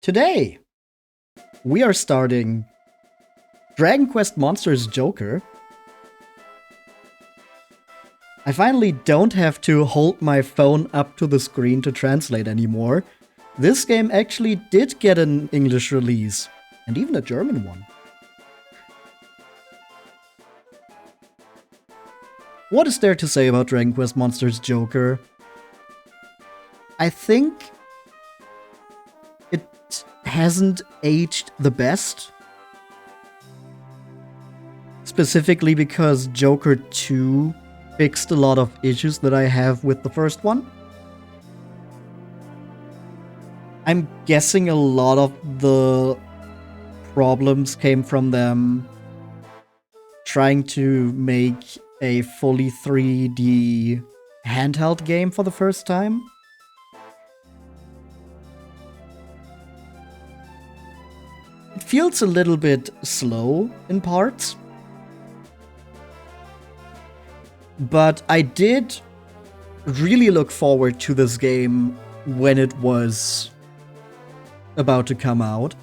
Today, we are starting Dragon Quest Monsters Joker. I finally don't have to hold my phone up to the screen to translate anymore. This game actually did get an English release, and even a German one. What is there to say about Dragon Quest Monsters Joker? I think it hasn't aged the best. Specifically because Joker 2 fixed a lot of issues that I have with the first one. I'm guessing a lot of the problems came from them trying to make a fully 3D handheld game for the first time. It feels a little bit slow in parts. But I did really look forward to this game when it was about to come out.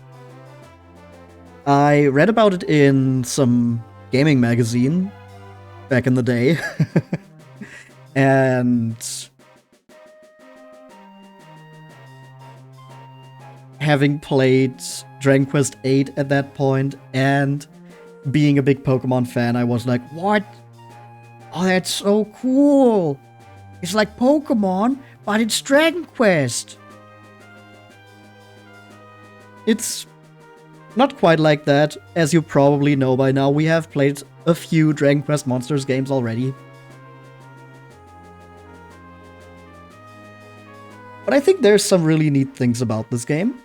I read about it in some gaming magazine back in the day. And having played Dragon Quest VIII at that point and being a big Pokemon fan, I was like, what? Oh, that's so cool! It's like Pokemon, but it's Dragon Quest! It's not quite like that. As you probably know by now, we have played a few Dragon Quest Monsters games already. But I think there's some really neat things about this game.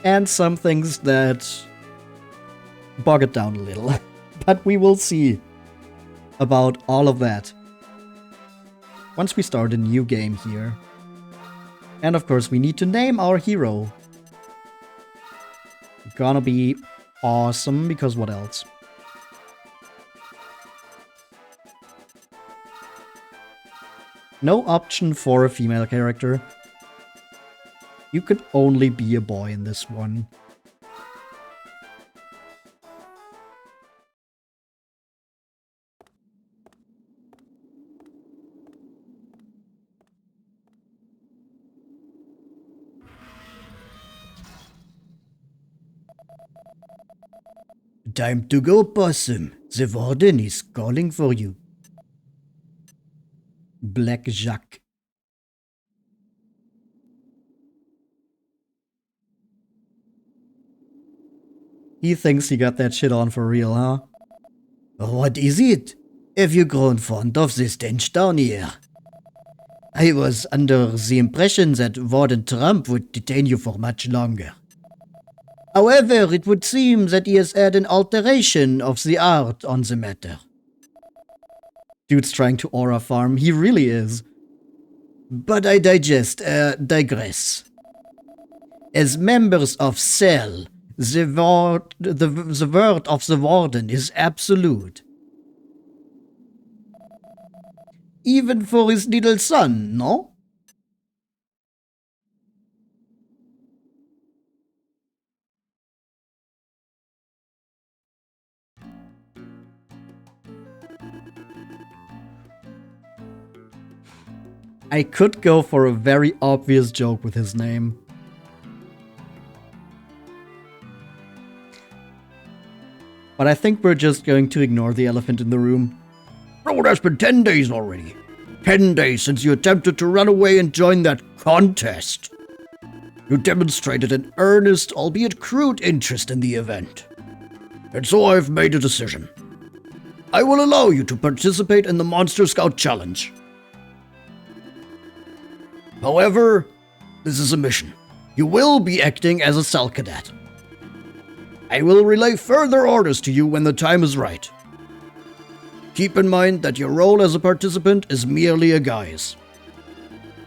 And some things that bog it down a little. But we will see about all of that once we start a new game here. And of course, we need to name our hero. Gonna be awesome, because what else? No option for a female character. You could only be a boy in this one. Time to go, Possum. The warden is calling for you. Black Jacques. He thinks he got that shit on for real, huh? What is it? Have you grown fond of the stench down here? I was under the impression that Warden Trump would detain you for much longer. However, it would seem that he has had an alteration of the art on the matter. Dude's trying to aura farm, he really is. But I digress. As members of Cell, the word of the Warden is absolute. Even for his little son, no? I could go for a very obvious joke with his name. But I think we're just going to ignore the elephant in the room. Bro, that's been 10 days already. 10 days since you attempted to run away and join that contest. You demonstrated an earnest, albeit crude, interest in the event. And so I've made a decision. I will allow you to participate in the Monster Scout Challenge. However, this is a mission. You will be acting as a cell cadet. I will relay further orders to you when the time is right. Keep in mind that your role as a participant is merely a guise.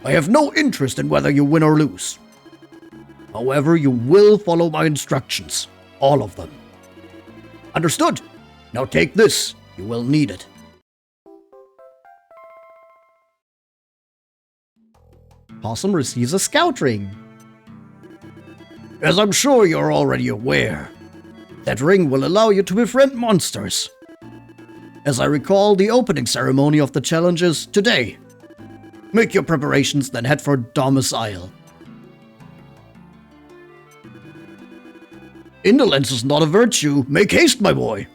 I have no interest in whether you win or lose. However, you will follow my instructions. All of them. Understood? Now take this. You will need it. Possum receives a scout ring. As I'm sure you're already aware, that ring will allow you to befriend monsters. As I recall, the opening ceremony of the challenge is today. Make your preparations, then head for Domus Isle. Indolence is not a virtue. Make haste, my boy.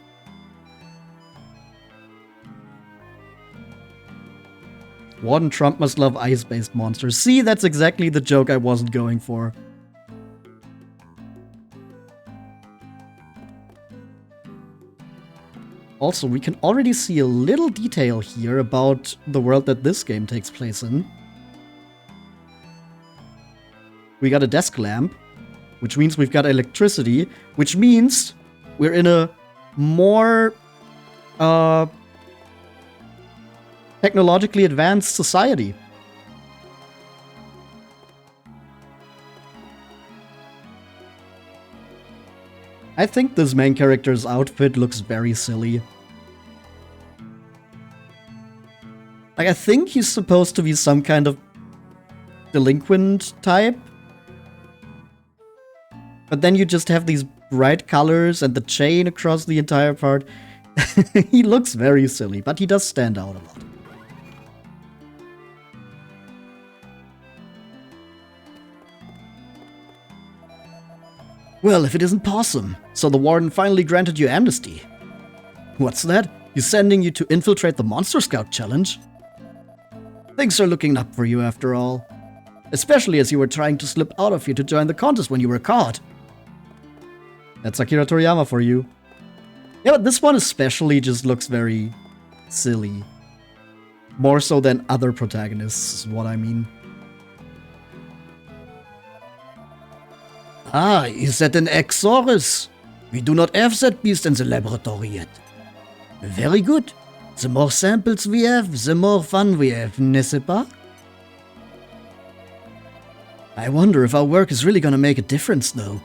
Warden Trump must love ice-based monsters. See, that's exactly the joke I wasn't going for. Also, we can already see a little detail here about the world that this game takes place in. We got a desk lamp, which means we've got electricity, which means we're in a more technologically advanced society. I think this main character's outfit looks very silly. Like, I think he's supposed to be some kind of delinquent type. But then you just have these bright colors and the chain across the entire part. He looks very silly, but he does stand out a lot. Well, if it isn't Possum, so the Warden finally granted you amnesty. What's that? He's sending you to infiltrate the Monster Scout challenge? Things are looking up for you after all. Especially as you were trying to slip out of here to join the contest when you were caught. That's Akira Toriyama for you. Yeah, but this one especially just looks very silly. More so than other protagonists, is what I mean. Ah, is that an Exorus? We do not have that beast in the laboratory yet. Very good. The more samples we have, the more fun we have, n'est-ce pas? I wonder if our work is really gonna make a difference, though.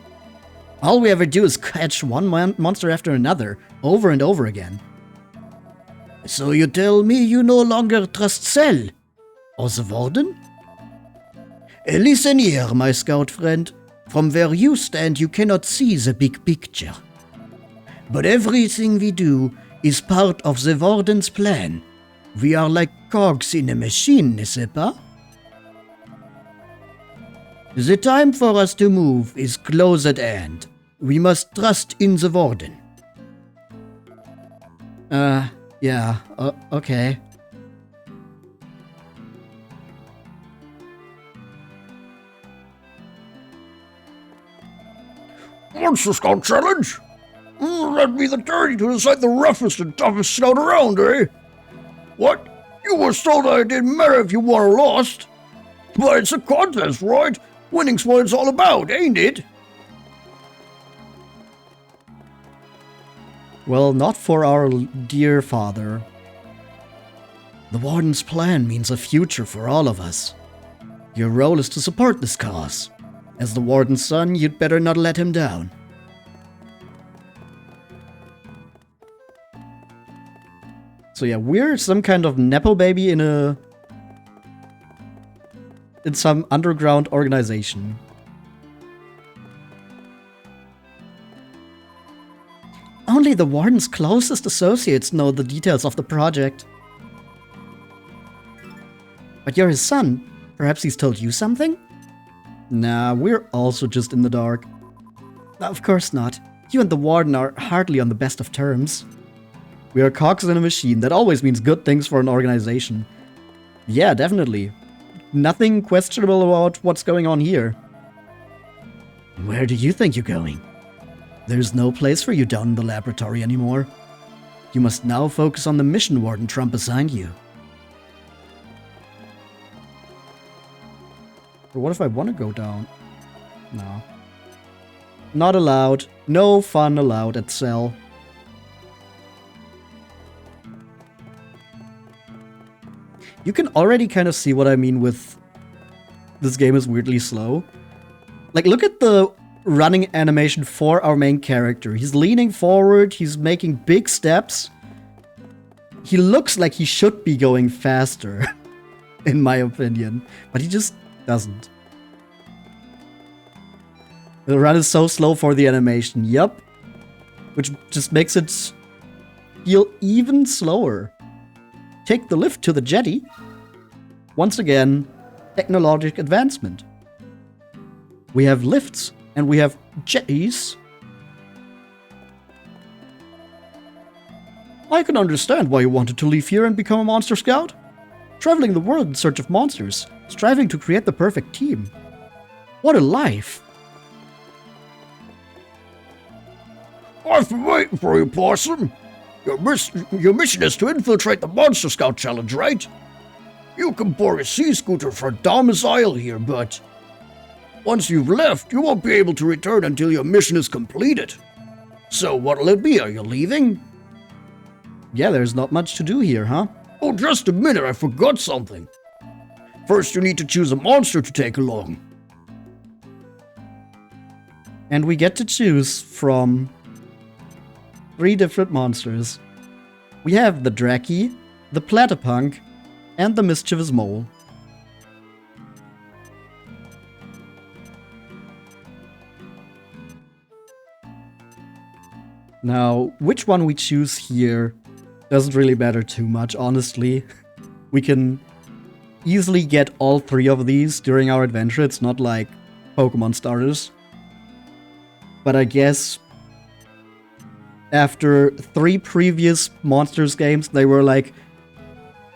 All we ever do is catch one monster after another, over and over again. So you tell me you no longer trust Cell? Or the Warden? Listen here, my scout friend. From where you stand, you cannot see the big picture. But everything we do is part of the Warden's plan. We are like cogs in a machine, n'est-ce pas? The time for us to move is close at hand. We must trust in the Warden. Yeah, okay. Monster Scout Challenge? That'd be the turn to decide the roughest and toughest scout around, eh? What? You were told it didn't matter if you won or lost. But it's a contest, right? Winning's what it's all about, ain't it? Well, not for our dear father. The Warden's plan means a future for all of us. Your role is to support this cause. As the Warden's son, you'd better not let him down. So yeah, we're some kind of nepo baby in some underground organization. Only the Warden's closest associates know the details of the project. But you're his son. Perhaps he's told you something? Nah, we're also just in the dark. Of course not. You and the Warden are hardly on the best of terms. We are cogs in a machine. That always means good things for an organization. Yeah, definitely. Nothing questionable about what's going on here. Where do you think you're going? There's no place for you down in the laboratory anymore. You must now focus on the mission Warden Trump assigned you. But what if I want to go down? No. Not allowed. No fun allowed at Cell. You can already kind of see what I mean with this game is weirdly slow. Like, look at the running animation for our main character. He's leaning forward, he's making big steps. He looks like he should be going faster, in my opinion. But he just doesn't. The run is so slow for the animation, yep. Which just makes it feel even slower. Take the lift to the jetty. Once again, technological advancement. We have lifts and we have jetties. I can understand why you wanted to leave here and become a monster scout. Traveling the world in search of monsters, striving to create the perfect team. What a life! I've been waiting for you, Possum. Your mission is to infiltrate the Monster Scout Challenge, right? You can borrow a sea scooter for Domus Isle here, but once you've left, you won't be able to return until your mission is completed. So what'll it be? Are you leaving? Yeah, there's not much to do here, huh? Oh, just a minute, I forgot something. First, you need to choose a monster to take along. And we get to choose from 3 different monsters. We have the Draki, the Platypunk, and the Mischievous Mole. Now, which one we choose here doesn't really matter too much, honestly. We can easily get all 3 of these during our adventure. It's not like Pokemon starters. But I guess after 3 previous Monsters games, they were like,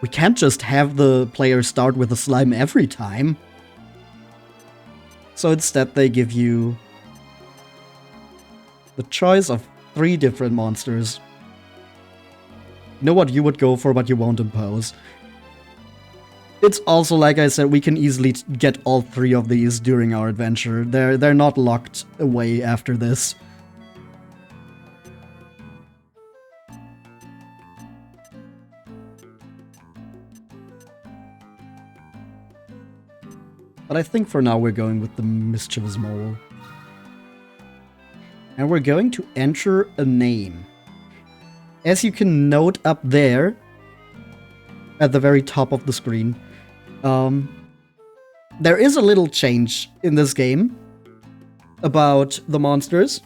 we can't just have the player start with a slime every time. So instead they give you the choice of 3 different monsters. You know what you would go for, but you won't impose. It's also, like I said, we can easily get all 3 of these during our adventure. They're not locked away after this. But I think for now we're going with the Mischievous Mole. And we're going to enter a name. As you can note up there, at the very top of the screen, there is a little change in this game about the monsters.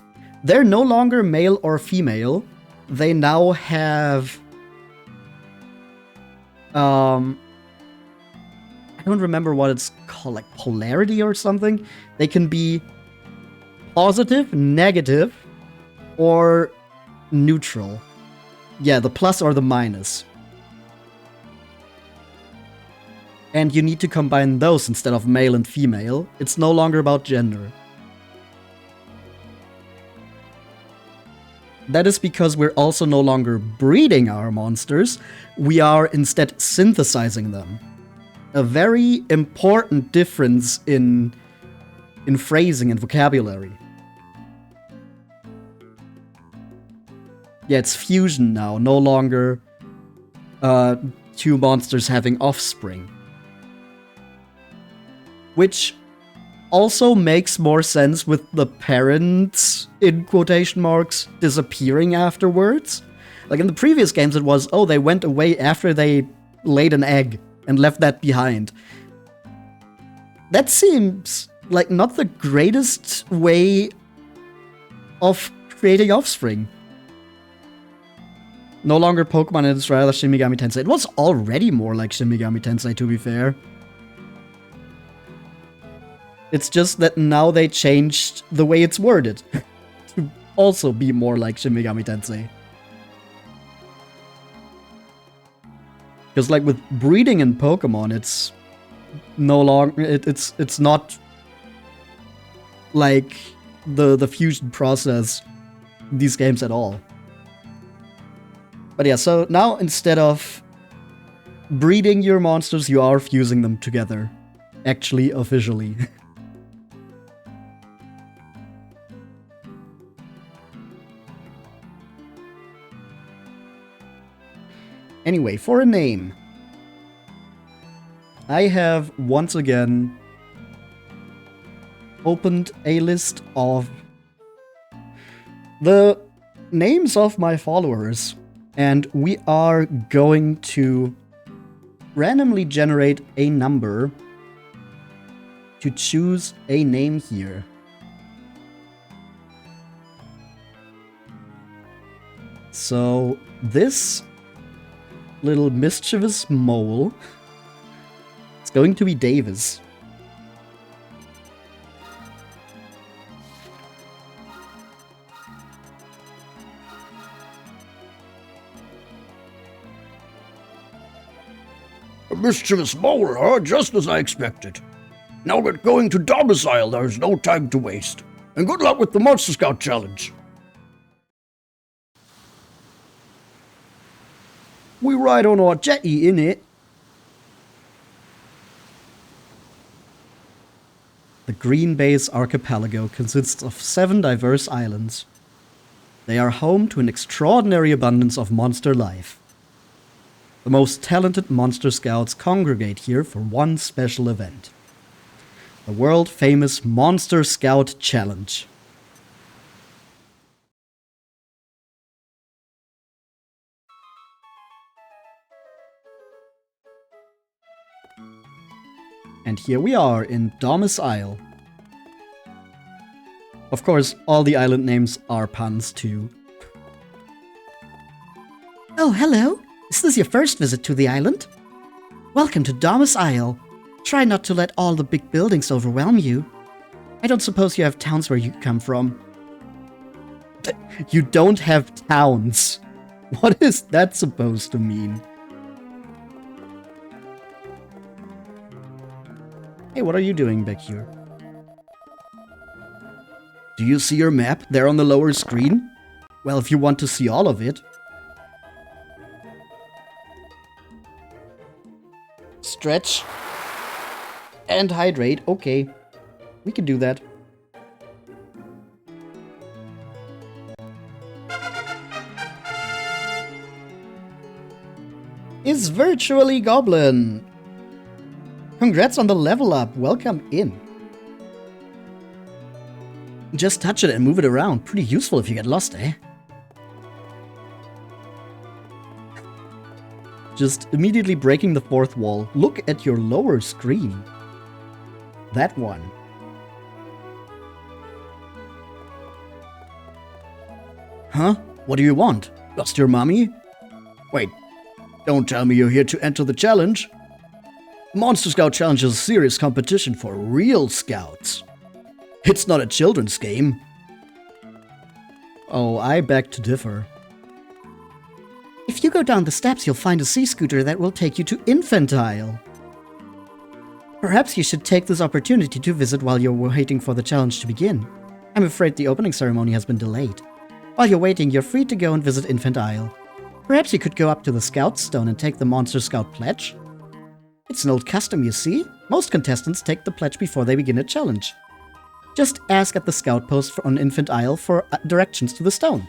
They're no longer male or female. They now have... I don't remember what it's called, like polarity or something. They can be positive, negative, or neutral. Yeah, the plus or the minus. And you need to combine those instead of male and female. It's no longer about gender. That is because we're also no longer breeding our monsters. We are instead synthesizing them. A very important difference in phrasing and vocabulary. Yeah, it's fusion now, no longer 2 monsters having offspring. Which also makes more sense with the parents, in quotation marks, disappearing afterwards. Like in the previous games it was, oh, they went away after they laid an egg and left that behind. That seems like not the greatest way of creating offspring. No longer Pokemon, and it's rather Shin Megami Tensei. It was already more like Shin Megami Tensei, to be fair. It's just that now they changed the way it's worded to also be more like Shin Megami Tensei. Because like with breeding in Pokemon, it's no longer it's not like the fusion process in these games at all. But yeah, so now instead of breeding your monsters, you are fusing them together. Actually, officially. Anyway, for a name, I have once again opened a list of the names of my followers, and we are going to randomly generate a number to choose a name here. So, this little mischievous mole is going to be Davis. A mischievous mole, huh? Just as I expected. Now get going to Domus Isle, there's no time to waste. And good luck with the Monster Scout Challenge. We ride on our jetty, innit? The Green Bay's archipelago consists of 7 diverse islands. They are home to an extraordinary abundance of monster life. The most talented monster scouts congregate here for one special event. The world-famous Monster Scout Challenge. And here we are in Domus Isle. Of course, all the island names are puns too. Oh, hello! Is this your first visit to the island? Welcome to Domus Isle. Try not to let all the big buildings overwhelm you. I don't suppose you have towns where you come from. You don't have towns. What is that supposed to mean? Hey, what are you doing back here? Do you see your map there on the lower screen? Well, if you want to see all of it. Stretch. And hydrate. Okay. We can do that. Is virtually Goblin. Congrats on the level up. Welcome in. Just touch it and move it around. Pretty useful if you get lost, eh? Just immediately breaking the fourth wall. Look at your lower screen. That one. Huh? What do you want? Lost your mommy? Wait, don't tell me you're here to enter the challenge. Monster Scout Challenge is a serious competition for real scouts. It's not a children's game. Oh, I beg to differ. If you go down the steps, you'll find a sea scooter that will take you to Infiltrate. Perhaps you should take this opportunity to visit while you're waiting for the challenge to begin. I'm afraid the opening ceremony has been delayed. While you're waiting, you're free to go and visit Infiltrate. Perhaps you could go up to the Scout Stone and take the Monster Scout Pledge? It's an old custom, you see. Most contestants take the pledge before they begin a challenge. Just ask at the Scout Post on Infiltrate for directions to the stone.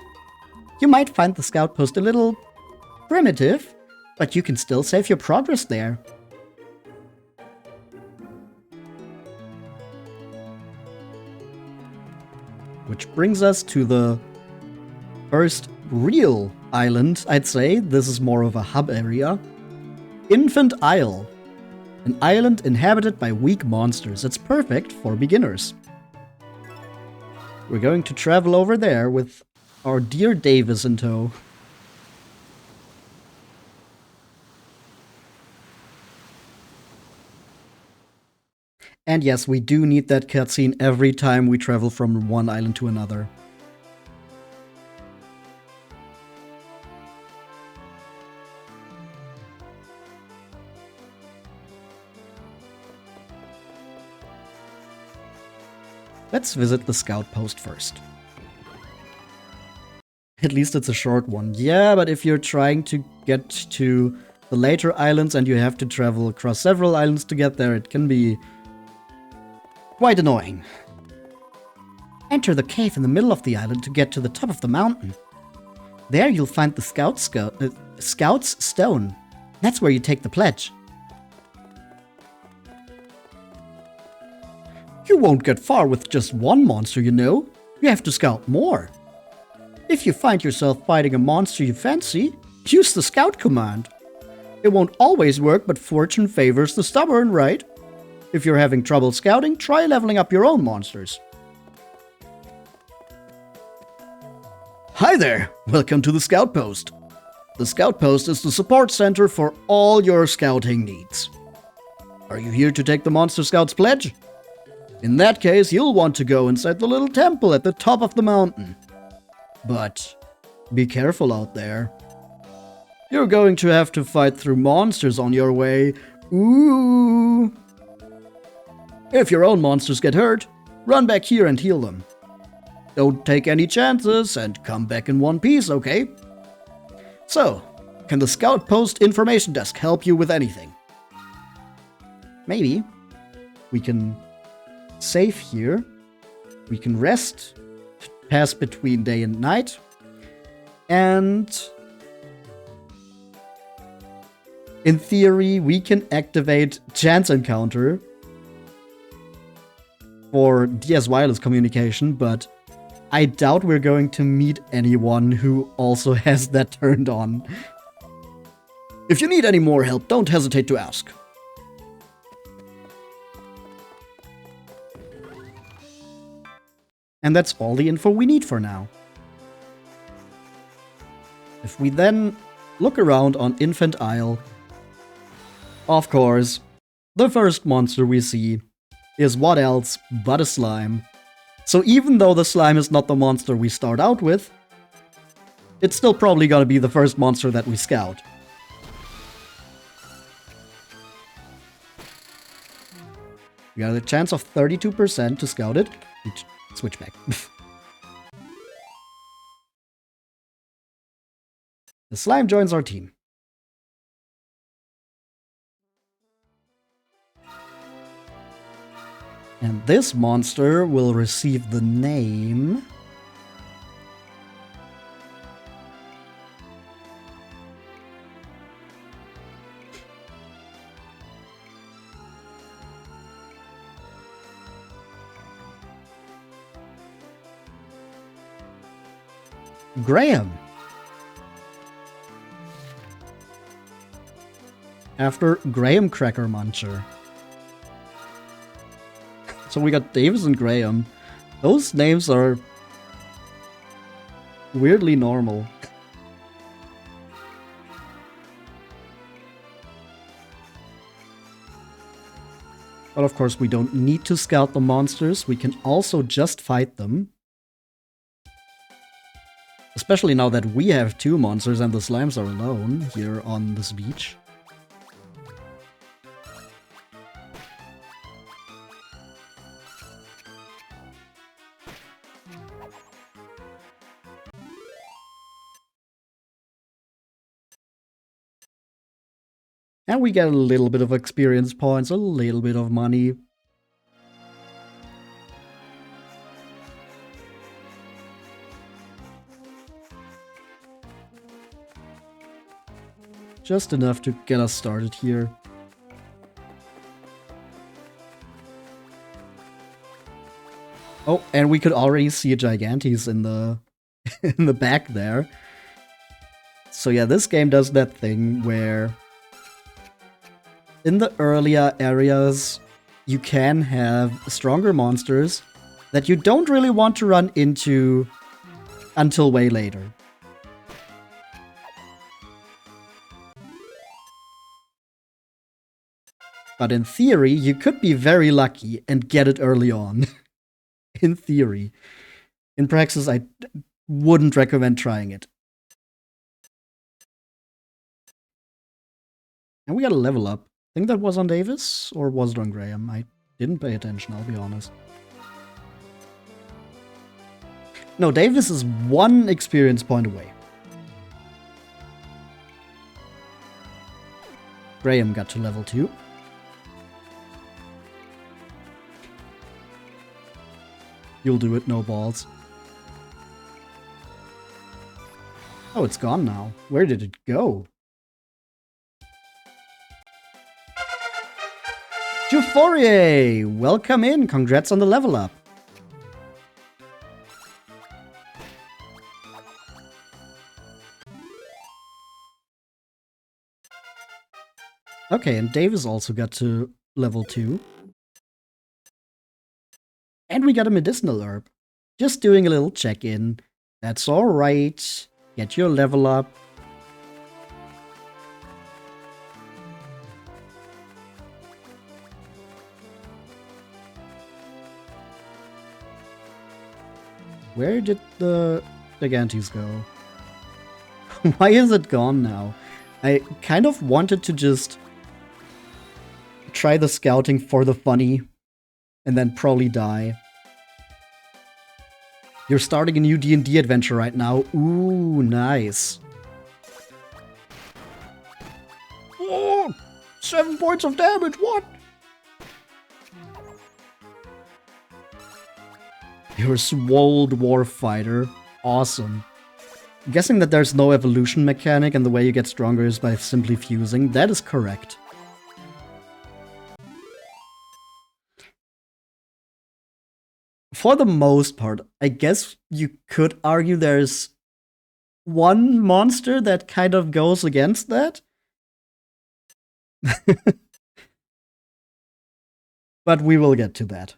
You might find the Scout Post a little primitive, but you can still save your progress there. Which brings us to the first real island, I'd say. This is more of a hub area. Infant Isle. An island inhabited by weak monsters. It's perfect for beginners. We're going to travel over there with our dear Davis in tow. And yes, we do need that cutscene every time we travel from one island to another. Let's visit the scout post first. At least it's a short one. Yeah, but if you're trying to get to the later islands and you have to travel across several islands to get there, it can be quite annoying. Enter the cave in the middle of the island to get to the top of the mountain. There you'll find the Scout's Stone. That's where you take the pledge. You won't get far with just one monster, you know. You have to scout more. If you find yourself fighting a monster you fancy, use the scout command. It won't always work, but fortune favors the stubborn, right? If you're having trouble scouting, try leveling up your own monsters. Hi there! Welcome to the Scout Post. The Scout Post is the support center for all your scouting needs. Are you here to take the Monster Scouts pledge? In that case, you'll want to go inside the little temple at the top of the mountain. But be careful out there. You're going to have to fight through monsters on your way. Ooh! If your own monsters get hurt, run back here and heal them. Don't take any chances and come back in one piece, okay? So, can the Scout Post Information Desk help you with anything? Maybe. We can save here. We can rest, pass between day and night, and in theory, we can activate Chance Encounter for DS wireless communication, but I doubt we're going to meet anyone who also has that turned on. If you need any more help, don't hesitate to ask. And that's all the info we need for now. If we then look around on Infant Isle, of course, the first monster we see is what else but a slime. So even though the slime is not the monster we start out with, it's still probably gonna be the first monster that we scout. We got a chance of 32% to scout it. Switch back. The slime joins our team. And this monster will receive the name... Graham. After Graham Cracker Muncher. So we got Davis and Graham. Those names are weirdly normal. But of course we don't need to scout the monsters, we can also just fight them. Especially now that we have 2 monsters and the slimes are alone here on this beach. And we get a little bit of experience points, a little bit of money. Just enough to get us started here. Oh, and we could already see a Gigantes in the in the back there. So yeah, this game does that thing where in the earlier areas you can have stronger monsters that you don't really want to run into until way later. But in theory, you could be very lucky and get it early on. In theory. In praxis, I wouldn't recommend trying it. And we got a level up. I think that was on Davis, or was it on Graham? I didn't pay attention, I'll be honest. No, Davis is 1 experience point away. Graham got to level 2. You'll do it, no balls. Oh, it's gone now. Where did it go? Jufourier! Welcome in! Congrats on the level up! Okay, and Davis also got to level 2. And we got a medicinal herb. Just doing a little check-in. That's alright. Get your level up. Where did the Gigantes go? Why is it gone now? I kind of wanted to just try the scouting for the funny and then probably die. You're starting a new D&D adventure right now. Ooh, nice. Oh, 7 points of damage, what? You're a swole dwarf fighter. Awesome. I'm guessing that there's no evolution mechanic and the way you get stronger is by simply fusing. That is correct. For the most part, I guess you could argue there's one monster that kind of goes against that. But we will get to that.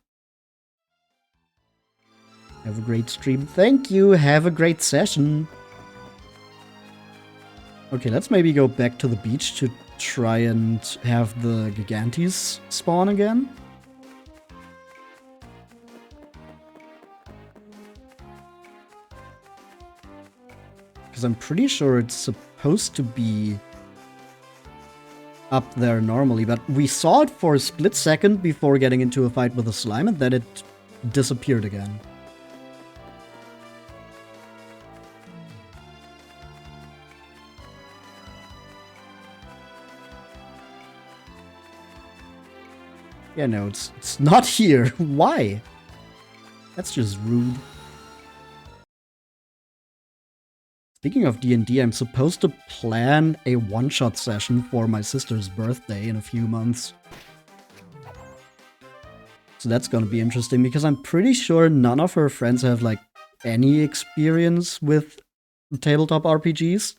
Have a great stream. Thank you. Have a great session. Okay, let's maybe go back to the beach to try and have the Gigantes spawn again. Because I'm pretty sure it's supposed to be up there normally, but we saw it for a split second before getting into a fight with the slime, and then it disappeared again. Yeah, no, it's not here. Why? That's just rude. Speaking of D&D, I'm supposed to plan a one-shot session for my sister's birthday in a few months. So that's gonna be interesting, because I'm pretty sure none of her friends have, like, any experience with tabletop RPGs.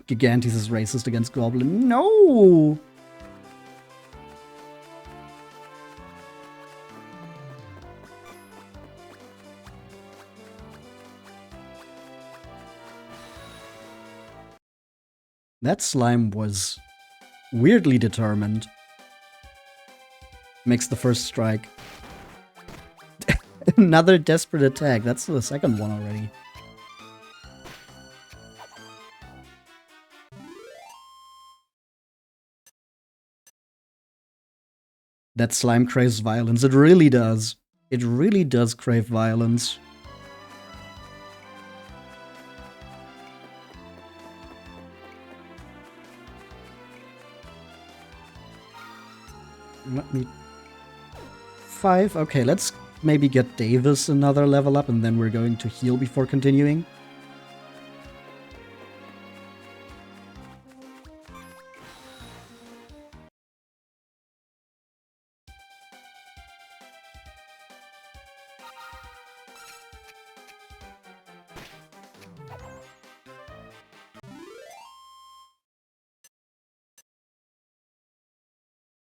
Gigantes is racist against Goblin. No! That slime was weirdly determined. Makes the first strike. Another desperate attack. That's the second one already. That slime craves violence. It really does. It really does crave violence. Let me... 5. Okay, let's maybe get Davis another level up, and then we're going to heal before continuing.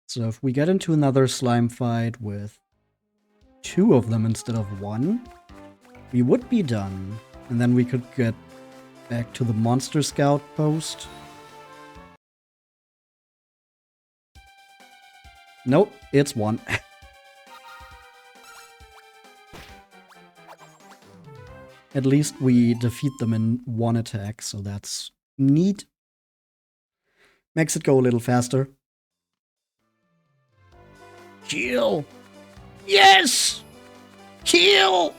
So if we get into another slime fight with 2 of them instead of 1, we would be done. And then we could get back to the Monster Scout post. Nope, it's 1. At least we defeat them in 1 attack, so that's neat. Makes it go a little faster. Kill! Yes! Kill!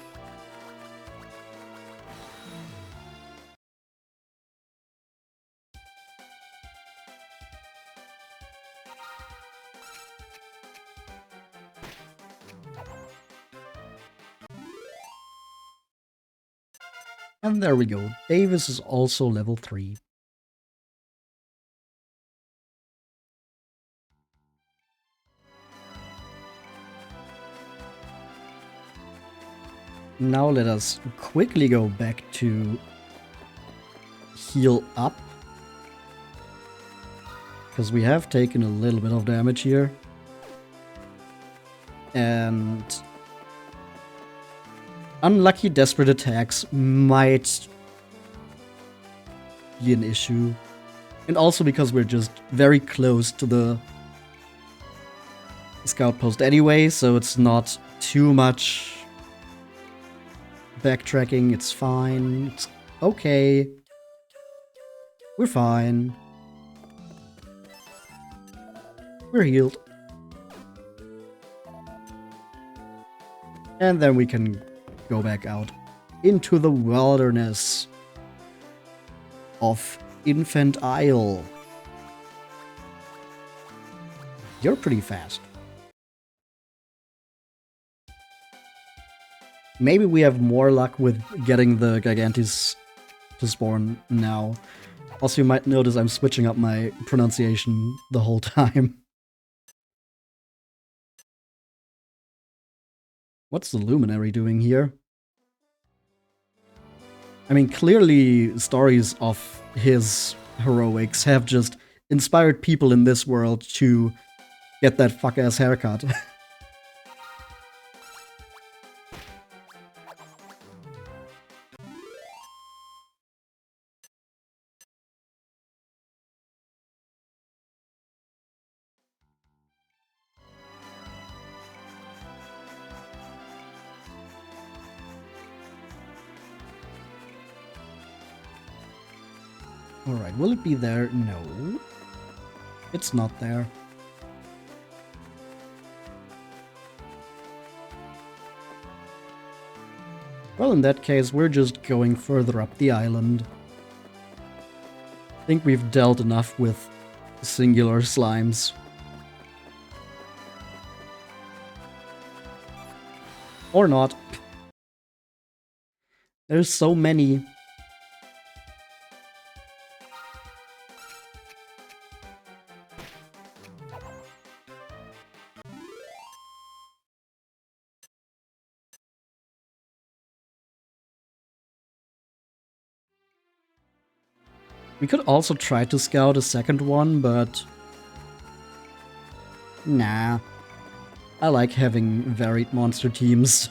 And there we go. Davis is also level 3. Now let us quickly go back to heal up. Because we have taken a little bit of damage here. And unlucky desperate attacks might be an issue. And also because we're just very close to the scout post anyway, so it's not too much backtracking. It's fine. It's okay. We're fine. We're healed. And then we can go back out into the wilderness of Infant Isle. You're pretty fast. Maybe we have more luck with getting the Gigantes to spawn now. Also, you might notice I'm switching up my pronunciation the whole time. What's the Luminary doing here? I mean, clearly stories of his heroics have just inspired people in this world to get that fuck-ass haircut. Alright, will it be there? No. It's not there. Well, in that case, we're just going further up the island. I think we've dealt enough with singular slimes. Or not. There's so many. We could also try to scout a second one, but nah. I like having varied monster teams.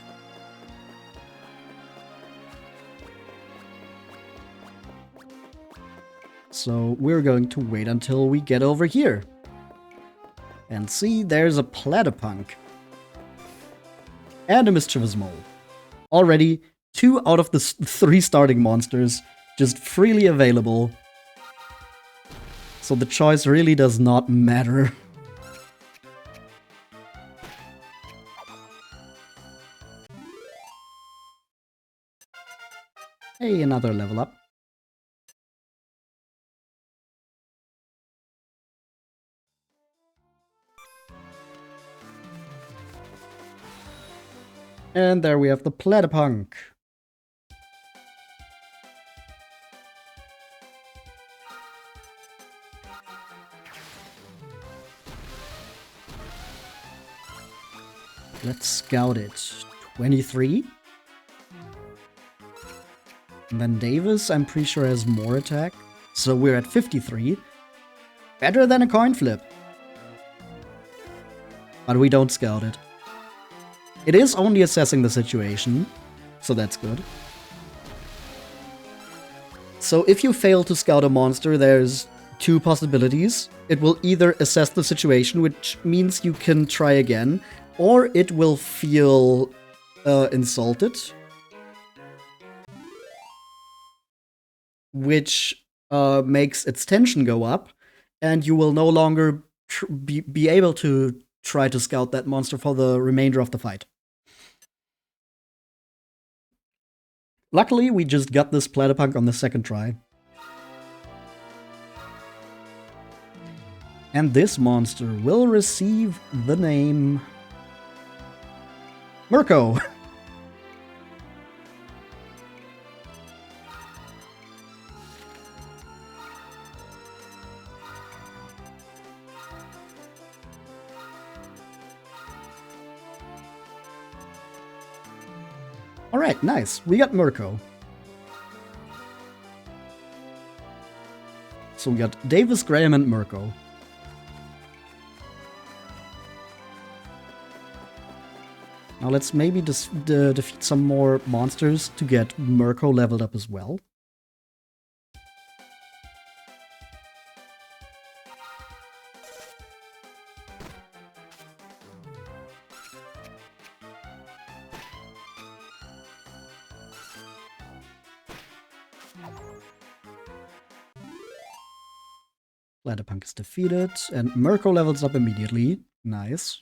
So we're going to wait until we get over here. And see, there's a Platypunk. And a Mischievous Mole. Already 2 out of the 3 starting monsters just freely available. So the choice really does not matter. Hey, another level up. And there we have the Platypunk. Let's scout it. 23. And then Davis, I'm pretty sure, has more attack. So we're at 53. Better than a coin flip. But we don't scout it. It is only assessing the situation, so that's good. So if you fail to scout a monster, there's 2 possibilities. It will either assess the situation, which means you can try again, or it will feel insulted, which makes its tension go up, and you will no longer be able to try to scout that monster for the remainder of the fight. Luckily, we just got this Platypunk on the second try. And this monster will receive the name Mirko. Alright, nice. We got Mirko. So we got Davis, Graham, and Mirko. Now let's maybe defeat some more monsters to get Mirko leveled up as well. Platypunk is defeated, and Mirko levels up immediately. Nice.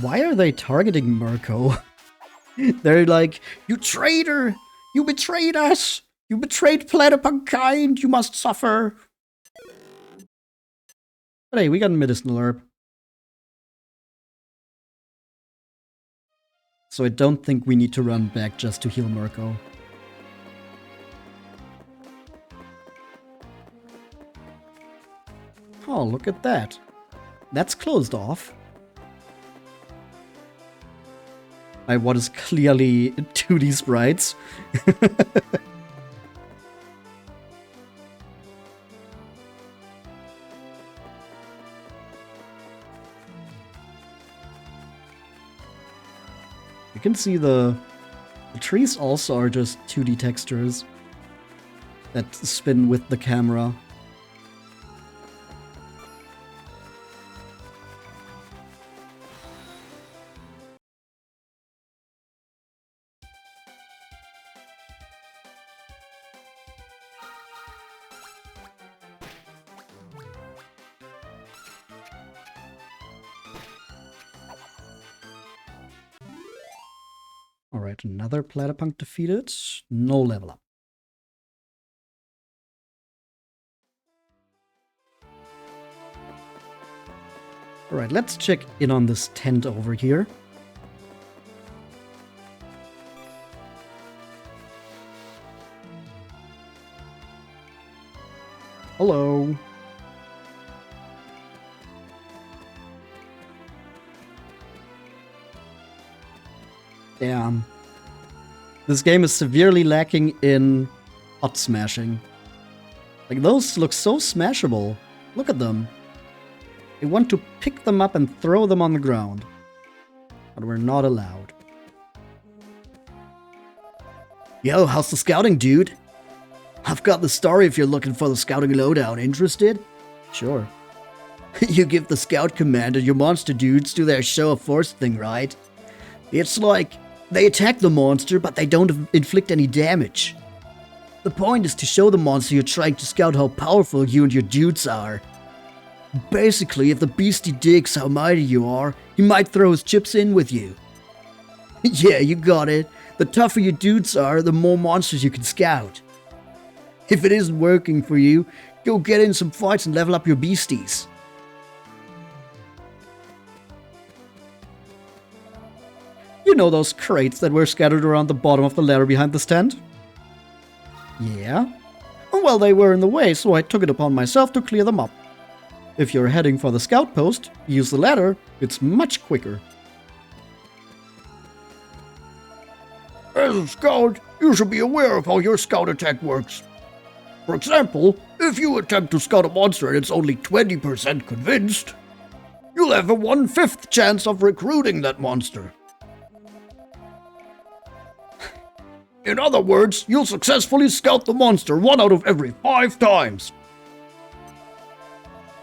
Why are they targeting Mirko? They're like, you traitor! You betrayed us! You betrayed Platypunk kind! You must suffer! But hey, we got a medicinal herb. So I don't think we need to run back just to heal Mirko. Oh, look at that. That's closed off. By what is clearly 2D sprites. You can see the trees also are just 2D textures that spin with the camera. Alright, another Platypunk defeated. No level up. Alright, let's check in on this tent over here. Hello. Damn. This game is severely lacking in hot smashing. Like, those look so smashable. Look at them. I want to pick them up and throw them on the ground. But we're not allowed. Yo, how's the scouting, dude? I've got the story if you're looking for the scouting lowdown. Interested? Sure. You give the scout command and your monster dudes do their show of force thing, right? It's like, they attack the monster, but they don't inflict any damage. The point is to show the monster you're trying to scout how powerful you and your dudes are. Basically, if the beastie digs how mighty you are, he might throw his chips in with you. Yeah, you got it. The tougher your dudes are, the more monsters you can scout. If it isn't working for you, go get in some fights and level up your beasties. You know those crates that were scattered around the bottom of the ladder behind the stand? Yeah? Well, they were in the way, so I took it upon myself to clear them up. If you're heading for the scout post, use the ladder. It's much quicker. As a scout, you should be aware of how your scout attack works. For example, if you attempt to scout a monster and it's only 20% convinced, you'll have a 1/5 chance of recruiting that monster. In other words, you'll successfully scout the monster 1 out of every 5 times.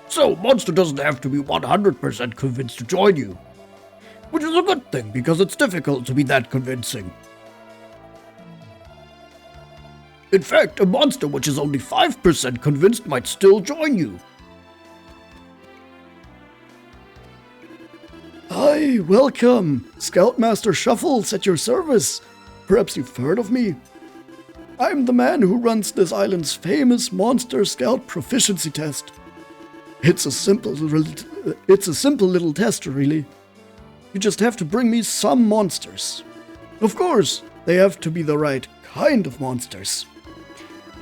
So, monster doesn't have to be 100% convinced to join you. Which is a good thing, because it's difficult to be that convincing. In fact, a monster which is only 5% convinced might still join you. Hi, welcome. Scoutmaster Shuffles at your service. Perhaps you've heard of me? I'm the man who runs this island's famous Monster Scout Proficiency test. It's a simple little test, really. You just have to bring me some monsters. Of course, they have to be the right kind of monsters.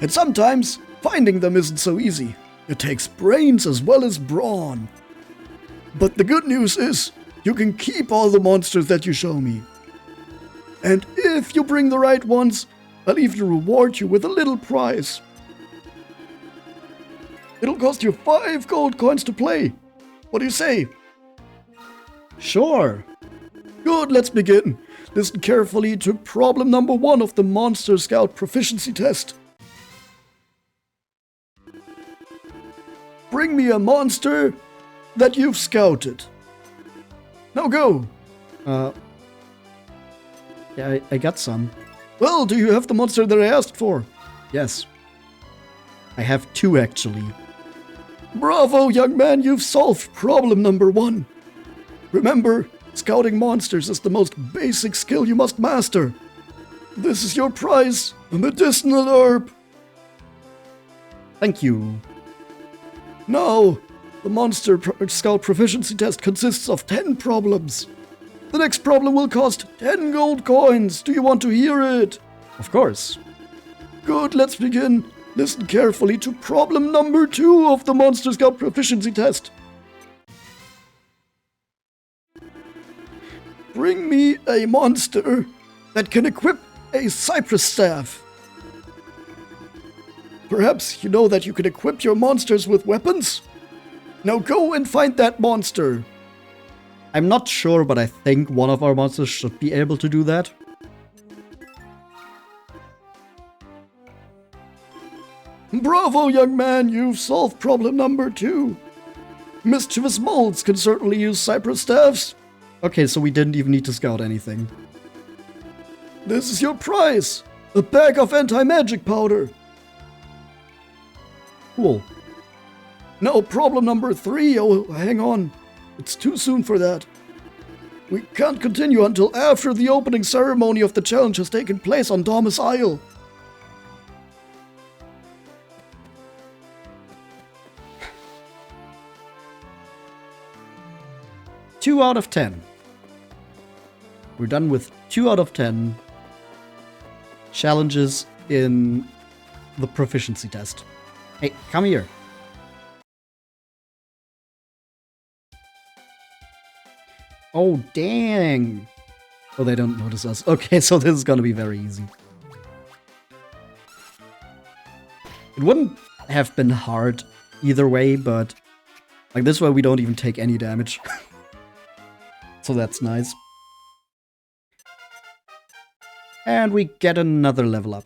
And sometimes, finding them isn't so easy. It takes brains as well as brawn. But the good news is, you can keep all the monsters that you show me. And if you bring the right ones, I'll even reward you with a little prize. It'll cost you 5 gold coins to play. What do you say? Sure. Good, let's begin. Listen carefully to problem number 1 of the Monster Scout Proficiency test. Bring me a monster that you've scouted. Now go. Yeah, I got some. Well, do you have the monster that I asked for? Yes. I have 2 actually. Bravo, young man, you've solved problem number 1. Remember, scouting monsters is the most basic skill you must master. This is your prize, a medicinal herb. Thank you. Now, the Monster Scout Proficiency test consists of 10 problems. The next problem will cost 10 gold coins. Do you want to hear it? Of course. Good, let's begin. Listen carefully to problem number 2 of the Monster Scout Proficiency test. Bring me a monster that can equip a cypress staff. Perhaps you know that you can equip your monsters with weapons? Now go and find that monster. I'm not sure, but I think one of our monsters should be able to do that. Bravo, young man, you've solved problem number 2. Mischievous molds can certainly use cypress staffs. Okay, so we didn't even need to scout anything. This is your prize, a bag of anti-magic powder. Cool. Now, problem number 3. Oh, hang on. It's too soon for that. We can't continue until after the opening ceremony of the challenge has taken place on Domus Isle. Two out of 10. We're done with 2 out of 10 challenges in the proficiency test. Hey, come here. Oh, dang. Oh, they don't notice us. Okay, so this is gonna be very easy. It wouldn't have been hard either way, but like this way we don't even take any damage. So that's nice. And we get another level up.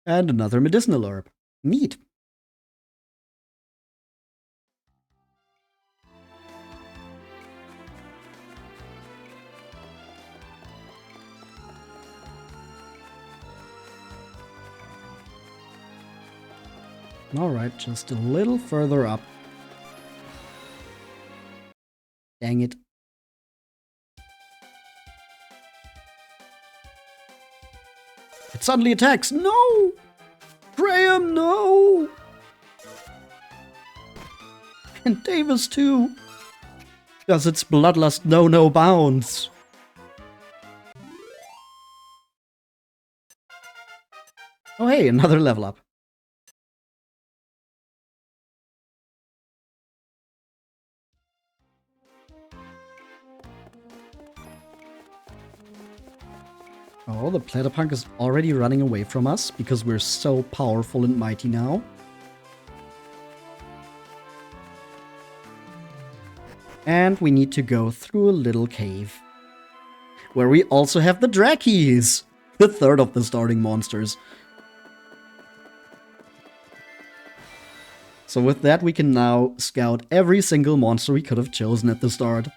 And another medicinal herb. Neat. Alright, just a little further up. Dang it. It suddenly attacks. No! Graham, no! And Davis too. Does its bloodlust know no bounds? Oh hey, another level up. Oh, the Platypunk is already running away from us because we're so powerful and mighty now. And we need to go through a little cave. Where we also have the Drakis! The third of the starting monsters. So with that we can now scout every single monster we could have chosen at the start.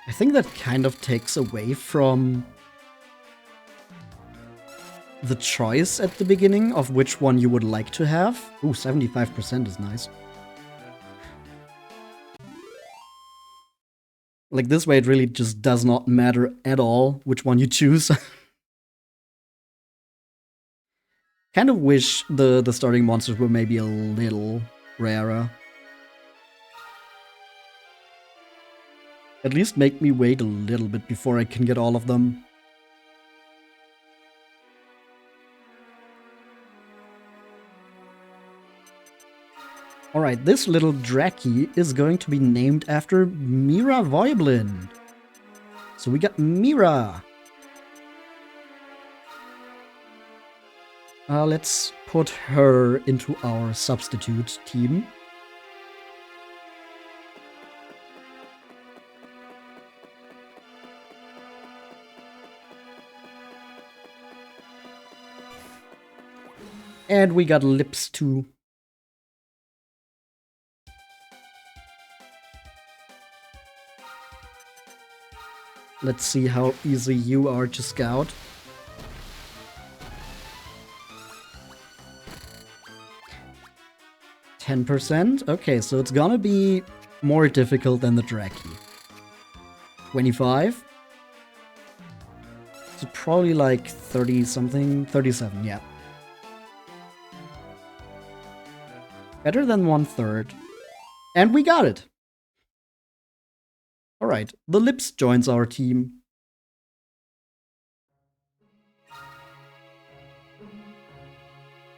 I think that kind of takes away from the choice at the beginning of which one you would like to have. Ooh, 75% is nice. Like this way it really just does not matter at all which one you choose. Kind of wish the starting monsters were maybe a little rarer. At least make me wait a little bit before I can get all of them. Alright, this little Draki is going to be named after Mira Voiblin. So we got Mira. Let's put her into our substitute team. And we got Lips too. Let's see how easy you are to scout. %? Okay, so it's gonna be more difficult than the Draki. 25? So probably like 30 something, 37, yeah. Better than 1/3. And we got it! Alright, the Lips joins our team.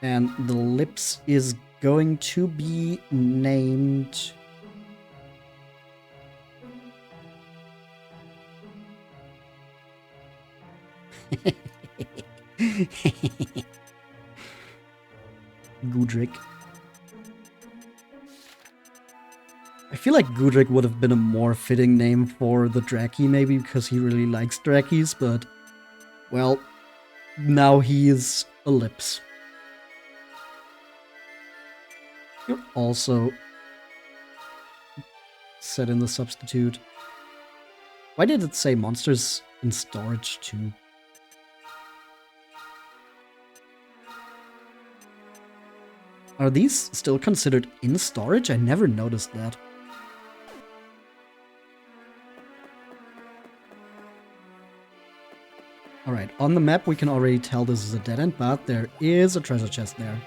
And the Lips is going to be named... Gudrick. I feel like Gudrick would have been a more fitting name for the Draki, maybe because he really likes Drakis, but... well, now he is a Lips. You're also set in the substitute. Why did it say monsters in storage too? Are these still considered in storage? I never noticed that. Alright, on the map we can already tell this is a dead end, but there is a treasure chest there.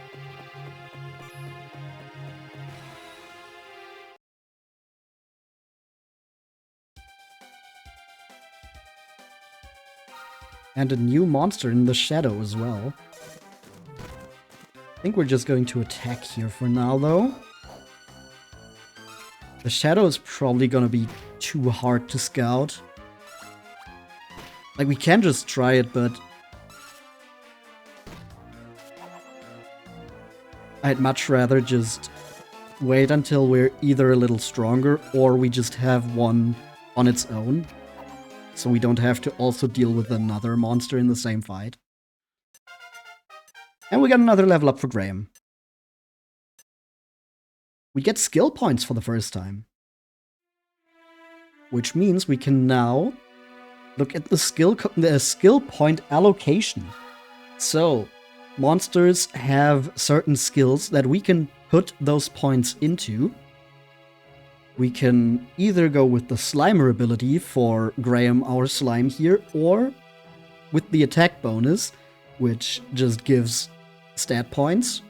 And a new monster in the shadow as well. I think we're just going to attack here for now, though. The shadow is probably gonna be too hard to scout. Like, we can just try it, but... I'd much rather just wait until we're either a little stronger or we just have one on its own. So we don't have to also deal with another monster in the same fight. And we got another level up for Graham. We get skill points for the first time. Which means we can now look at the skill point allocation. So, monsters have certain skills that we can put those points into. We can either go with the Slimer ability for Graham, our slime here, or with the attack bonus, which just gives stat points.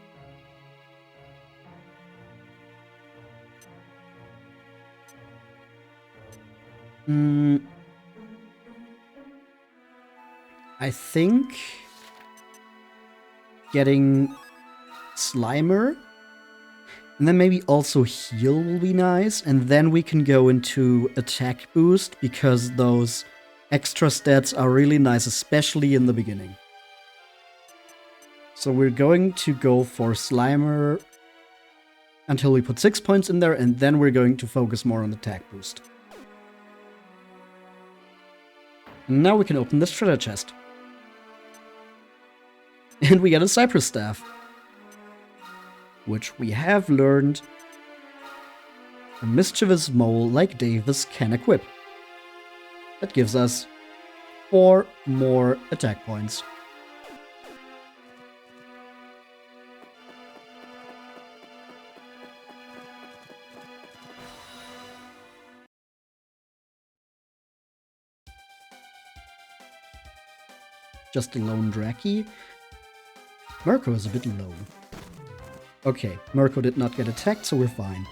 I think getting Slimer and then maybe also heal will be nice, and then we can go into attack boost because those extra stats are really nice, especially in the beginning. So we're going to go for Slimer until we put 6 points in there, and then we're going to focus more on attack boost. And now we can open this treasure chest. And we get a Cypress Staff, which we have learned a mischievous mole like Davis can equip. That gives us 4 more attack points. Just a lone Draki. Mirko is a bit low. Okay, Mirko did not get attacked, so we're fine.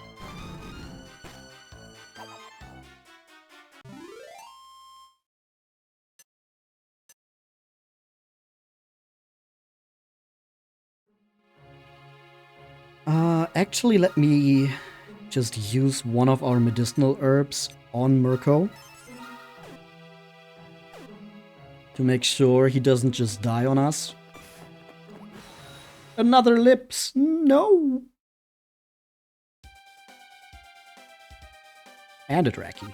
Actually, let me just use one of our medicinal herbs on Mirko to make sure he doesn't just die on us. Another lips! No! And a Draki.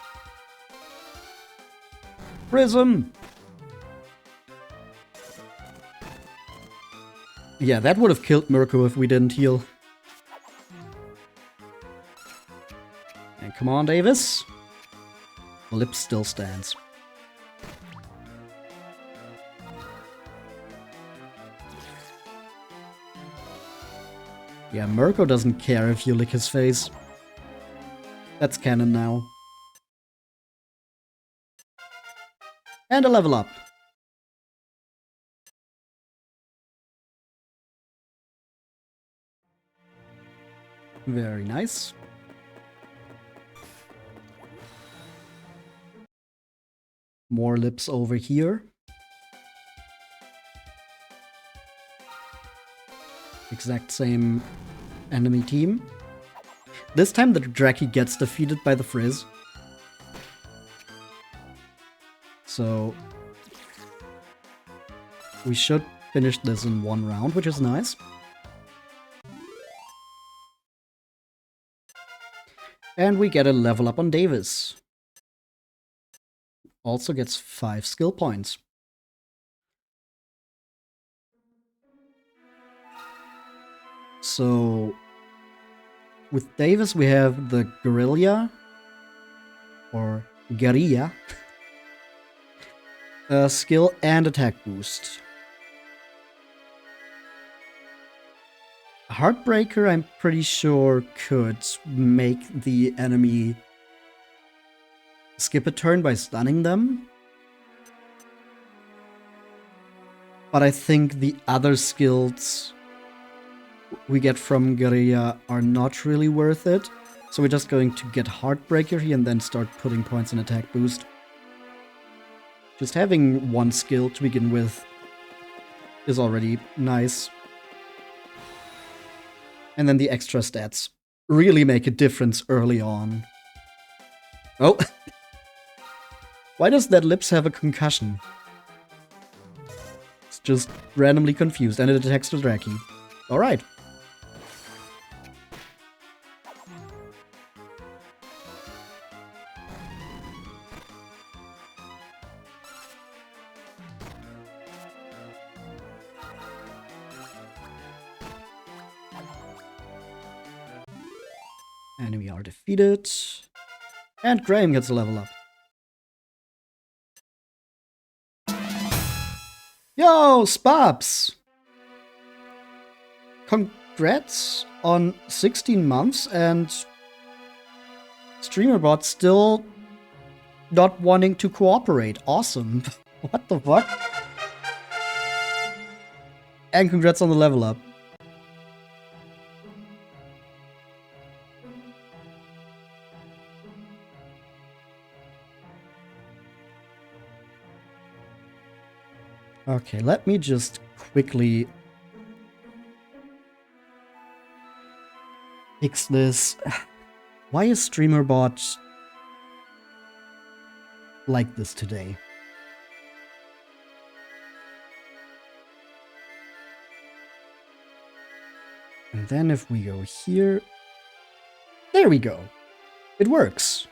Prism! Yeah, that would have killed Mirko if we didn't heal. And come on, Davis. Lips still stands. Yeah, Mirko doesn't care if you lick his face. That's canon now. And a level up. Very nice. More lips over here. Exact same enemy team. This time the Draki gets defeated by the Frizz. So we should finish this in one round, which is nice. And we get a level up on Davis. Also gets 5 skill points. So with Davis we have the Guerrilla, or Guerilla, skill and attack boost. Heartbreaker, I'm pretty sure, could make the enemy skip a turn by stunning them. But I think the other skills we get from Guerrilla are not really worth it. So we're just going to get Heartbreaker here and then start putting points in attack boost. Just having one skill to begin with is already nice. And then the extra stats really make a difference early on. Oh! Why does that Lips have a concussion? It's just randomly confused, and it attacks the Draki. Alright. Enemy are defeated. And Graham gets a level up. Yo, Spabs! Congrats on 16 months and StreamerBot still not wanting to cooperate. Awesome. What the fuck? And congrats on the level up. Okay, let me just quickly fix this. Why is StreamerBot like this today? And then if we go here, there we go. It works.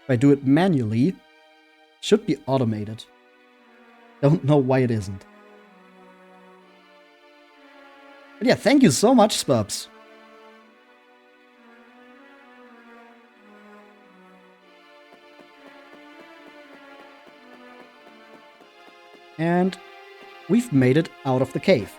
If I do it manually, it should be automated. Don't know why it isn't. But yeah, thank you so much, Spubs. And we've made it out of the cave.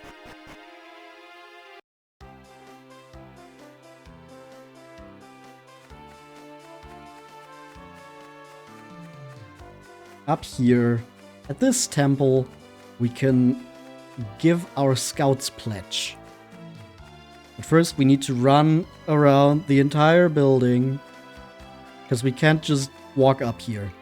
Up here, at this temple, we can give our scouts pledge. But first, we need to run around the entire building, because we can't just walk up here.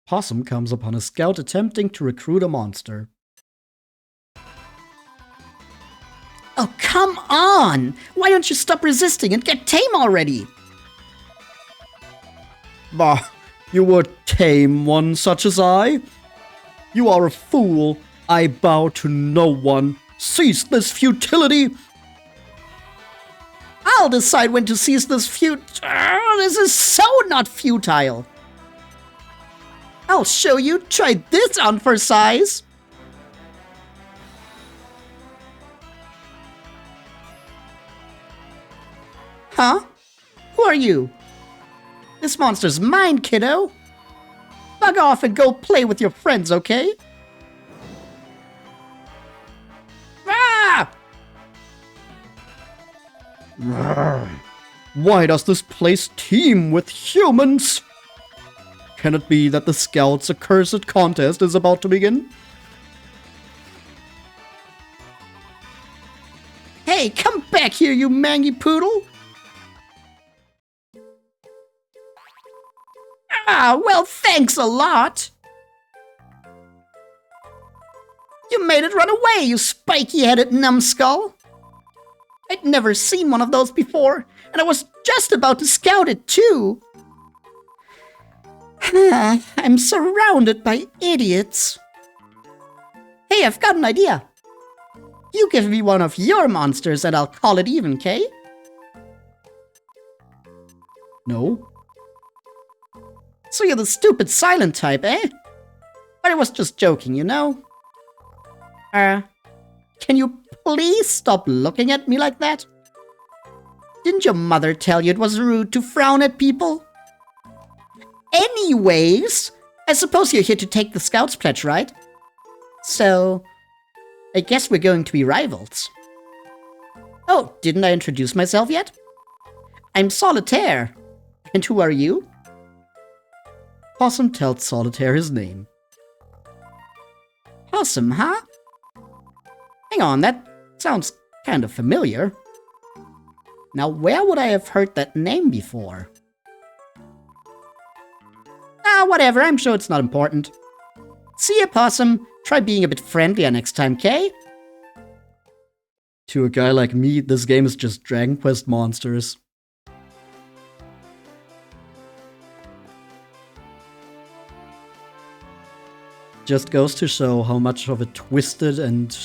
Possum comes upon a scout attempting to recruit a monster. Oh, come on! Why don't you stop resisting and get tame already? Bah, you would tame one such as I? You are a fool. I bow to no one. Cease this futility! I'll decide when to cease this This is so not futile! I'll show you. Try this on for size. Huh? Who are you? This monster's mine, kiddo. Bug off and go play with your friends, okay? Ah! Why does this place teem with humans? Can it be that the Scouts' accursed contest is about to begin? Hey, come back here, you mangy poodle! Ah, well, thanks a lot! You made it run away, you spiky-headed numbskull! I'd never seen one of those before, and I was just about to scout it, too! I'm surrounded by idiots. Hey, I've got an idea. You give me one of your monsters and I'll call it even, Kay? No. So you're the stupid silent type, eh? But I was just joking, you know? Can you please stop looking at me like that? Didn't your mother tell you it was rude to frown at people? Anyways, I suppose you're here to take the Scouts pledge, right? So, I guess we're going to be rivals. Oh, didn't I introduce myself yet? I'm Solitaire. And who are you? Possum tells Solitaire his name. Possum, huh? Hang on, that sounds kind of familiar. Now, where would I have heard that name before? Ah, whatever, I'm sure it's not important. See ya, Possum. Try being a bit friendlier next time, Kay? To a guy like me, this game is just Dragon Quest monsters. Just goes to show how much of a twisted and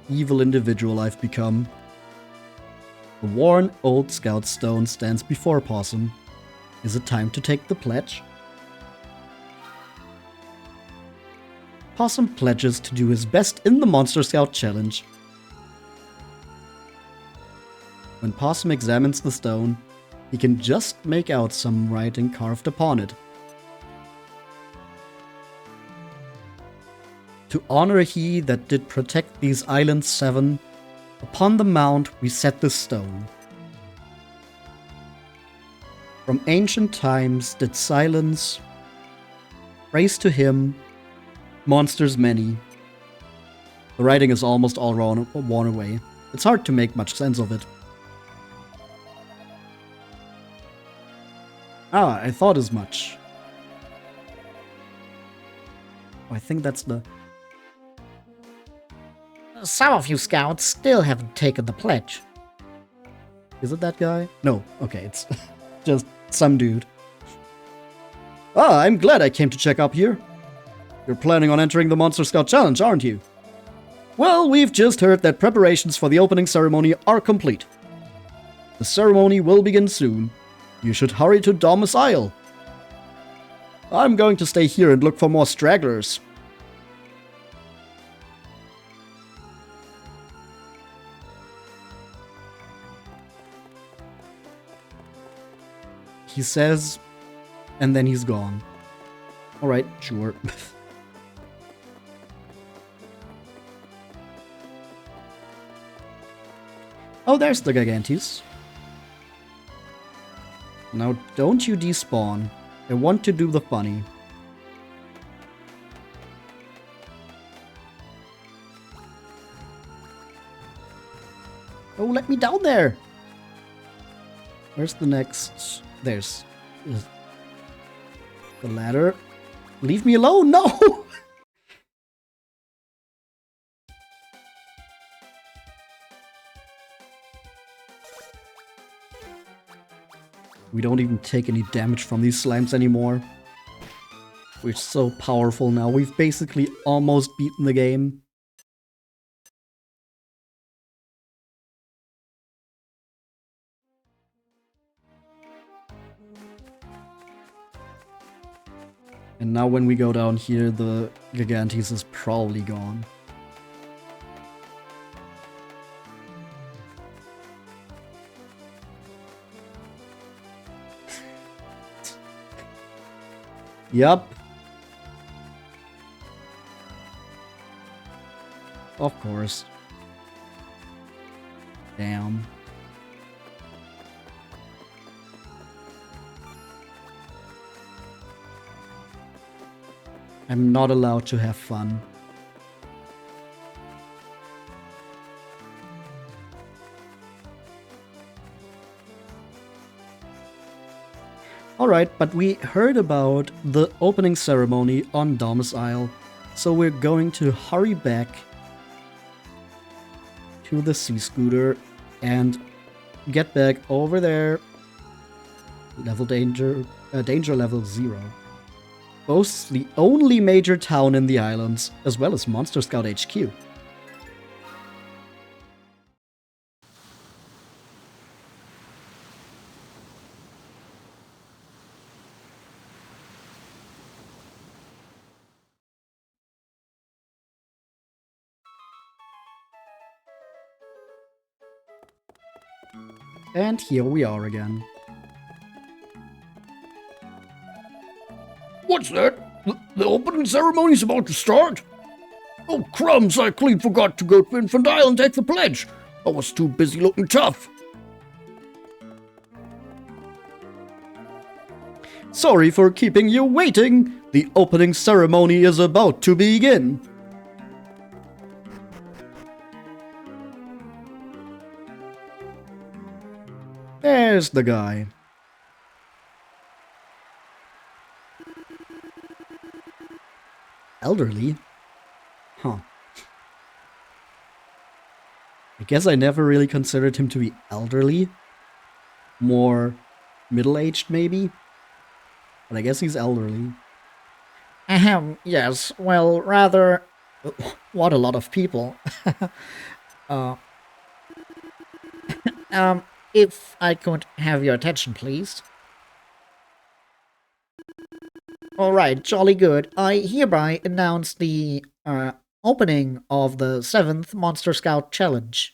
evil individual I've become. The worn old scout stone stands before Possum. Is it time to take the pledge? Possum pledges to do his best in the Monster Scout Challenge. When Possum examines the stone, he can just make out some writing carved upon it. To honor he that did protect these islands 7, upon the mount we set this stone. From ancient times did silence, praise to him, monsters many. The writing is almost all worn away. It's hard to make much sense of it. Ah, I thought as much. Oh, I think that's the... Some of you scouts still haven't taken the pledge. Is it that guy? No, okay, it's just some dude. Ah, I'm glad I came to check up here. You're planning on entering the Monster Scout Challenge, aren't you? Well, we've just heard that preparations for the opening ceremony are complete. The ceremony will begin soon. You should hurry to Domus Isle. I'm going to stay here and look for more stragglers. He says, and then he's gone. Alright, sure. Oh, there's the Gigantes. Now don't you despawn. I want to do the funny. Oh, let me down there! Where's the next... There's the ladder. Leave me alone! No! We don't even take any damage from these slimes anymore. We're so powerful now. We've basically almost beaten the game. And now when we go down here, the Gigantes is probably gone. Yup. Of course. Damn. I'm not allowed to have fun. Alright, but we heard about the opening ceremony on Domus Isle, so we're going to hurry back to the sea scooter and get back over there. Level danger level 0. Boasts the only major town in the islands, as well as Monster Scout HQ. And here we are again. What's that? The opening ceremony's about to start? Oh, crumbs, I clean forgot to go to Infant Isle and take the pledge. I was too busy looking tough. Sorry for keeping you waiting. The opening ceremony is about to begin. There's the guy. Elderly? Huh. I guess I never really considered him to be elderly. More middle-aged, maybe? But I guess he's elderly. Yes, well, rather... What a lot of people. If I could have your attention, please. Alright, jolly good. I hereby announce the opening of the 7th Monster Scout Challenge.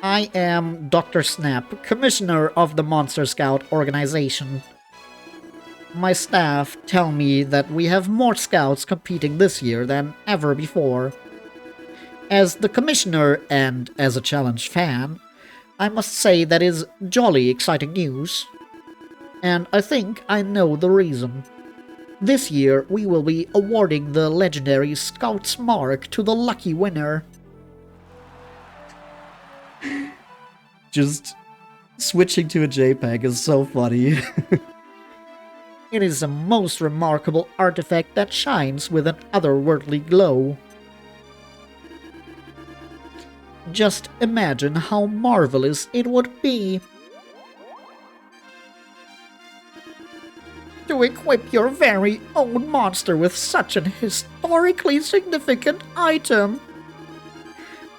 I am Dr. Snap, Commissioner of the Monster Scout organization. My staff tell me that we have more scouts competing this year than ever before. As the Commissioner and as a challenge fan, I must say that is jolly exciting news. And I think I know the reason. This year we will be awarding the legendary Scout's Mark to the lucky winner. Just switching to a JPEG is so funny. It is a most remarkable artifact that shines with an otherworldly glow. Just imagine how marvelous it would be to equip your very own monster with such an historically significant item.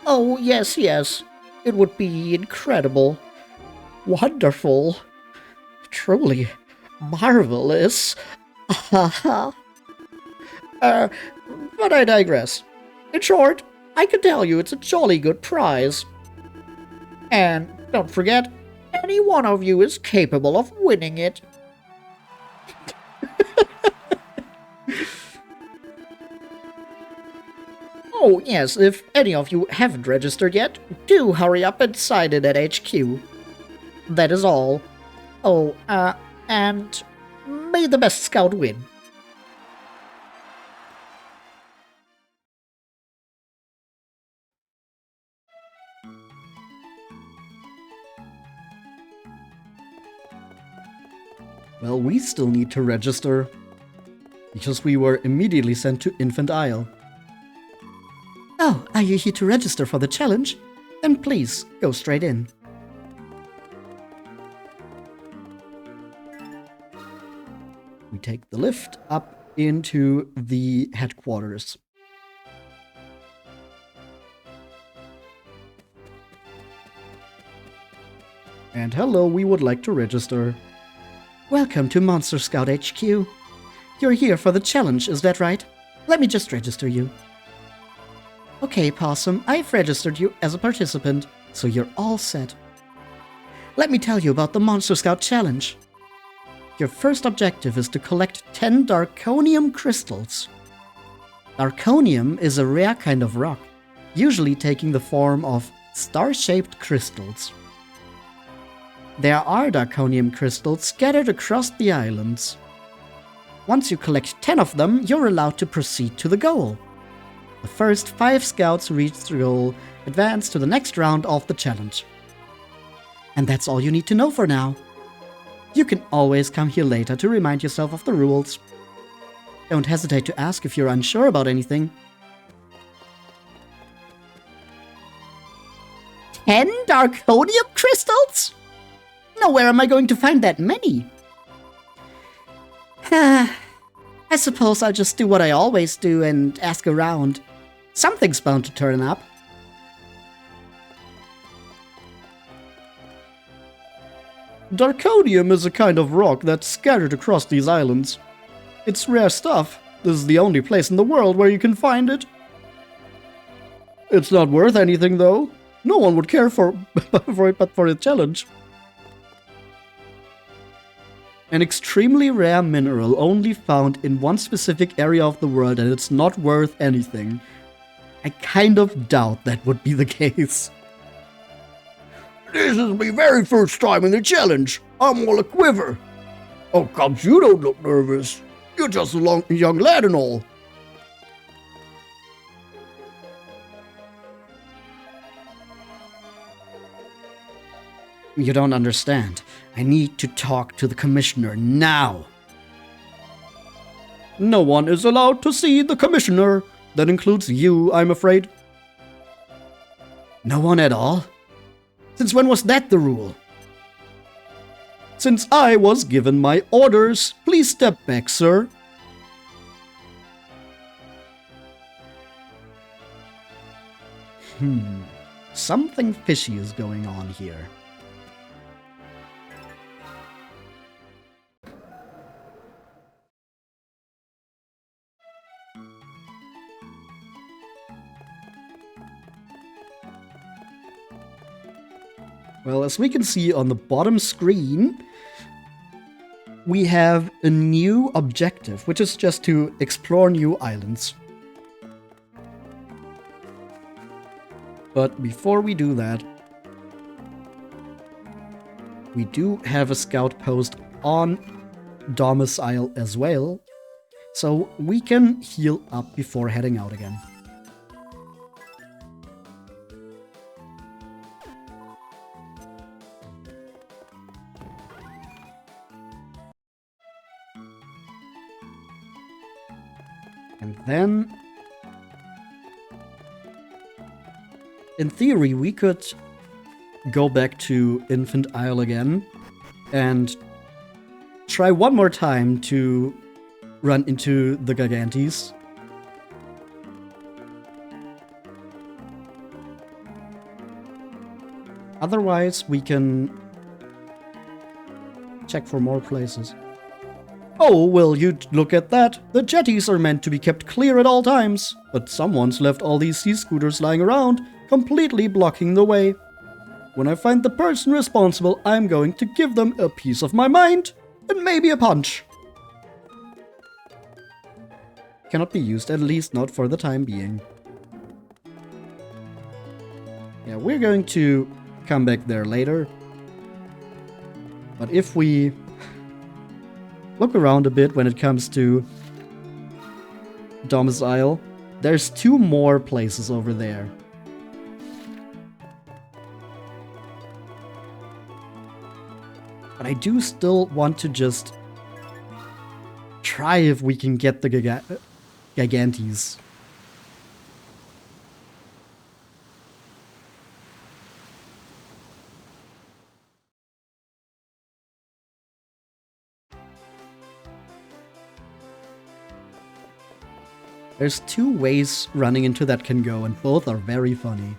Oh, yes, it would be incredible, wonderful, truly marvelous. But I digress. In short, I can tell you it's a jolly good prize. And don't forget, any one of you is capable of winning it. Oh, yes, if any of you haven't registered yet, do hurry up and sign in at HQ. That is all. Oh, and may the best scout win. Well, we still need to register, because we were immediately sent to Infant Isle. Oh, are you here to register for the challenge? Then please, go straight in. We take the lift up into the headquarters. And hello, we would like to register. Welcome to Monster Scout HQ. You're here for the challenge, is that right? Let me just register you. Okay, Possum, I've registered you as a participant, so you're all set. Let me tell you about the Monster Scout Challenge. Your first objective is to collect 10 Darkonium crystals. Darkonium is a rare kind of rock, usually taking the form of star-shaped crystals. There are Darkonium crystals scattered across the islands. Once you collect 10 of them, you're allowed to proceed to the goal. The first 5 scouts who reach the goal advance to the next round of the challenge. And that's all you need to know for now. You can always come here later to remind yourself of the rules. Don't hesitate to ask if you're unsure about anything. 10 Darkonium crystals? Now where am I going to find that many? I suppose I'll just do what I always do and ask around. Something's bound to turn up. Darkonium is a kind of rock that's scattered across these islands. It's rare stuff. This is the only place in the world where you can find it. It's not worth anything, though. No one would care for it but for the challenge. An extremely rare mineral only found in one specific area of the world, and it's not worth anything. I kind of doubt that would be the case. This is my very first time in the challenge. I'm all a quiver. Oh, comes, you don't look nervous. You're just a young lad and all. You don't understand. I need to talk to the commissioner now. No one is allowed to see the commissioner. That includes you, I'm afraid. No one at all? Since when was that the rule? Since I was given my orders, please step back, sir. Something fishy is going on here. Well, as we can see on the bottom screen, we have a new objective, which is just to explore new islands. But before we do that, we do have a scout post on Domus Isle as well, so we can heal up before heading out again. And then, in theory, we could go back to Infant Isle again and try one more time to run into the Gigantes. Otherwise, we can check for more places. Oh, will you look at that? The jetties are meant to be kept clear at all times, but someone's left all these sea scooters lying around, completely blocking the way. When I find the person responsible, I'm going to give them a piece of my mind, and maybe a punch. Cannot be used, at least not for the time being. Yeah, we're going to come back there later. But if we look around a bit when it comes to Domus Isle, there's 2 more places over there. But I do still want to just try if we can get the Gigantes. There's 2 ways running into that can go, and both are very funny.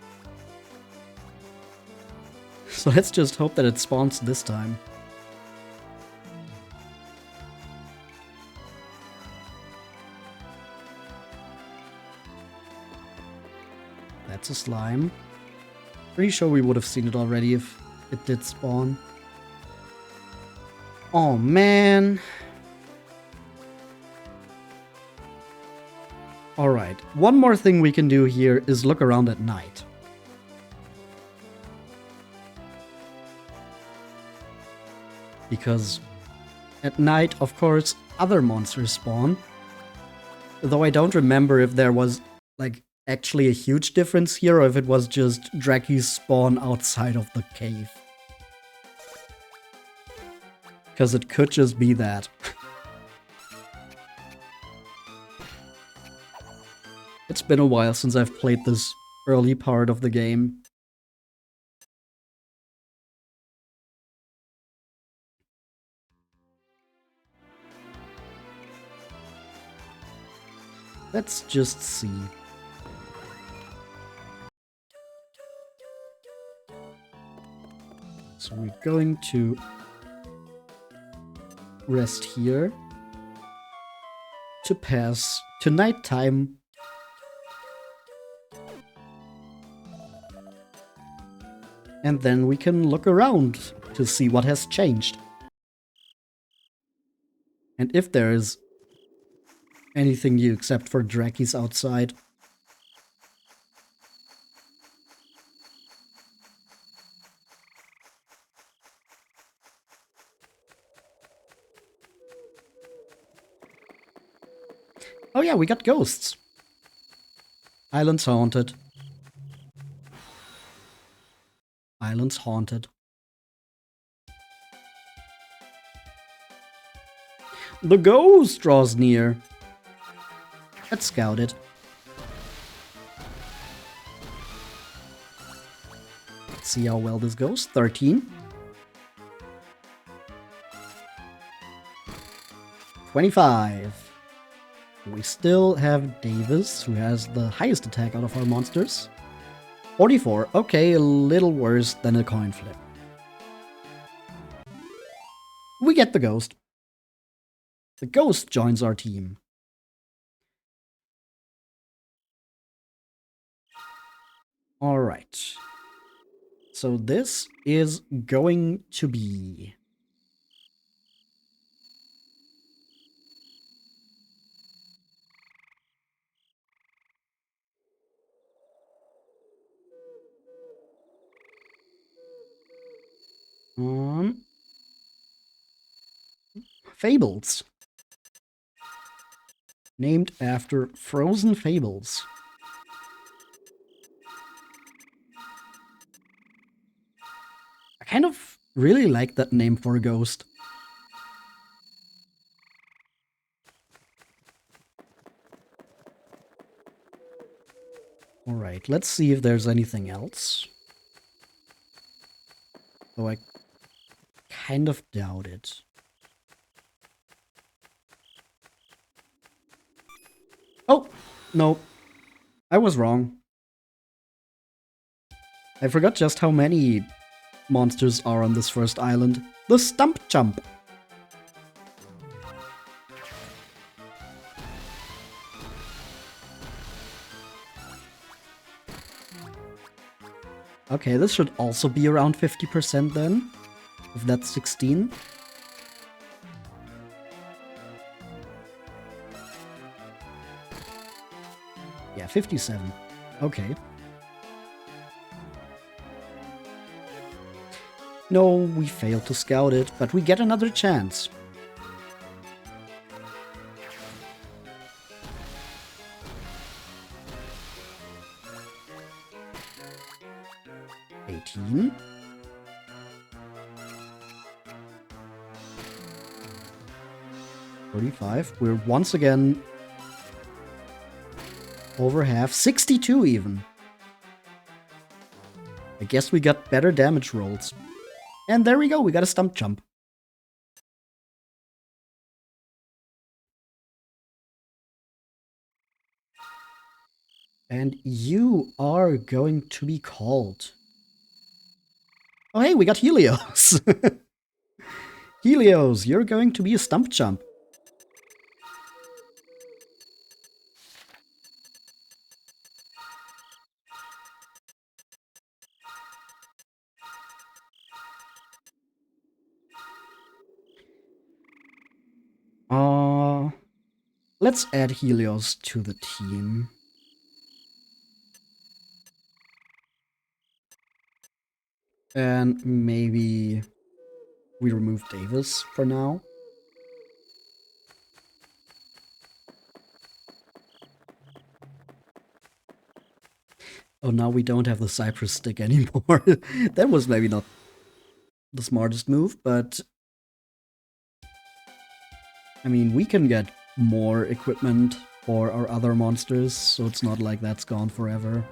So let's just hope that it spawns this time. That's a slime. Pretty sure we would have seen it already if it did spawn. Oh man. Alright, one more thing we can do here is look around at night. Because at night, of course, other monsters spawn. Though I don't remember if there was, like, actually a huge difference here, or if it was just Drakis spawn outside of the cave. Because it could just be that. It's been a while since I've played this early part of the game. Let's just see. So we're going to rest here to pass to nighttime. And then we can look around to see what has changed. And if there is anything new except for Drakis outside. Oh yeah, we got ghosts. Island's haunted. Island's haunted. The ghost draws near. Let's scout it. Let's see how well this goes. 13. 25. We still have Davis, who has the highest attack out of our monsters. 44. Okay, a little worse than a coin flip. We get the ghost. The ghost joins our team. Alright. So this is going to be... Fables. Named after frozen fables. I kind of really like that name for a ghost. Alright, let's see if there's anything else. Though I kind of doubt it. Oh, no. I was wrong. I forgot just how many monsters are on this first island. The Stump Chump. Okay, this should also be around 50% then. If that's 16. Yeah, 57. Okay. No, we failed to scout it, but we get another chance. $18. $45. We're once again over half. 62 even. I guess we got better damage rolls. And there we go, we got a stump jump. And you are going to be called. Oh hey, we got Helios. Helios, you're going to be a stump jump. Let's add Helios to the team. And maybe we remove Davis for now. Oh, now we don't have the Cypress stick anymore. That was maybe not the smartest move, but I mean, we can get more equipment for our other monsters, so it's not like that's gone forever.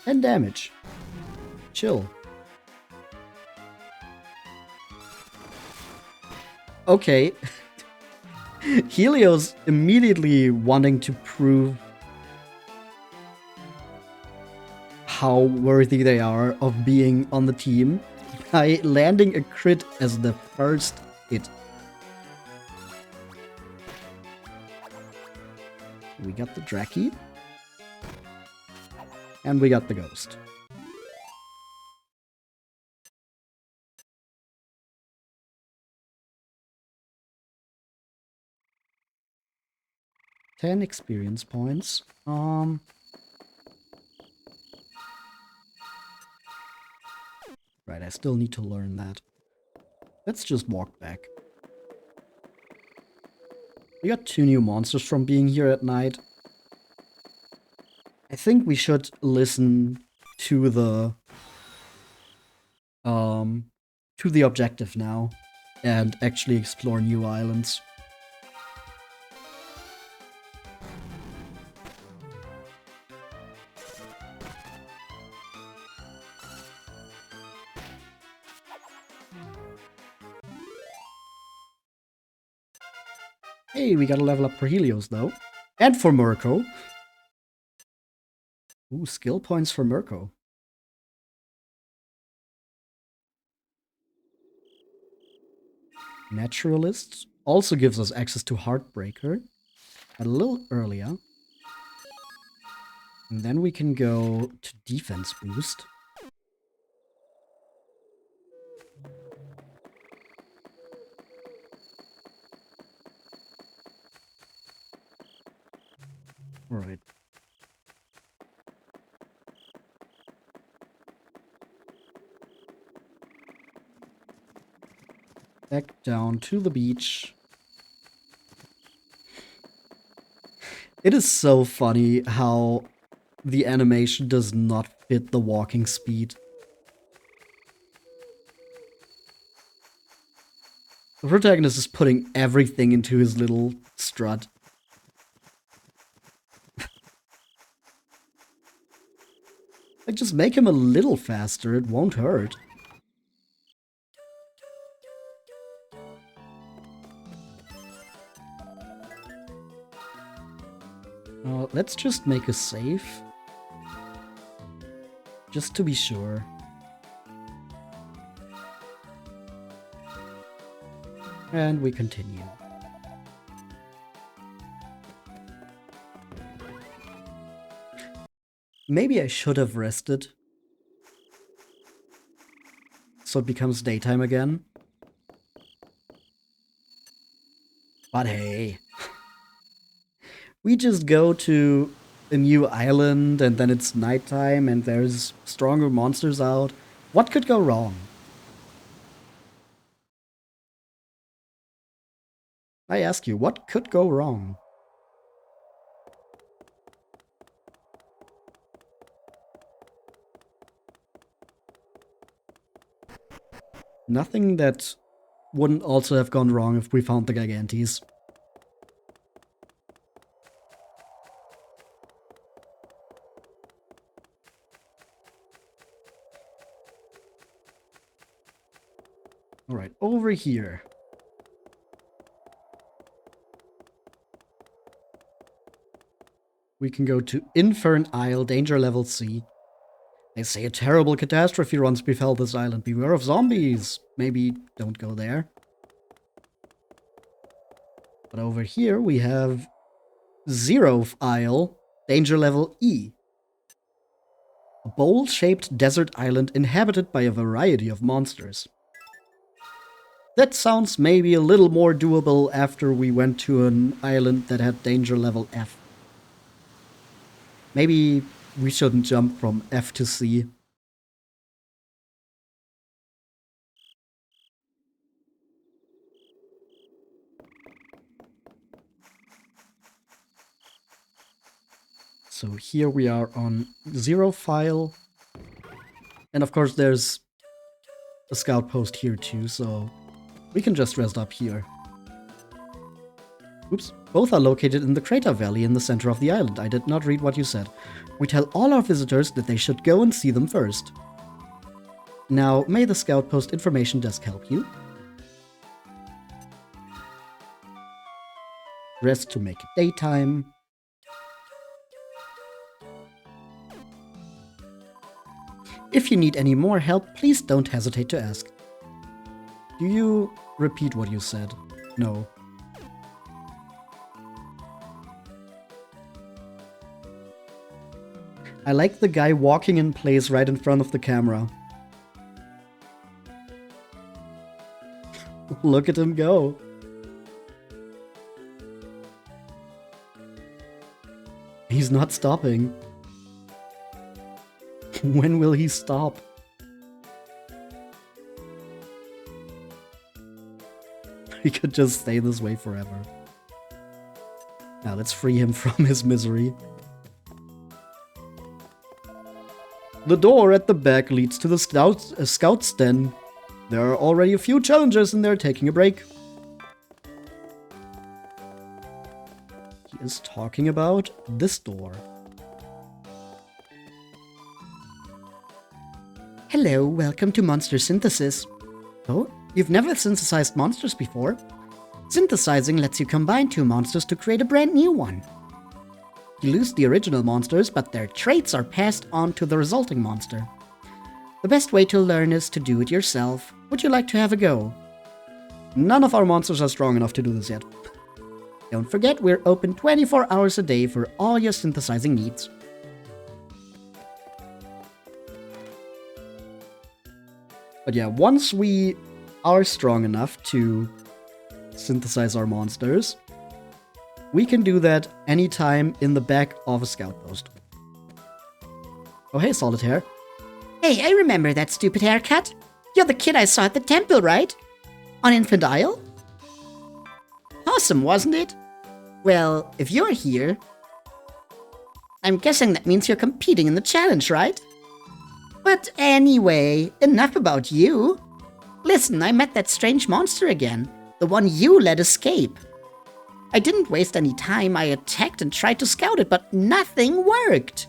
And damage. Chill. Okay. Helios immediately wanting to prove how worthy they are of being on the team by landing a crit as the first hit. We got the Draki. And we got the Ghost. $10 experience points. Right, I still need to learn that. Let's just walk back. We got 2 new monsters from being here at night. I think we should listen to the objective now and actually explore new islands. Hey, we got a level up for Helios though. And for Mirko. Ooh, skill points for Mirko. Naturalist also gives us access to Heartbreaker a little earlier. And then we can go to Defense Boost. Alright. Back down to the beach. It is so funny how the animation does not fit the walking speed. The protagonist is putting everything into his little strut. Like, just make him a little faster, it won't hurt. Let's just make a save. Just to be sure. And we continue. Maybe I should have rested. So it becomes daytime again. But hey. We just go to a new island and then it's nighttime and there's stronger monsters out. What could go wrong? I ask you, what could go wrong? Nothing that wouldn't also have gone wrong if we found the Gigantes. Alright, over here. We can go to Infiltrate Isle, danger level C. They say a terrible catastrophe once befell this island. Beware of zombies. Maybe don't go there. But over here we have Xeroph Isle, danger level E. A bowl-shaped desert island inhabited by a variety of monsters. That sounds maybe a little more doable after we went to an island that had danger level F. Maybe we shouldn't jump from F to C. So here we are on Xeroph Isle. And of course there's a scout post here too, so we can just rest up here. Oops. Both are located in the crater valley in the center of the island. I did not read what you said. We tell all our visitors that they should go and see them first. Now, may the scout post information desk help you? Rest to make it daytime. If you need any more help, please don't hesitate to ask. Do you repeat what you said? No. I like the guy walking in place right in front of the camera. Look at him go. He's not stopping. When will he stop? He could just stay this way forever. Now let's free him from his misery. The door at the back leads to the scout's den. There are already a few challengers and they're taking a break. He is talking about this door. Hello, welcome to Monster Synthesis. Oh, you've never synthesized monsters before? Synthesizing lets you combine two monsters to create a brand new one. You lose the original monsters, but their traits are passed on to the resulting monster. The best way to learn is to do it yourself. Would you like to have a go? None of our monsters are strong enough to do this yet. Don't forget, we're open 24 hours a day for all your synthesizing needs. But yeah, once we are strong enough to synthesize our monsters, we can do that anytime in the back of a scout post. Oh hey, Solitaire. Hey, I remember that stupid haircut. You're the kid I saw at the temple, right? On Infant Isle? Awesome, wasn't it? Well, if you're here, I'm guessing that means you're competing in the challenge, right? But anyway, enough about you. Listen, I met that strange monster again. The one you let escape. I didn't waste any time. I attacked and tried to scout it, but nothing worked.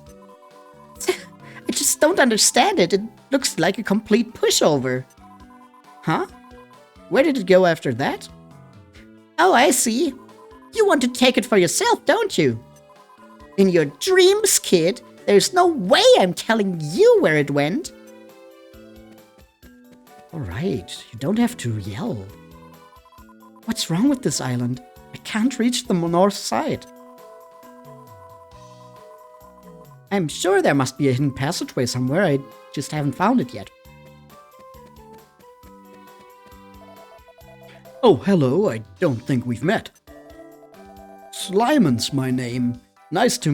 I just don't understand it. It looks like a complete pushover. Huh? Where did it go after that? Oh, I see. You want to take it for yourself, don't you? In your dreams, kid, there's no way I'm telling you where it went. Alright, you don't have to yell. What's wrong with this island? I can't reach the north side. I'm sure there must be a hidden passageway somewhere, I just haven't found it yet. Oh, hello, I don't think we've met. Slimon's my name. Nice to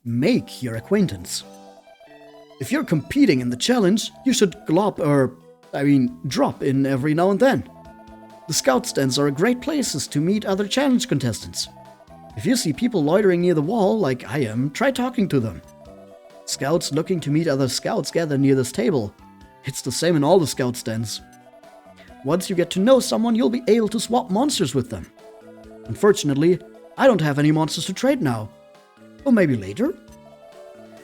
make your acquaintance. If you're competing in the challenge, you should drop in every now and then. The scout stands are great places to meet other challenge contestants. If you see people loitering near the wall, like I am, try talking to them. Scouts looking to meet other scouts gather near this table. It's the same in all the scout stands. Once you get to know someone, you'll be able to swap monsters with them. Unfortunately, I don't have any monsters to trade now. Or maybe later?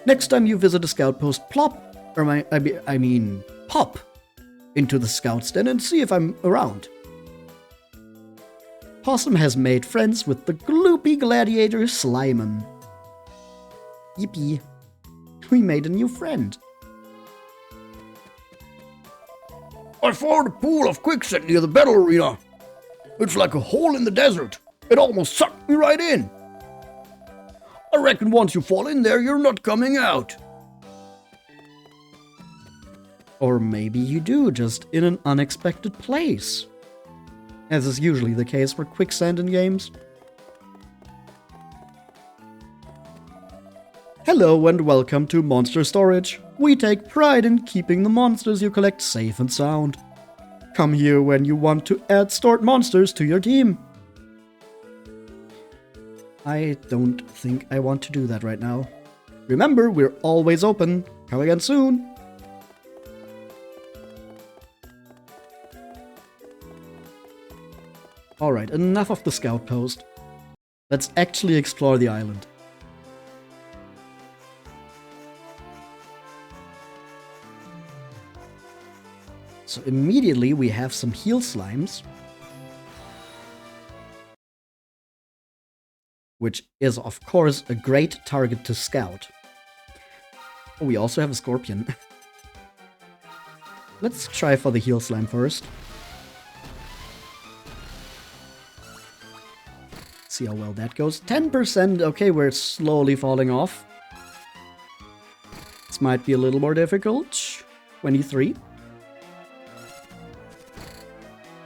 Next time you visit a scout post, pop into the scout stand and see if I'm around. Possum has made friends with the gloopy gladiator Slimon. Yippee. We made a new friend. I found a pool of quicksand near the battle arena. It's like a hole in the desert. It almost sucked me right in. I reckon once you fall in there, you're not coming out. Or maybe you do, just in an unexpected place. As is usually the case for quicksand in games. Hello and welcome to Monster Storage. We take pride in keeping the monsters you collect safe and sound. Come here when you want to add stored monsters to your team. I don't think I want to do that right now. Remember, we're always open. Come again soon. Alright, enough of the scout post. Let's actually explore the island. So immediately we have some heal slimes. Which is, of course, a great target to scout. Oh, we also have a scorpion. Let's try for the heal slime first. See how well that goes. 10%, okay, we're slowly falling off. This might be a little more difficult. 23.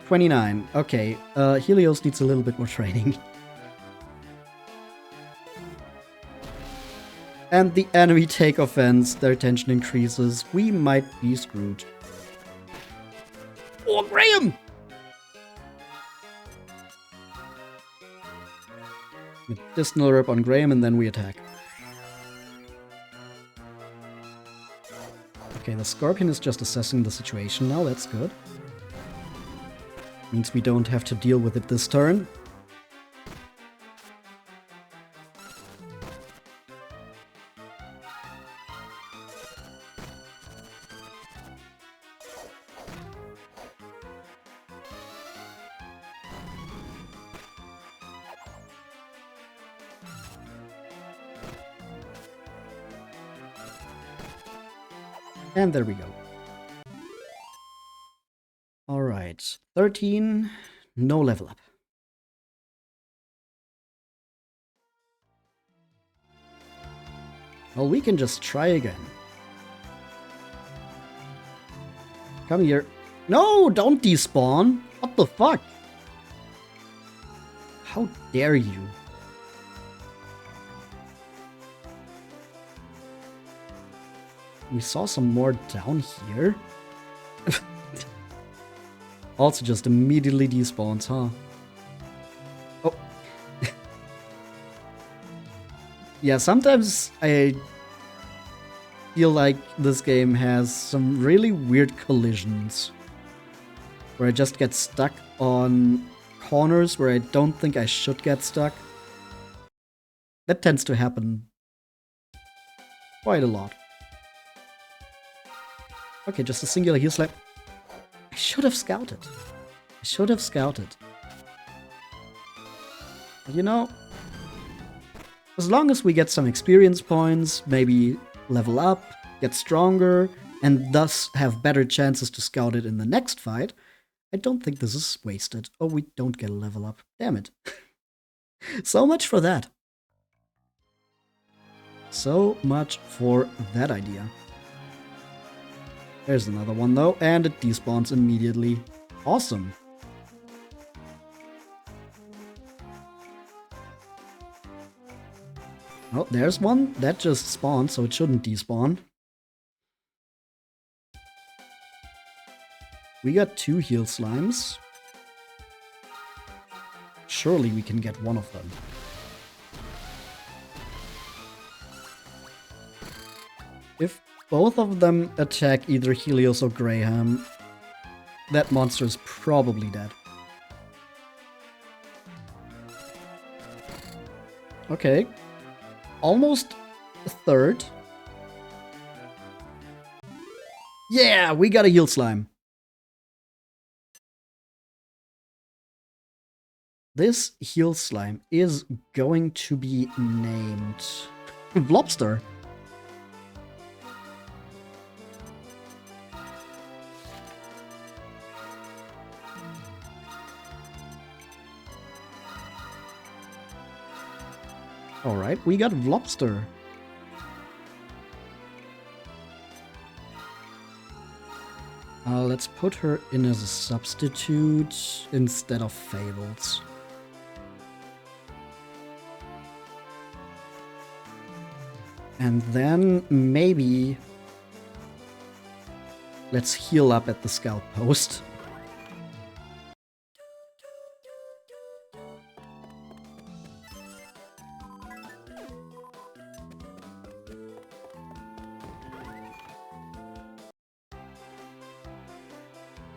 29, okay. Helios needs a little bit more training. And the enemy take offense, their tension increases. We might be screwed. Oh, Graham! Medicinal herb on Graham and then we attack. Okay, the Scorpion is just assessing the situation now, that's good. Means we don't have to deal with it this turn. And there we go. Alright, 13, no level up. Well, we can just try again. Come here. No, don't despawn! What the fuck? How dare you? We saw some more down here. Also just immediately despawns, huh? Oh. Yeah, sometimes I feel like this game has some really weird collisions. Where I just get stuck on corners where I don't think I should get stuck. That tends to happen quite a lot. Okay, just a singular heal slap. I should have scouted. I should have scouted. You know, as long as we get some experience points, maybe level up, get stronger, and thus have better chances to scout it in the next fight, I don't think this is wasted. Oh, we don't get a level up. Damn it. So much for that. So much for that idea. There's another one though, and it despawns immediately. Awesome. Oh, there's one. That just spawned, so it shouldn't despawn. We got 2 heal slimes. Surely we can get one of them. If both of them attack either Helios or Graham, that monster is probably dead. Okay. Almost a third. Yeah, we got a heal slime. This heal slime is going to be named Lobster. Alright, we got Lobster. Let's put her in as a substitute instead of Fables. And then maybe let's heal up at the scout post.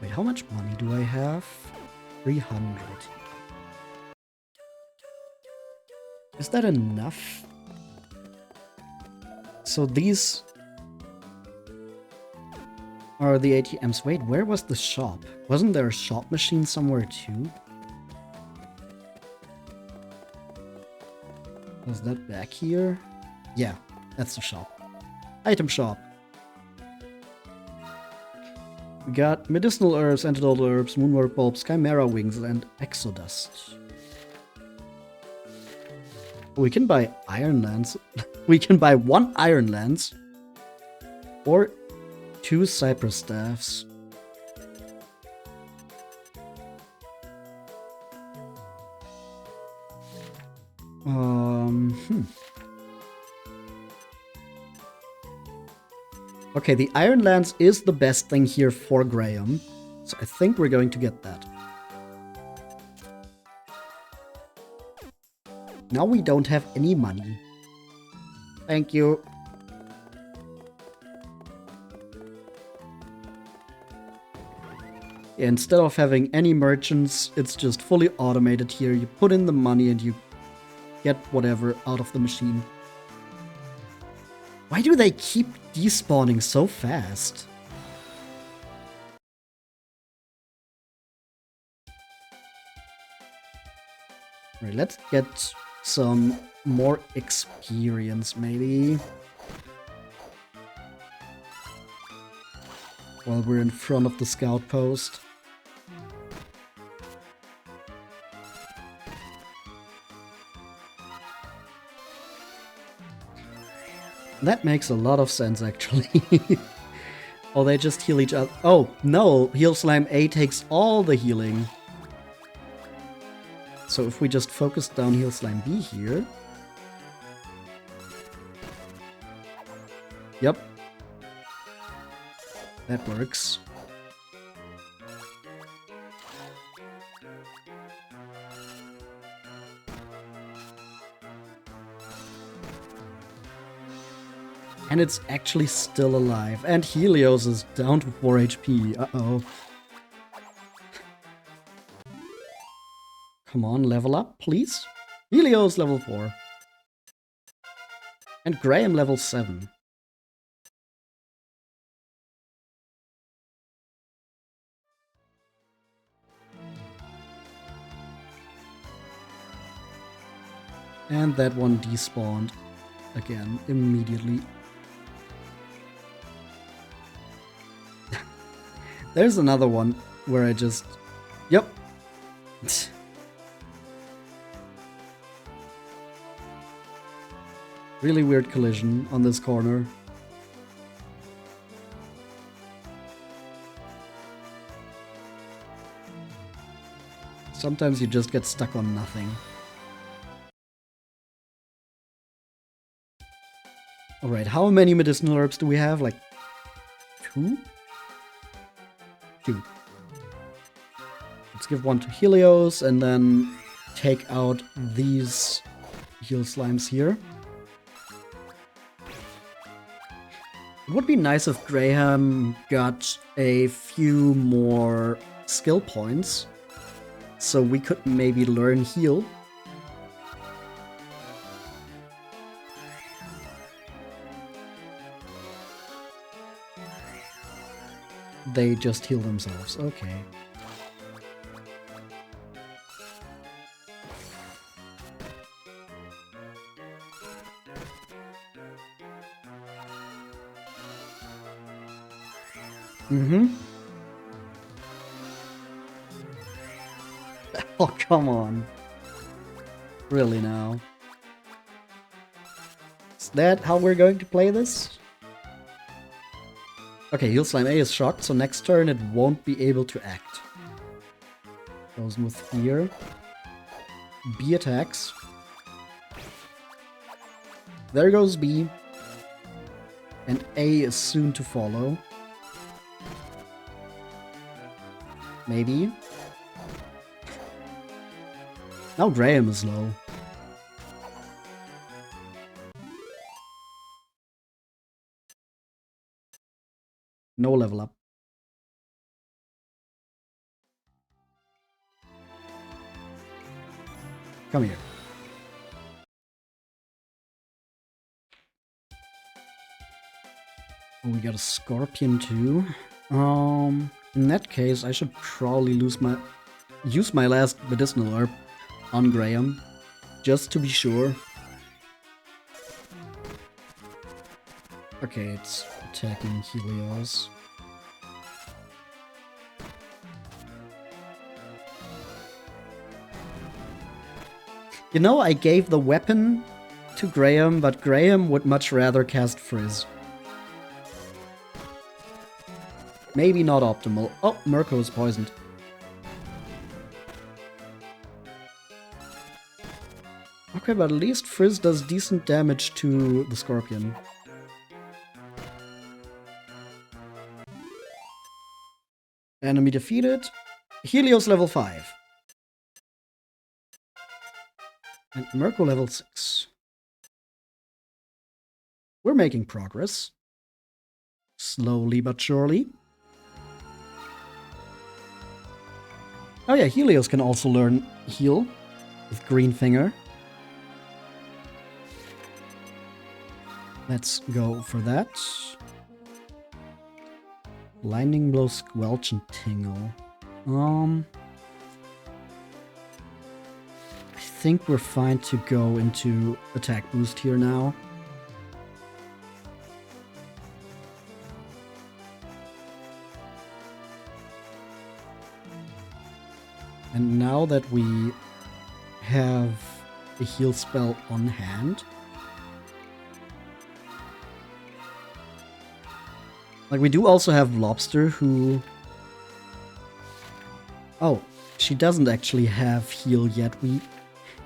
Wait, how much money do I have? 300. Is that enough? So these are the ATMs. Wait, where was the shop? Wasn't there a shop machine somewhere too? Was that back here? Yeah, that's the shop. Item shop. We got medicinal herbs, antidote herbs, moonwort bulbs, chimera wings, and exodust. We can buy iron lance. We can buy 1 iron lance or 2 cypress staffs. Okay, the iron lance is the best thing here for Graham, so I think we're going to get that. Now we don't have any money. Thank you. Instead of having any merchants, it's just fully automated here. You put in the money and you get whatever out of the machine. Why do they keep despawning so fast? Alright, let's get some more experience, maybe. While we're in front of the scout post. That makes a lot of sense, actually. Oh, they just heal each other. Oh, no! Heal Slime A takes all the healing. So if we just focus down Heal Slime B here... Yep. That works. And it's actually still alive. And Helios is down to 4 HP. Uh-oh. Come on, level up, please. Helios level 4. And Graham level 7. And that one despawned again immediately. There's another one where I just... Yep. Really weird collision on this corner. Sometimes you just get stuck on nothing. Alright, how many medicinal herbs do we have? Like, 2? 2. Let's give one to Helios and then take out these heal slimes here. It would be nice if Graham got a few more skill points so we could maybe learn heal. They just heal themselves. Okay. Oh, come on. Really now? Is that how we're going to play this? Okay, Heal Slime A is shocked, so next turn it won't be able to act. Goes with Fear. B attacks. There goes B. And A is soon to follow. Maybe. Now Graham is low. No level up. Come here. Oh, we got a scorpion too. In that case, I should probably use my last medicinal herb on Graham, just to be sure. Okay, it's attacking Helios. You know, I gave the weapon to Graham, but Graham would much rather cast Frizz. Maybe not optimal. Oh, Mirko is poisoned. Okay, but at least Frizz does decent damage to the Scorpion. Enemy defeated. Helios level 5. And Mirko level 6. We're making progress. Slowly but surely. Oh yeah, Helios can also learn heal with Green Finger. Let's go for that. Lightning Blow, Squelch, and Tingle. I think we're fine to go into attack boost here now. And now that we have a heal spell on hand, like, we do also have Lobster, who... Oh, she doesn't actually have heal yet.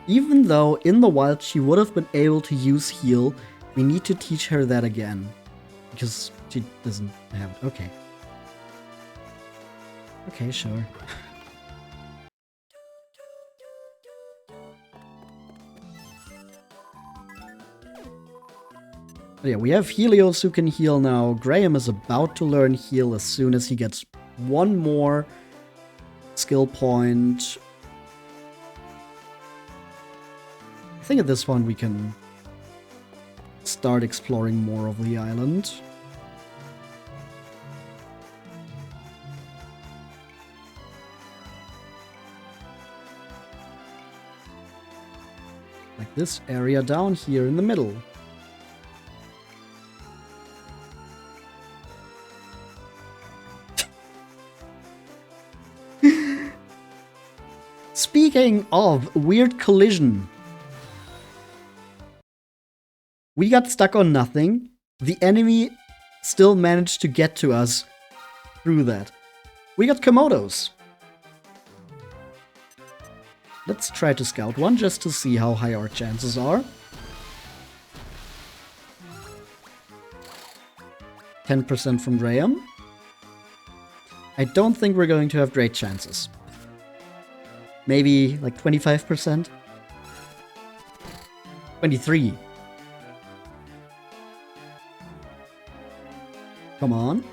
Even though in the wild she would have been able to use heal, we need to teach her that again. Because she doesn't have it. Okay. Okay, sure. But yeah, we have Helios who can heal now. Graham is about to learn heal as soon as he gets one more skill point. I think at this point we can start exploring more of the island. Like this area down here in the middle. Speaking of weird collision, we got stuck on nothing. The enemy still managed to get to us through that. We got Komodos. Let's try to scout one just to see how high our chances are. 10% from Graham. I don't think we're going to have great chances. Maybe like 25%? 23. Come on.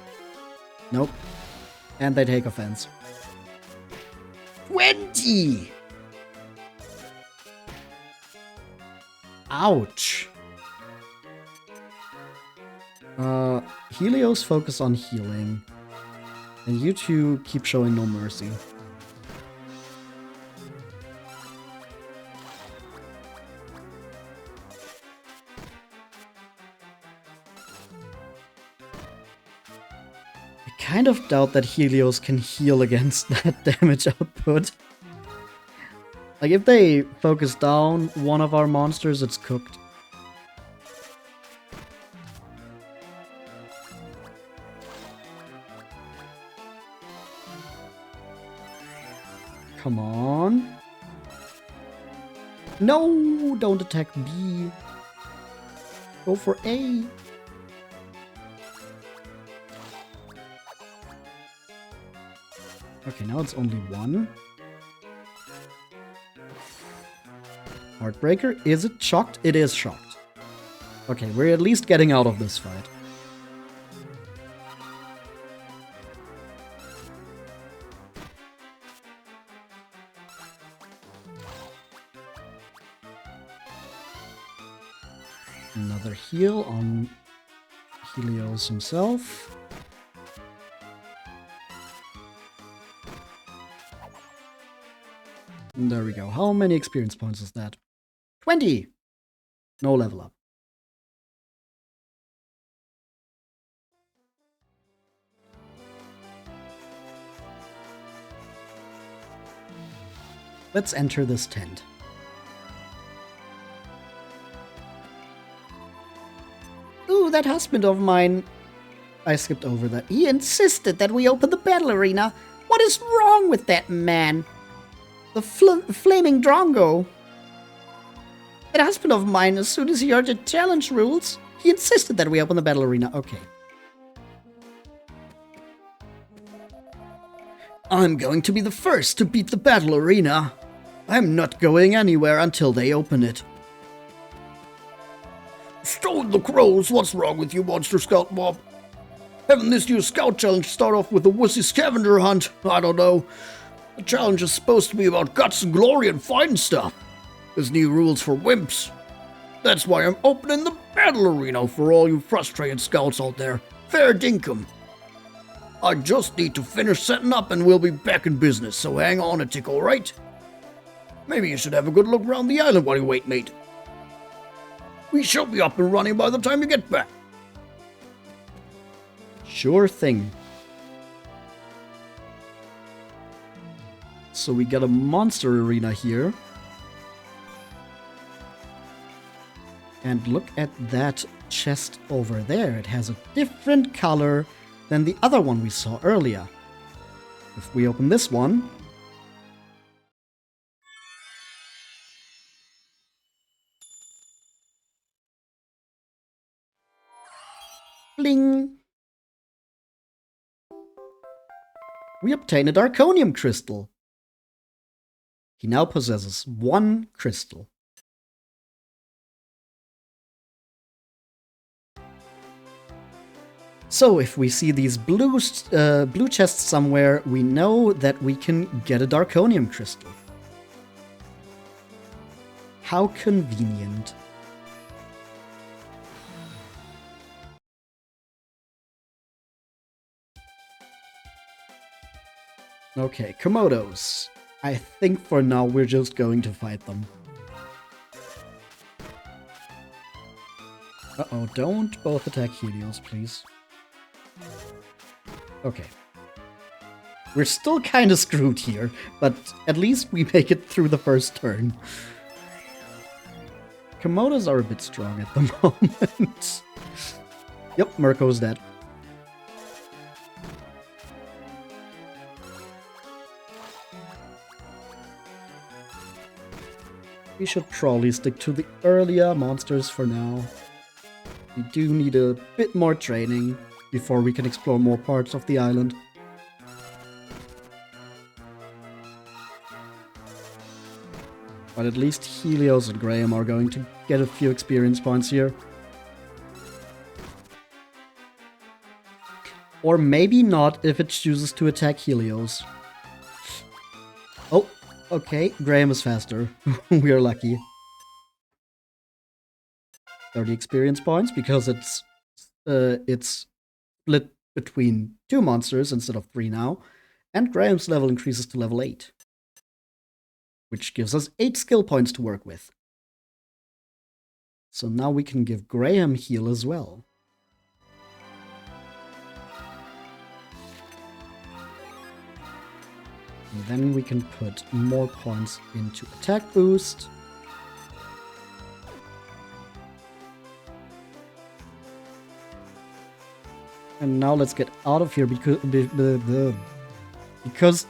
Nope. And they take offense. 20! Ouch. Helios focus on healing. And you two keep showing no mercy. I kind of doubt that Helios can heal against that damage output. Like, if they focus down one of our monsters, it's cooked. Come on. No, don't attack B. Go for A. Okay, now it's only one. Heartbreaker, is it shocked? It is shocked. Okay, we're at least getting out of this fight. Another heal on Helios himself. And there we go. How many experience points is that? 20! No level up. Let's enter this tent. Ooh, that husband of mine. I skipped over that. He insisted that we open the battle arena. What is wrong with that man? The flaming Drongo. That husband of mine, as soon as he heard the challenge rules, he insisted that we open the battle arena. Okay. I'm going to be the first to beat the battle arena. I'm not going anywhere until they open it. Stone the crows, what's wrong with you, Monster Scout Bob? Having this year's Scout Challenge start off with a wussy scavenger hunt? I don't know. The challenge is supposed to be about guts and glory and finding stuff. There's new rules for wimps. That's why I'm opening the battle arena for all you frustrated scouts out there. Fair dinkum. I just need to finish setting up and we'll be back in business, so hang on a tick, alright? Maybe you should have a good look around the island while you wait, mate. We shall be up and running by the time you get back. Sure thing. So we got a monster arena here. And look at that chest over there. It has a different color than the other one we saw earlier. If we open this one... Bling! We obtain a Darkonium crystal. He now possesses 1 crystal. So if we see these blue chests somewhere, we know that we can get a Darkonium crystal. How convenient. Okay, Komodos. I think for now we're just going to fight them. Uh-oh, don't both attack Helios, please. Okay. We're still kind of screwed here, but at least we make it through the first turn. Komodos are a bit strong at the moment. Yep, Mirko's dead. We should probably stick to the earlier monsters for now. We do need a bit more training. before we can explore more parts of the island. But at least Helios and Graham are going to get a few experience points here. Or maybe not if it chooses to attack Helios. Oh, okay, Graham is faster. We are lucky. 30 experience points because it's split between 2 monsters instead of 3 now. And Graham's level increases to level 8. Which gives us 8 skill points to work with. So now we can give Graham heal as well. And then we can put more points into attack boost. And now let's get out of here because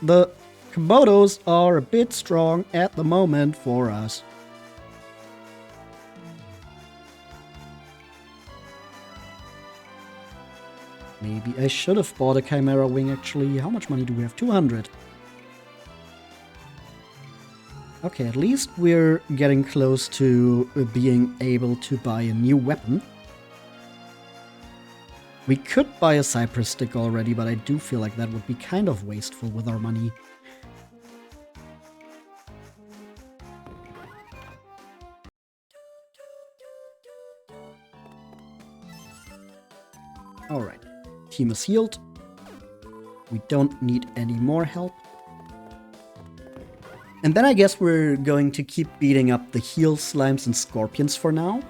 the Komodos are a bit strong at the moment for us. Maybe I should have bought a Chimera Wing actually. How much money do we have? 200. Okay, at least we're getting close to being able to buy a new weapon. We could buy a Cypress Stick already, but I do feel like that would be kind of wasteful with our money. Alright, team is healed. We don't need any more help. And then I guess we're going to keep beating up the heel slimes and scorpions for now.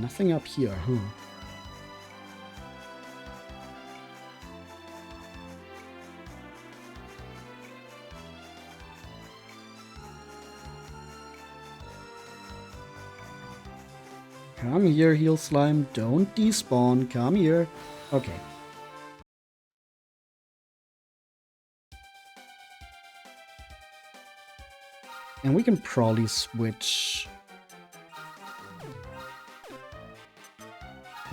Nothing up here, huh? Come here, heel slime. Don't despawn. Come here. Okay. And we can probably switch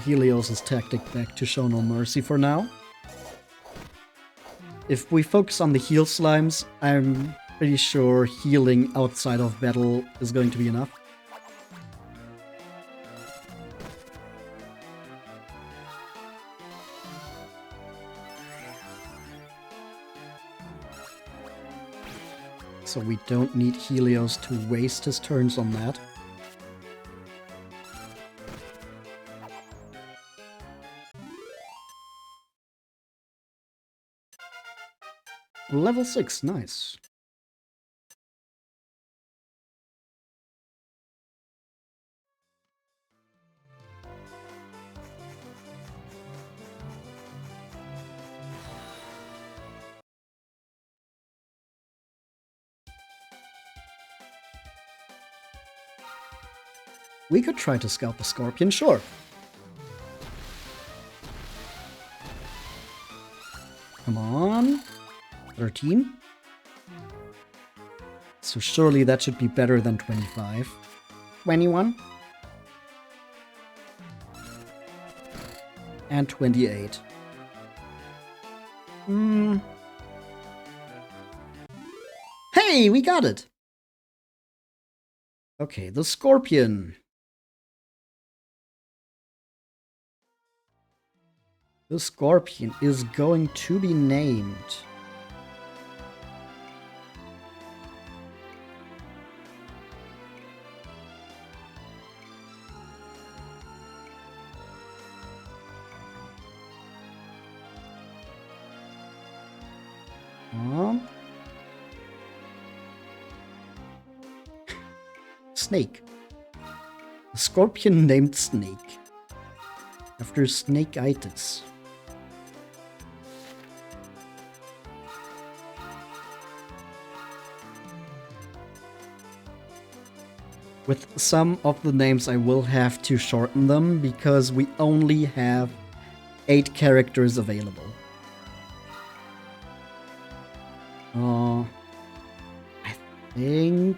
Helios' tactic back to show no mercy for now. If we focus on the heal slimes, I'm pretty sure healing outside of battle is going to be enough. So we don't need Helios to waste his turns on that. Level 6, nice. We could try to scout the scorpion, sure. Come on. 13. So surely that should be better than 25. 21. And 28. Hey, we got it! Okay, the scorpion. The scorpion is going to be named Snake. The scorpion named Snake. After Snakeitis. With some of the names I will have to shorten them because we only have 8 characters available. think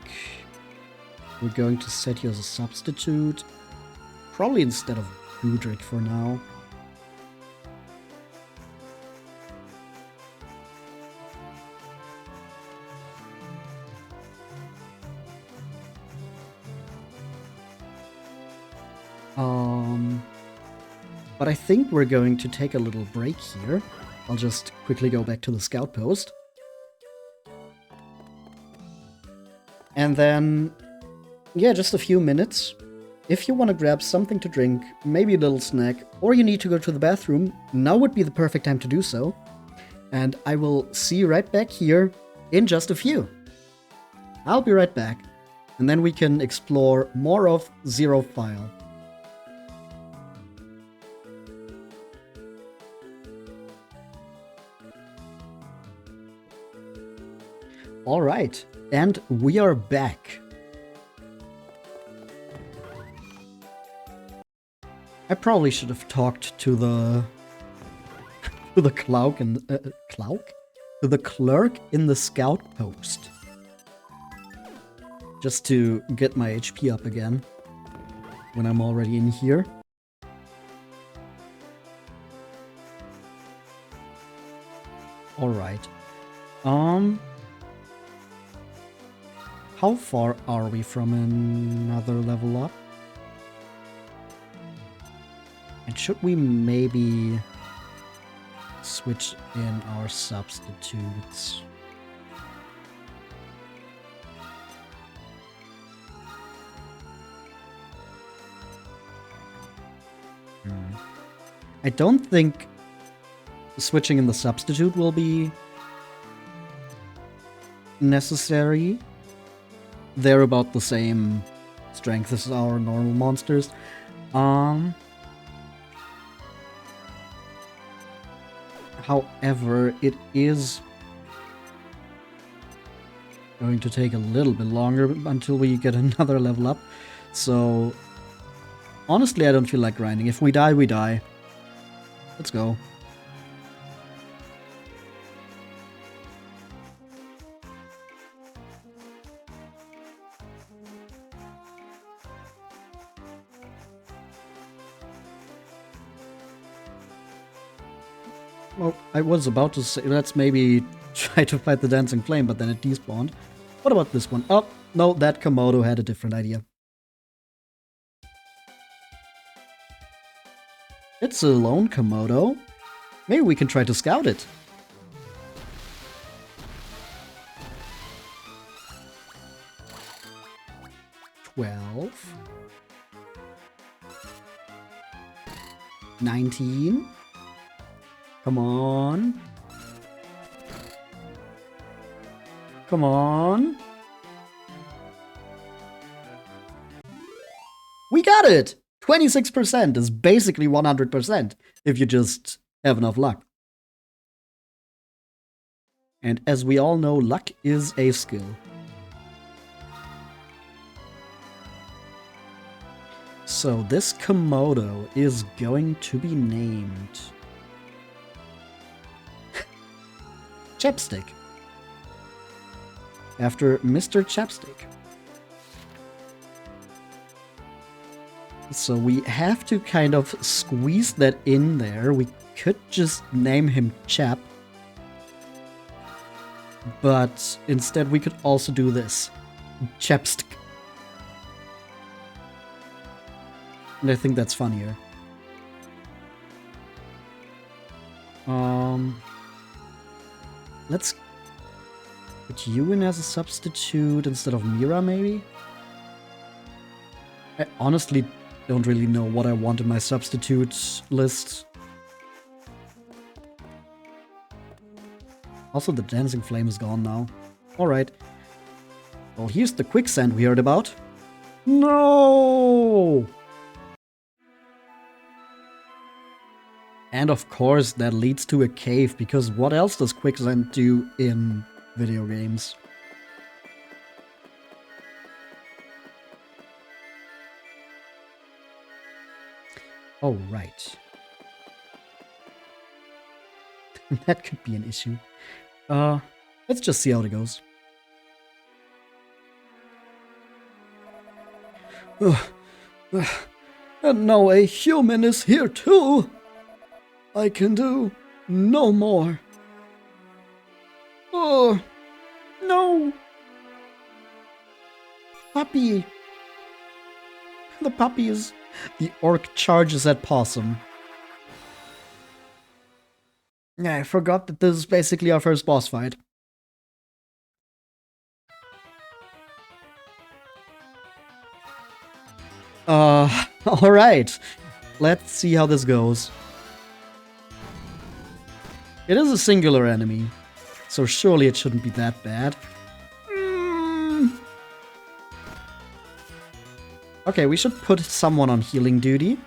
we're going to set you as a substitute. Probably instead of Gudrick for now. But I think we're going to take a little break here. I'll just quickly go back to the scout post. And then, yeah, just a few minutes. If you want to grab something to drink, maybe a little snack, or you need to go to the bathroom, now would be the perfect time to do so. And I will see you right back here in just a few. I'll be right back, and then we can explore more of Xeroph Isle. Alright, and we are back. I probably should have talked to the clerk in the clerk in the scout post, just to get my HP up again when I'm already in here. All right. How far are we from another level up? And should we maybe switch in our substitutes? I don't think switching in the substitute will be necessary. They're about the same strength as our normal monsters. However, it is going to take a little bit longer until we get another level up. So, honestly, I don't feel like grinding. If we die, we die. Let's go. Well, I was about to say, let's maybe try to fight the Dancing Flame, but then it despawned. What about this one? Oh, no, that Komodo had a different idea. It's a lone Komodo. Maybe we can try to scout it. $12. 19. Come on. Come on. We got it! 26% is basically 100% if you just have enough luck. And as we all know, luck is a skill. So this Komodo is going to be named Chapstick, after Mr. Chapstick. So we have to kind of squeeze that in there. We could just name him Chap, but instead we could also do this, Chapstick. And I think that's funnier. Let's put you in as a substitute instead of Mira, maybe? I honestly don't really know what I want in my substitute list. Also, the Dancing Flame is gone now. Alright. Well, here's the quicksand we heard about. No! And of course, that leads to a cave, because what else does quicksand do in video games? Oh, right. That could be an issue. Let's just see how it goes. And now a human is here too. I can do no more. Oh, no. Puppy. The puppy is... The orc charges at Possum. Yeah, I forgot that this is basically our first boss fight. Alright. Let's see how this goes. It is a singular enemy, so surely it shouldn't be that bad. Okay, we should put someone on healing duty.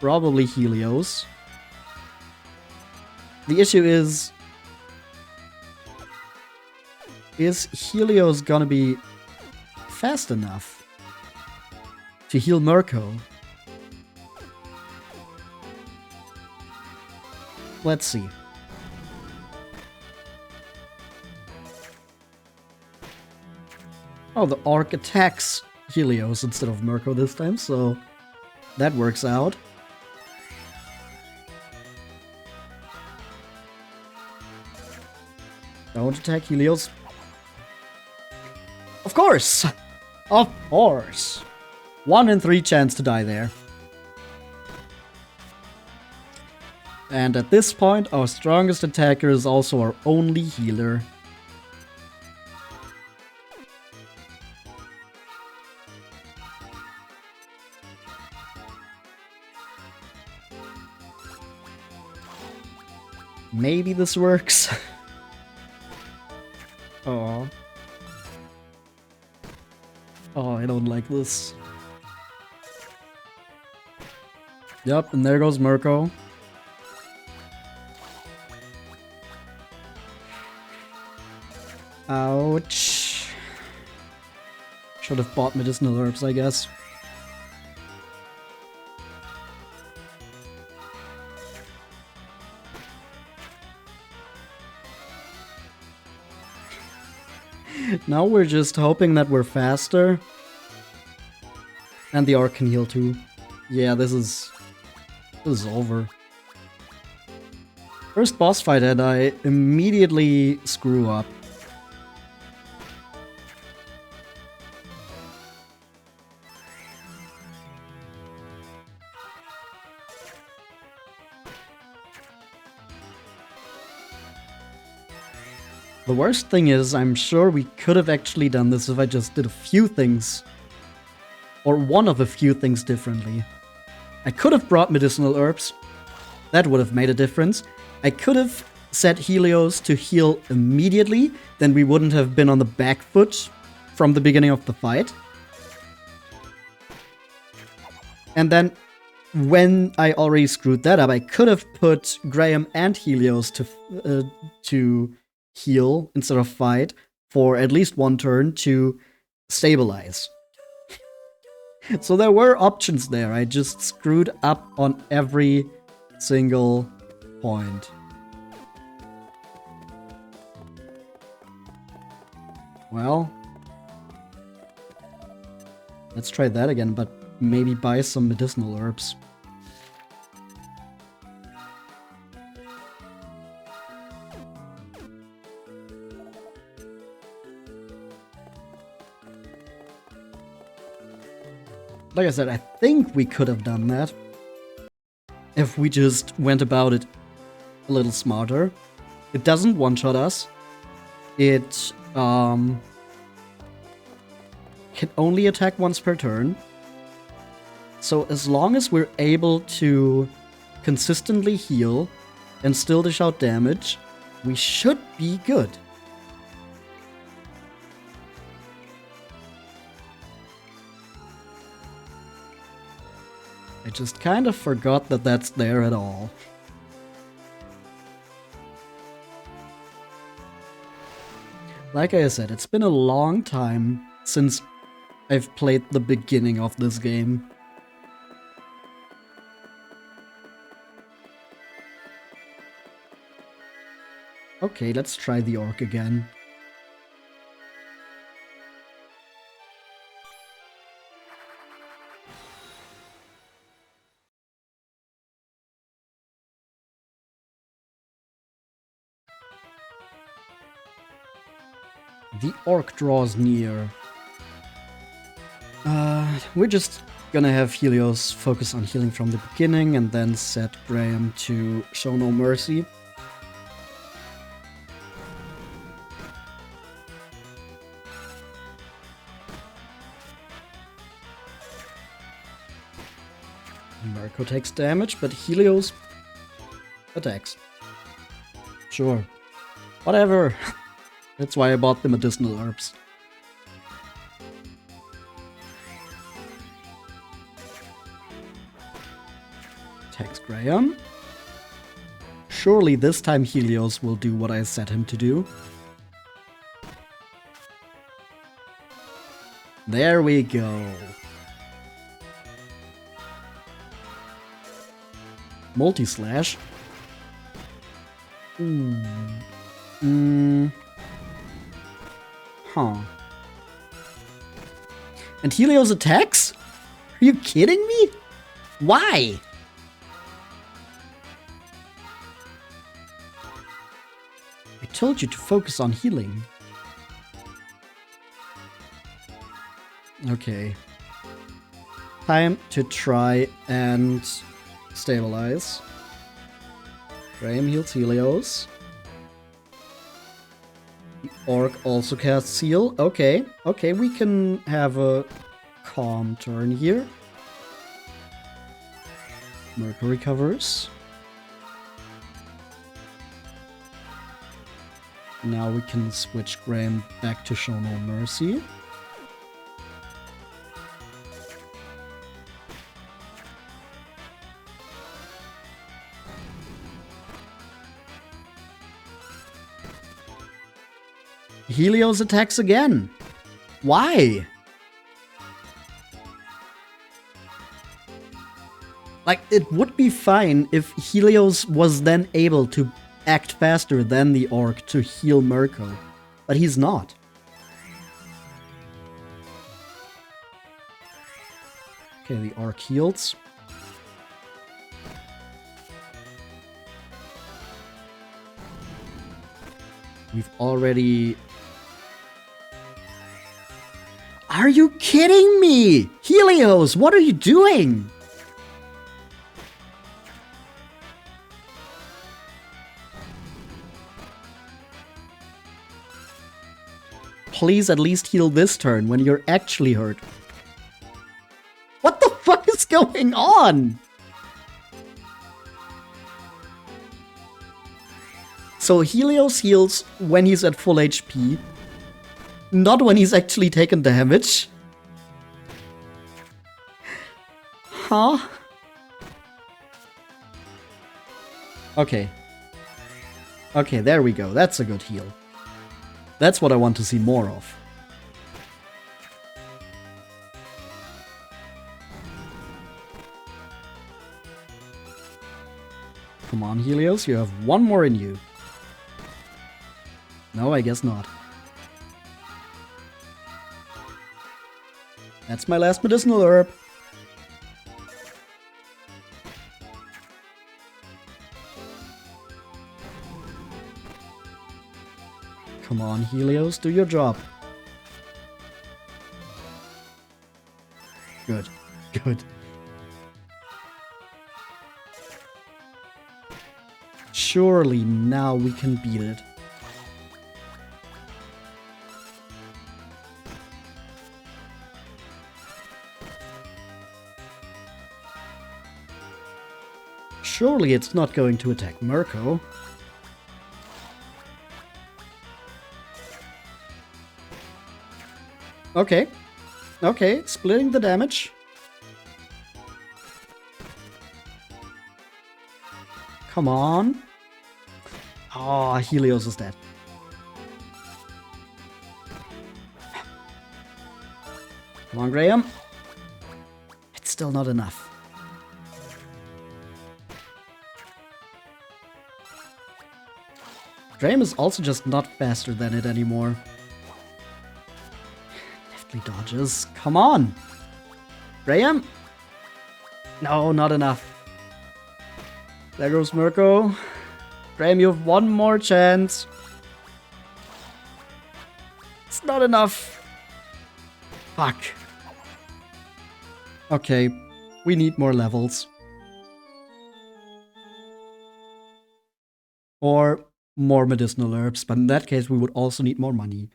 Probably Helios. The issue is Helios gonna be fast enough to heal Mirko? Let's see. Oh, the Orc Attacks Helios instead of Mirko this time, so that works out. Don't attack Helios. Of course! Of course! 1 in 3 chance to die there. And at this point, our strongest attacker is also our only healer. Maybe this works. Oh. Oh, I don't like this. Yep, and there goes Mirko. Ouch. Should have bought medicinal herbs, I guess. Now we're just hoping that we're faster. And the orc can heal too. Yeah, this is over. First boss fight and I immediately screw up. The worst thing is, I'm sure we could have actually done this if I just did a few things. Or one of a few things differently. I could have brought medicinal herbs. That would have made a difference. I could have set Helios to heal immediately, then we wouldn't have been on the back foot from the beginning of the fight. And then, when I already screwed that up, I could have put Graham and Helios to heal instead of fight for at least one turn to stabilize. So there were options there, I just screwed up on every single point. Well, let's try that again, but maybe buy some medicinal herbs. Like I said, I think we could have done that if we just went about it a little smarter. It doesn't one-shot us. It can only attack once per turn. So as long as we're able to consistently heal and still dish out damage, we should be good. I just kind of forgot that that's there at all. Like I said, it's been a long time since I've played the beginning of this game. Okay, let's try the orc again. The orc draws near. We're just gonna have Helios focus on healing from the beginning and then set Graham to show no mercy. Mirko takes damage, but Helios attacks. Sure. Whatever. That's why I bought the medicinal herbs. Attacks Graham. Surely this time Helios will do what I set him to do. There we go. Multi-slash. Huh. And Helios attacks? Are you kidding me? Why? I told you to focus on healing. Okay. Time to try and stabilize. Graham heals Helios. The orc also casts heal. Okay, okay, we can have a calm turn here. Mirko recovers. Now we can switch Graham back to show no mercy. Helios attacks again. Why? Like, it would be fine if Helios was then able to act faster than the orc to heal Mirko, but he's not. Okay, the orc heals. We've already... Are you kidding me? Helios, what are you doing? Please at least heal this turn when you're actually hurt. What the fuck is going on? So Helios heals when he's at full HP, not when he's actually taken damage. Huh? Okay. Okay, there we go. That's a good heal. That's what I want to see more of. Come on, Helios, you have one more in you. No, I guess not. That's my last medicinal herb. Come on, Helios, do your job. Good. Good. Surely now we can beat it. Surely it's not going to attack Mirko. Okay. Okay, splitting the damage. Come on. Oh, Helios is dead. Come on, Graham. It's still not enough. Graham is also just not faster than it anymore. Deftly dodges. Come on! Graham? No, not enough. There goes Mirko. Graham, you have one more chance. It's not enough. Fuck. Okay, we need more levels. Or more medicinal herbs, but in that case we would also need more money.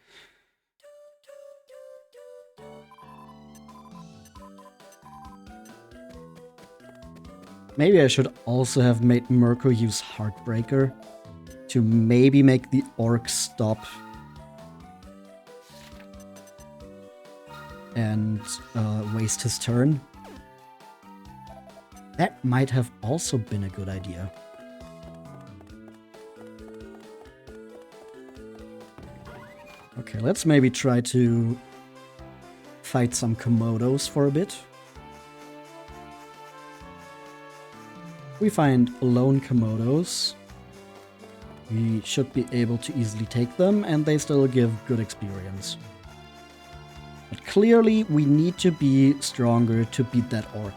Maybe I should also have made Mirko use Heartbreaker to maybe make the orc stop and waste his turn. That might have also been a good idea. Okay, let's maybe try to fight some Komodos for a bit. We find lone Komodos. We should be able to easily take them, and they still give good experience. But clearly, we need to be stronger to beat that orc.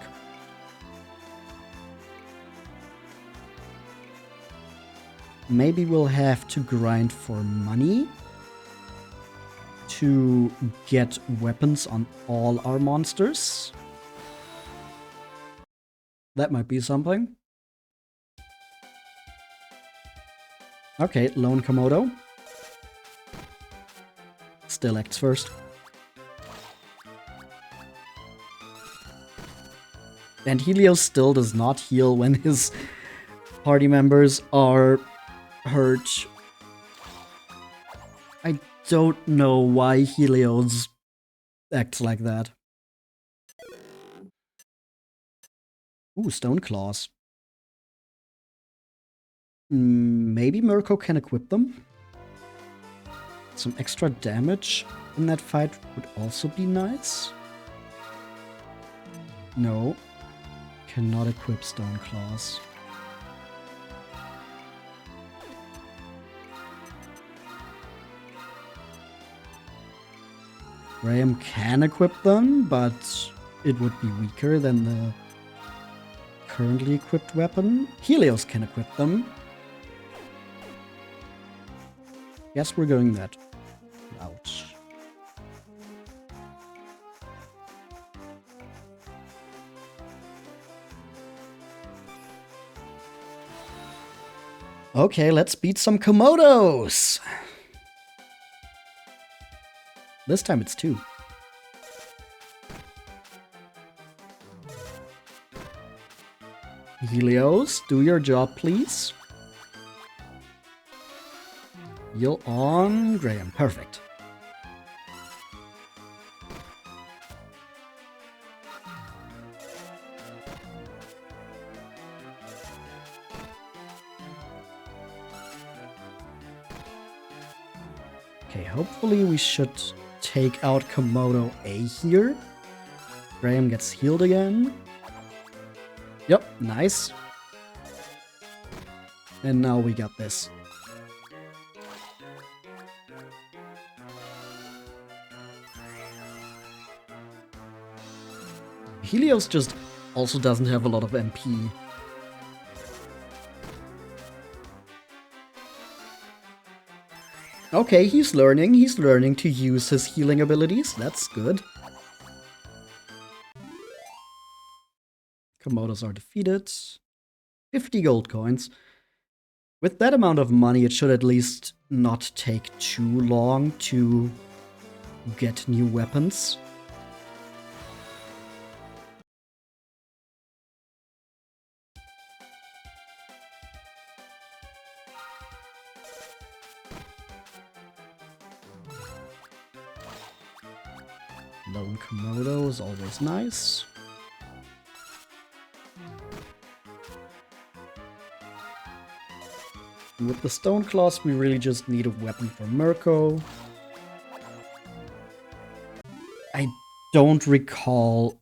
Maybe we'll have to grind for money to get weapons on all our monsters. That might be something. Okay, lone Komodo. Still acts first. And Helios still does not heal when his party members are hurt. I don't know why Helios acts like that. Ooh, Stone Claws. Maybe Mirko can equip them? Some extra damage in that fight would also be nice. No. Cannot equip Stone Claws. Graham can equip them, but it would be weaker than the currently equipped weapon. Helios can equip them. Yes, we're going that route. Okay, let's beat some Komodos! This time it's 2. Helios, do your job, please. Heal on Graham. Perfect. Okay, hopefully we should take out Komodo A here. Graham gets healed again. Yep, nice. And now we got this. Helios just also doesn't have a lot of MP. Okay, he's learning to use his healing abilities, that's good. Komodos are defeated. 50 gold coins. With that amount of money, it should at least not take too long to get new weapons. Lone Komodo is always nice. And with the Stone Claws, we really just need a weapon for Mirko. I don't recall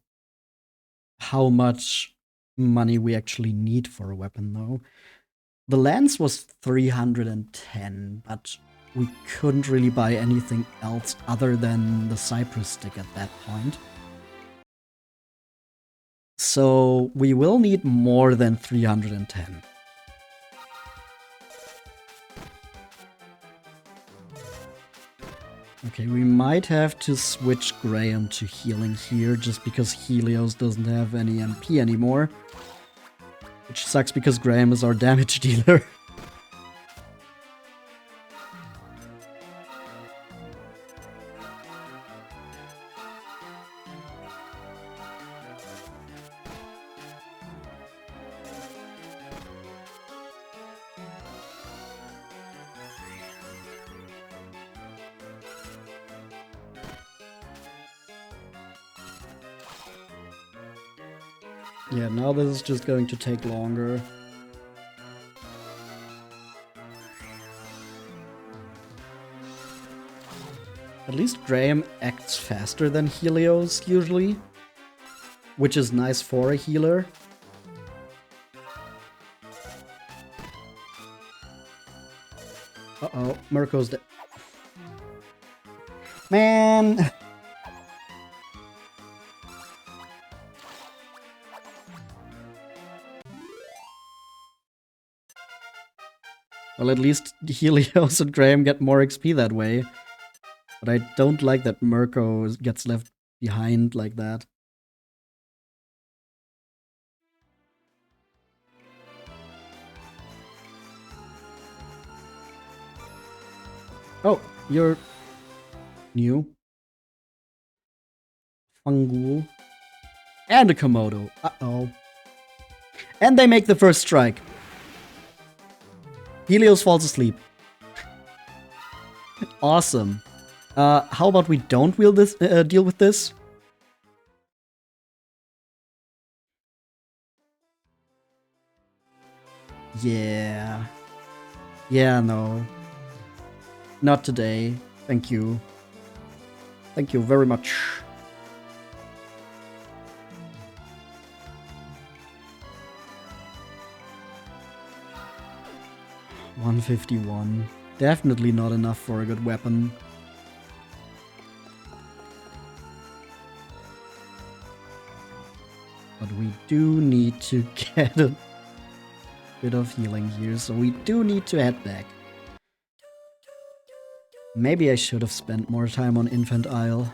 how much money we actually need for a weapon, though. The lance was 310, but we couldn't really buy anything else other than the Cypress stick at that point. So we will need more than 310. Okay, we might have to switch Graham to healing here, just because Helios doesn't have any MP anymore. Which sucks because Graham is our damage dealer. Yeah, now this is just going to take longer. At least Graham acts faster than Helios usually, which is nice for a healer. Uh-oh, Mirko's dead. Man! Well, at least Helios and Graham get more XP that way. But I don't like that Mirko gets left behind like that. Oh, you're new. Fungul. And a Komodo. Uh-oh. And they make the first strike. Helios falls asleep. Awesome. How about we don't deal with this? Yeah. Yeah, no. Not today. Thank you. Thank you very much. $151. Definitely not enough for a good weapon. But we do need to get a bit of healing here, so we do need to head back. Maybe I should have spent more time on Infant Isle.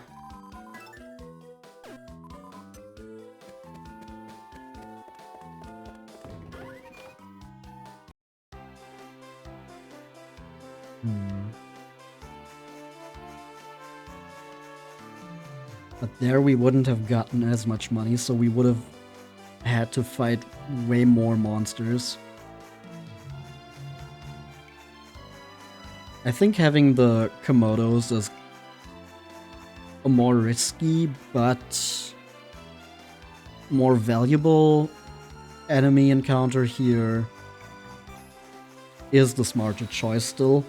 But there we wouldn't have gotten as much money, so we would have had to fight way more monsters. I think having the Komodos is a more risky, but more valuable enemy encounter here is the smarter choice still.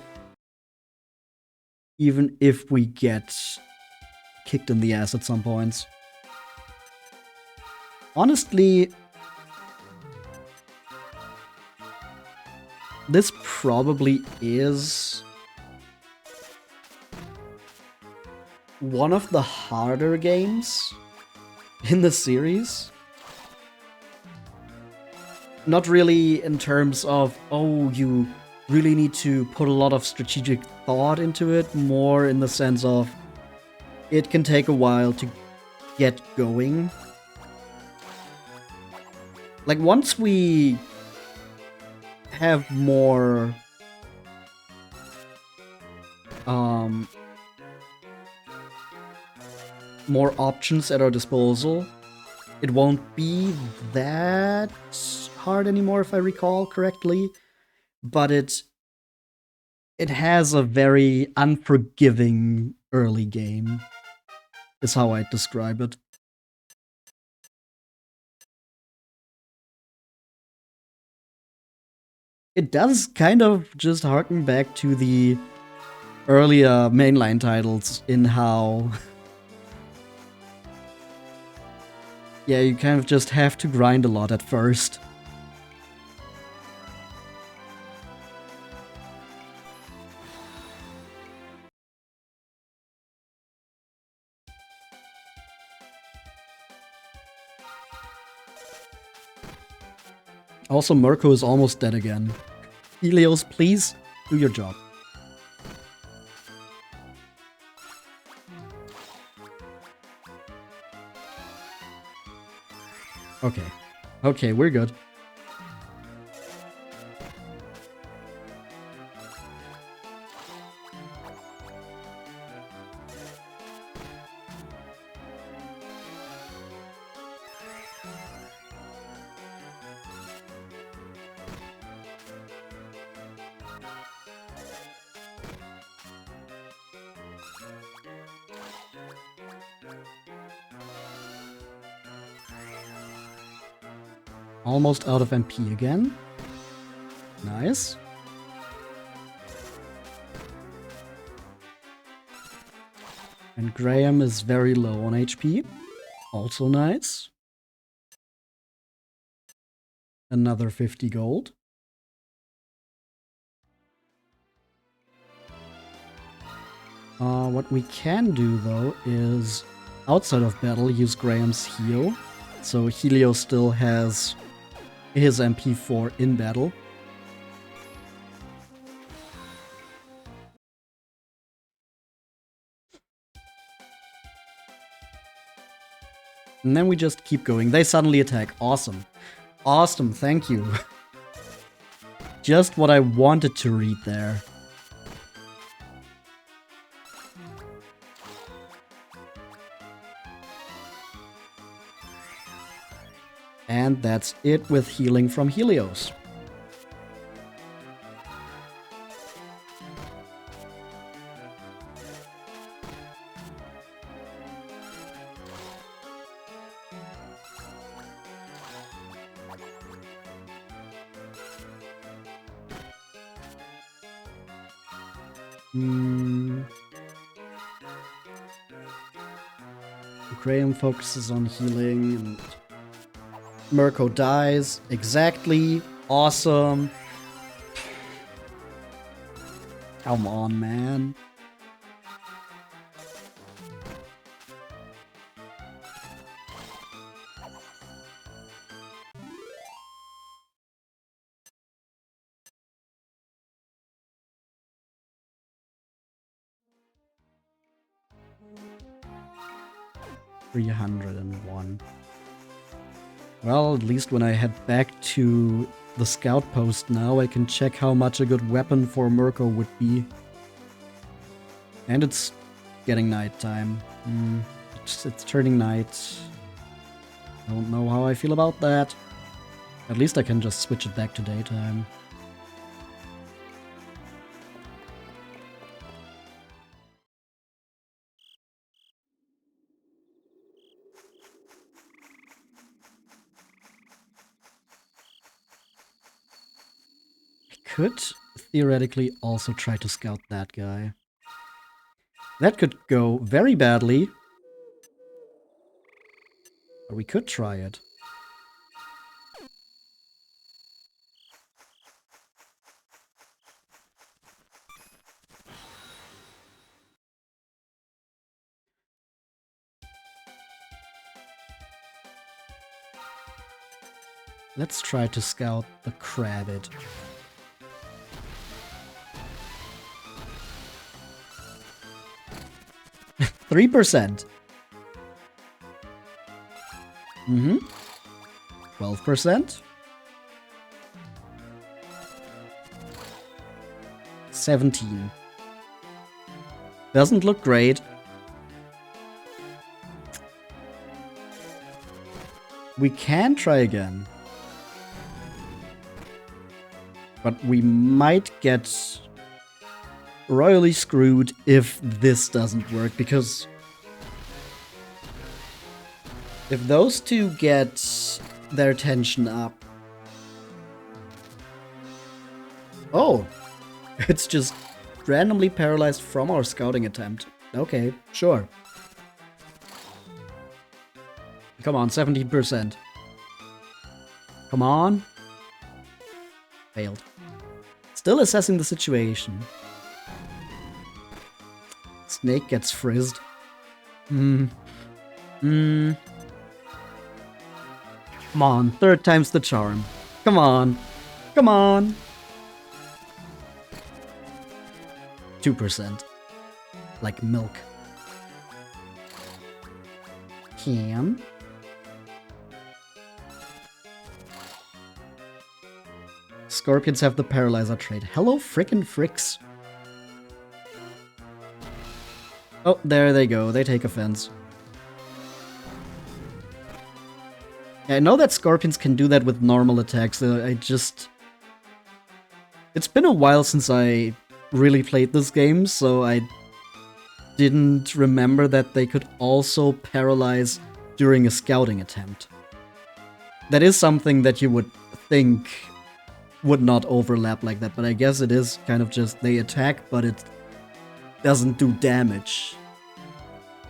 Even if we get kicked in the ass at some points. Honestly, this probably is one of the harder games in the series. Not really in terms of, oh, you really need to put a lot of strategic thought into it, more in the sense of it can take a while to get going. Like, once we have more more options at our disposal, it won't be that hard anymore, if I recall correctly. But it has a very unforgiving early game, is how I'd describe it. It does kind of just harken back to the earlier mainline titles in how yeah, you kind of just have to grind a lot at first. Also, Mirko is almost dead again. Helios, please do your job. Okay. Okay, we're good. Almost out of MP again. Nice. And Graham is very low on HP. Also nice. Another 50 gold. What we can do, though, is outside of battle use Graham's heal. So Helio still has his MP4 in battle. And then we just keep going. They suddenly attack. Awesome. Awesome, thank you. Just what I wanted to read there. And that's it with healing from Helios. Graham focuses on healing and Mirko dies. Exactly. Awesome. Come on, man. $301. Well, at least when I head back to the scout post now, I can check how much a good weapon for Mirko would be. And it's getting nighttime. It's turning night. Don't know how I feel about that. At least I can just switch it back to daytime. Could theoretically also try to scout that guy. That could go very badly. But we could try it. Let's try to scout the Crabbit. 3%. 12%. 17. Doesn't look great. We can try again. But we might get royally screwed if this doesn't work, because if those two get their tension up... Oh! It's just randomly paralyzed from our scouting attempt. Okay, sure. Come on, 17%. Come on. Failed. Still assessing the situation. Snake gets frizzed. Come on, third time's the charm. Come on. Come on. 2%. Like milk. Can. Scorpions have the Paralyzer trait. Hello, frickin' fricks. Oh, there they go. They take offense. Yeah, I know that Scorpions can do that with normal attacks. It's been a while since I really played this game, so I didn't remember that they could also paralyze during a scouting attempt. That is something that you would think would not overlap like that, but I guess it is kind of just they attack, but it doesn't do damage.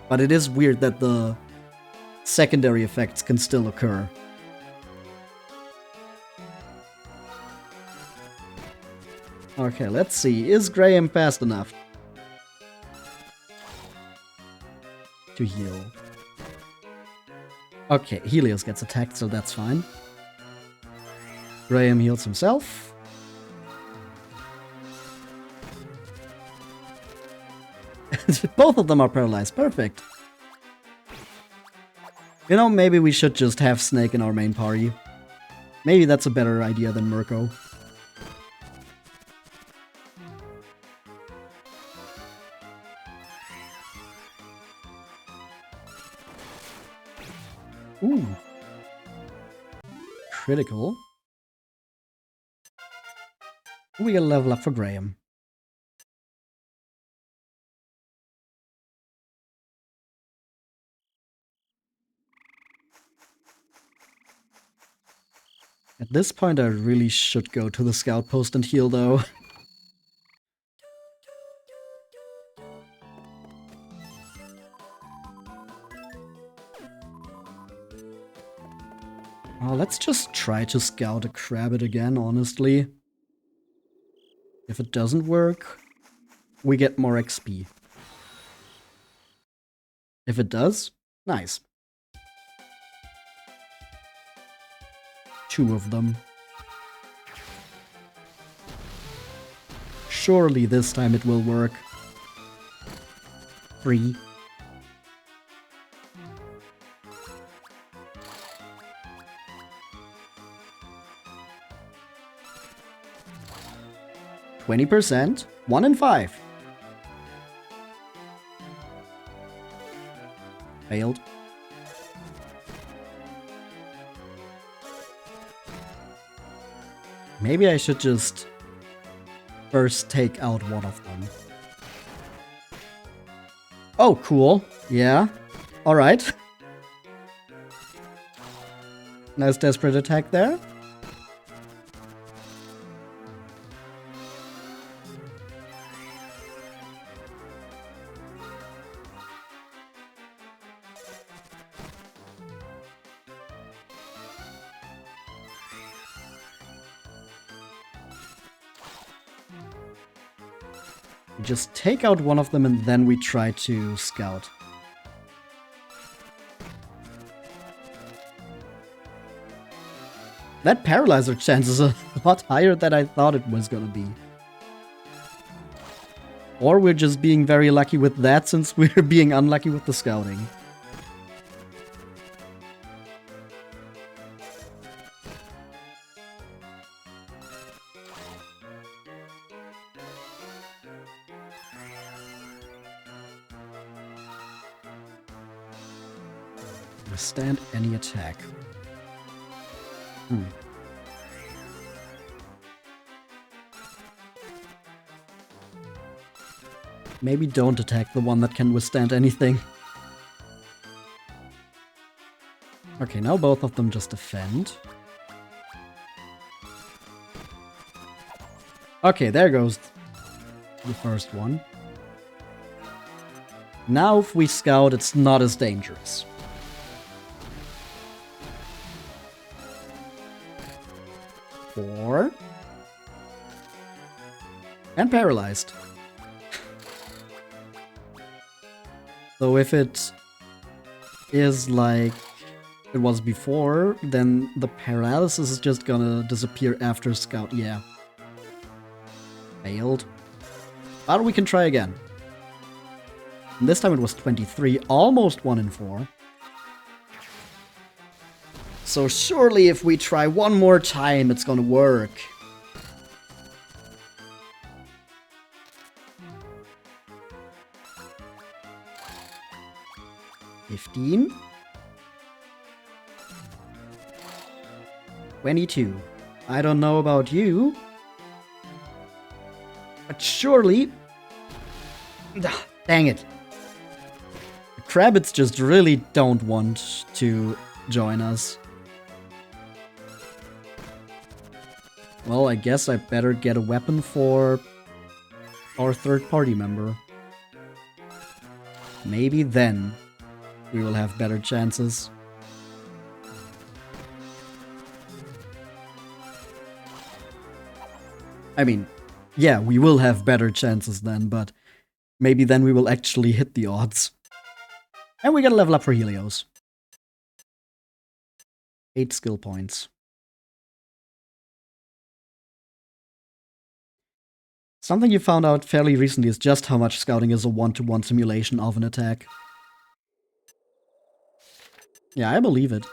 But it is weird that the secondary effects can still occur. Okay, let's see. Is Graham fast enough to heal? Okay, Helios gets attacked, so that's fine. Graham heals himself. Both of them are paralyzed. Perfect. You know, maybe we should just have Snake in our main party. Maybe that's a better idea than Mirko. Ooh. Critical. We gotta level up for Graham. At this point, I really should go to the scout post and heal, though. Oh, let's just try to scout a Crabbit again, honestly. If it doesn't work, we get more XP. If it does, nice. 2 of them. Surely this time it will work. 3. %, 1 in 5. Failed. Maybe I should just first take out one of them. Oh, cool. Yeah. Alright. Nice desperate attack there. Just take out one of them and then we try to scout. That paralyzer chance is a lot higher than I thought it was gonna be. Or we're just being very lucky with that since we're being unlucky with the scouting. Withstand any attack. Maybe don't attack the one that can withstand anything. Okay, now both of them just defend. Okay, there goes the first one. Now if we scout, it's not as dangerous. Four. And paralyzed. So if it is like it was before, then the paralysis is just gonna disappear after scout. Yeah. Failed. But we can try again. And this time it was 23, almost 1 in 4. So surely if we try one more time, it's gonna work. 15. 22. I don't know about you, but surely... Dang it. The Krabbits just really don't want to join us. Well, I guess I better get a weapon for our third party member. Maybe then we will have better chances. I mean, yeah, we will have better chances then, but maybe then we will actually hit the odds. And we gotta level up for Helios. 8 skill points. Something you found out fairly recently is just how much scouting is a one-to-one simulation of an attack. Yeah, I believe it.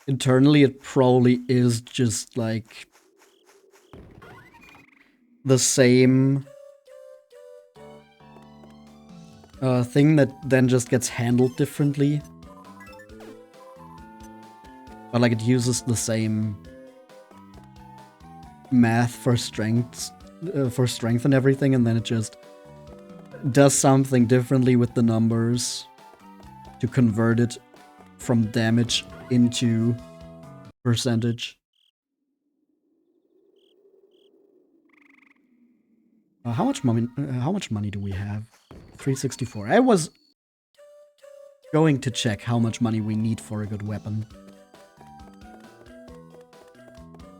Internally, it probably is just like the same thing that then just gets handled differently. But like it uses the same math for strength and everything, and then it just does something differently with the numbers to convert it from damage into percentage. How much money do we have? 364. I was going to check how much money we need for a good weapon.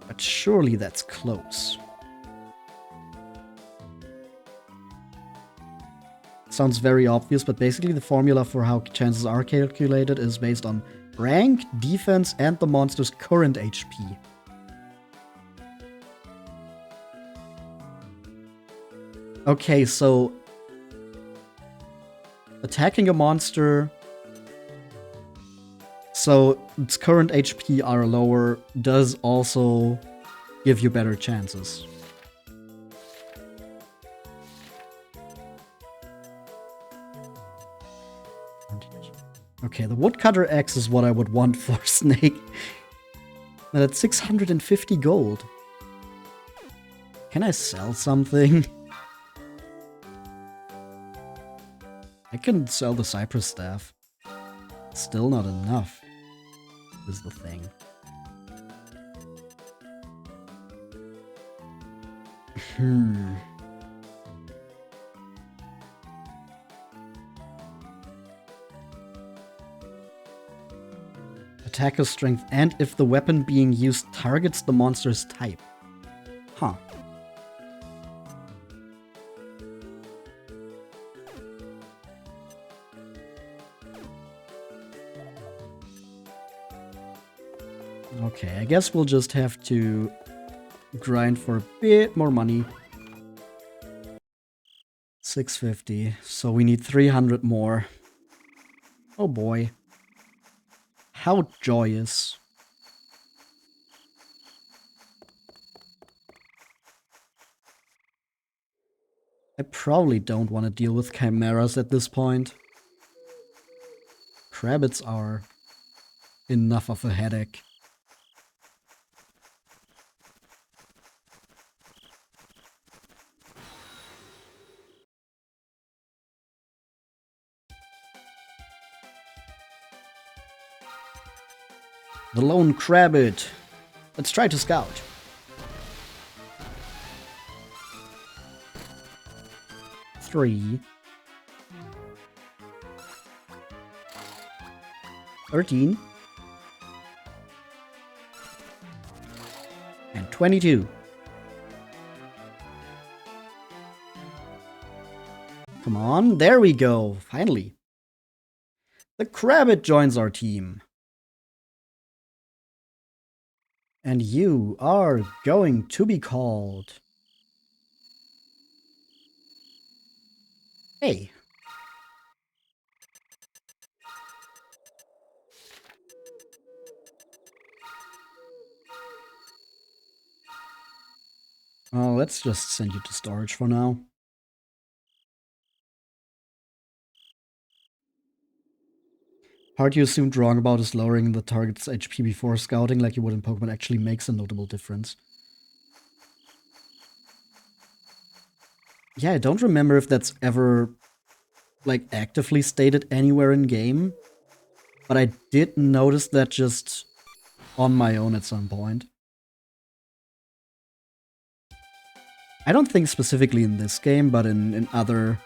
But surely that's close. Sounds very obvious, but basically the formula for how chances are calculated is based on rank, defense, and the monster's current HP. Okay, so attacking a monster so its current HP are lower does also give you better chances. Okay, the woodcutter axe is what I would want for Snake. But at 650 gold. Can I sell something? I can sell the cypress staff. Still not enough, is the thing. Attacker strength, and if the weapon being used targets the monster's type. Huh. Okay, I guess we'll just have to grind for a bit more money. 650, so we need 300 more. Oh boy. How joyous. I probably don't want to deal with chimeras at this point. Krabbits are enough of a headache. The lone Krabbit. Let's try to scout. Three. 13. And 22. Come on, there we go, finally. The Krabbit joins our team. And you are going to be called... Hey. Let's just send you to storage for now. Part you assumed wrong about is lowering the target's HP before scouting like you would in Pokemon actually makes a notable difference. Yeah, I don't remember if that's ever, like, actively stated anywhere in game. But I did notice that just on my own at some point. I don't think specifically in this game, but in other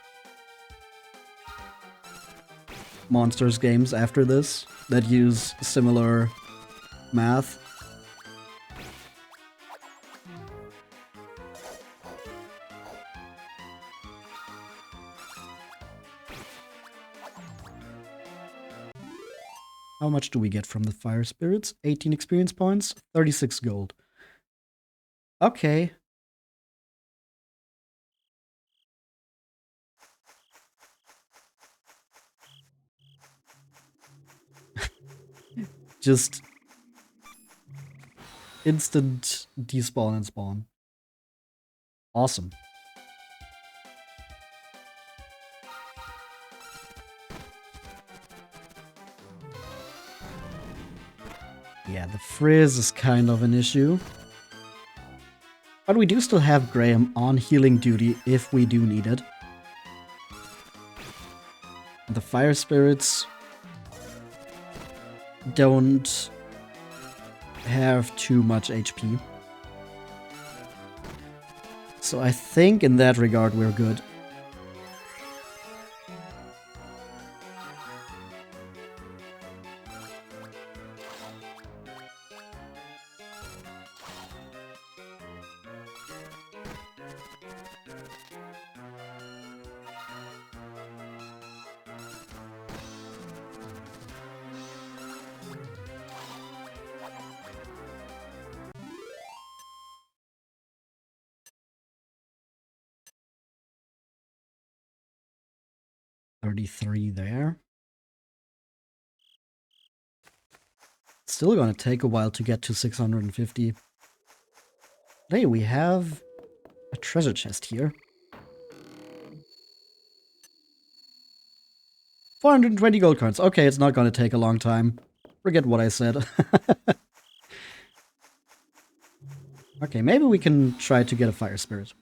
Monsters games after this that use similar math. How much do we get from the fire spirits? 18 experience points, 36 gold. Okay. Just instant despawn and spawn. Awesome. Yeah, the frizz is kind of an issue. But we do still have Graham on healing duty if we do need it. The fire spirits don't have too much HP. So I think in that regard we're good. $33 there. Still gonna take a while to get to 650. Hey, we have a treasure chest here. 420 gold coins. Okay, it's not gonna take a long time. Forget what I said. Okay, maybe we can try to get a fire spirit.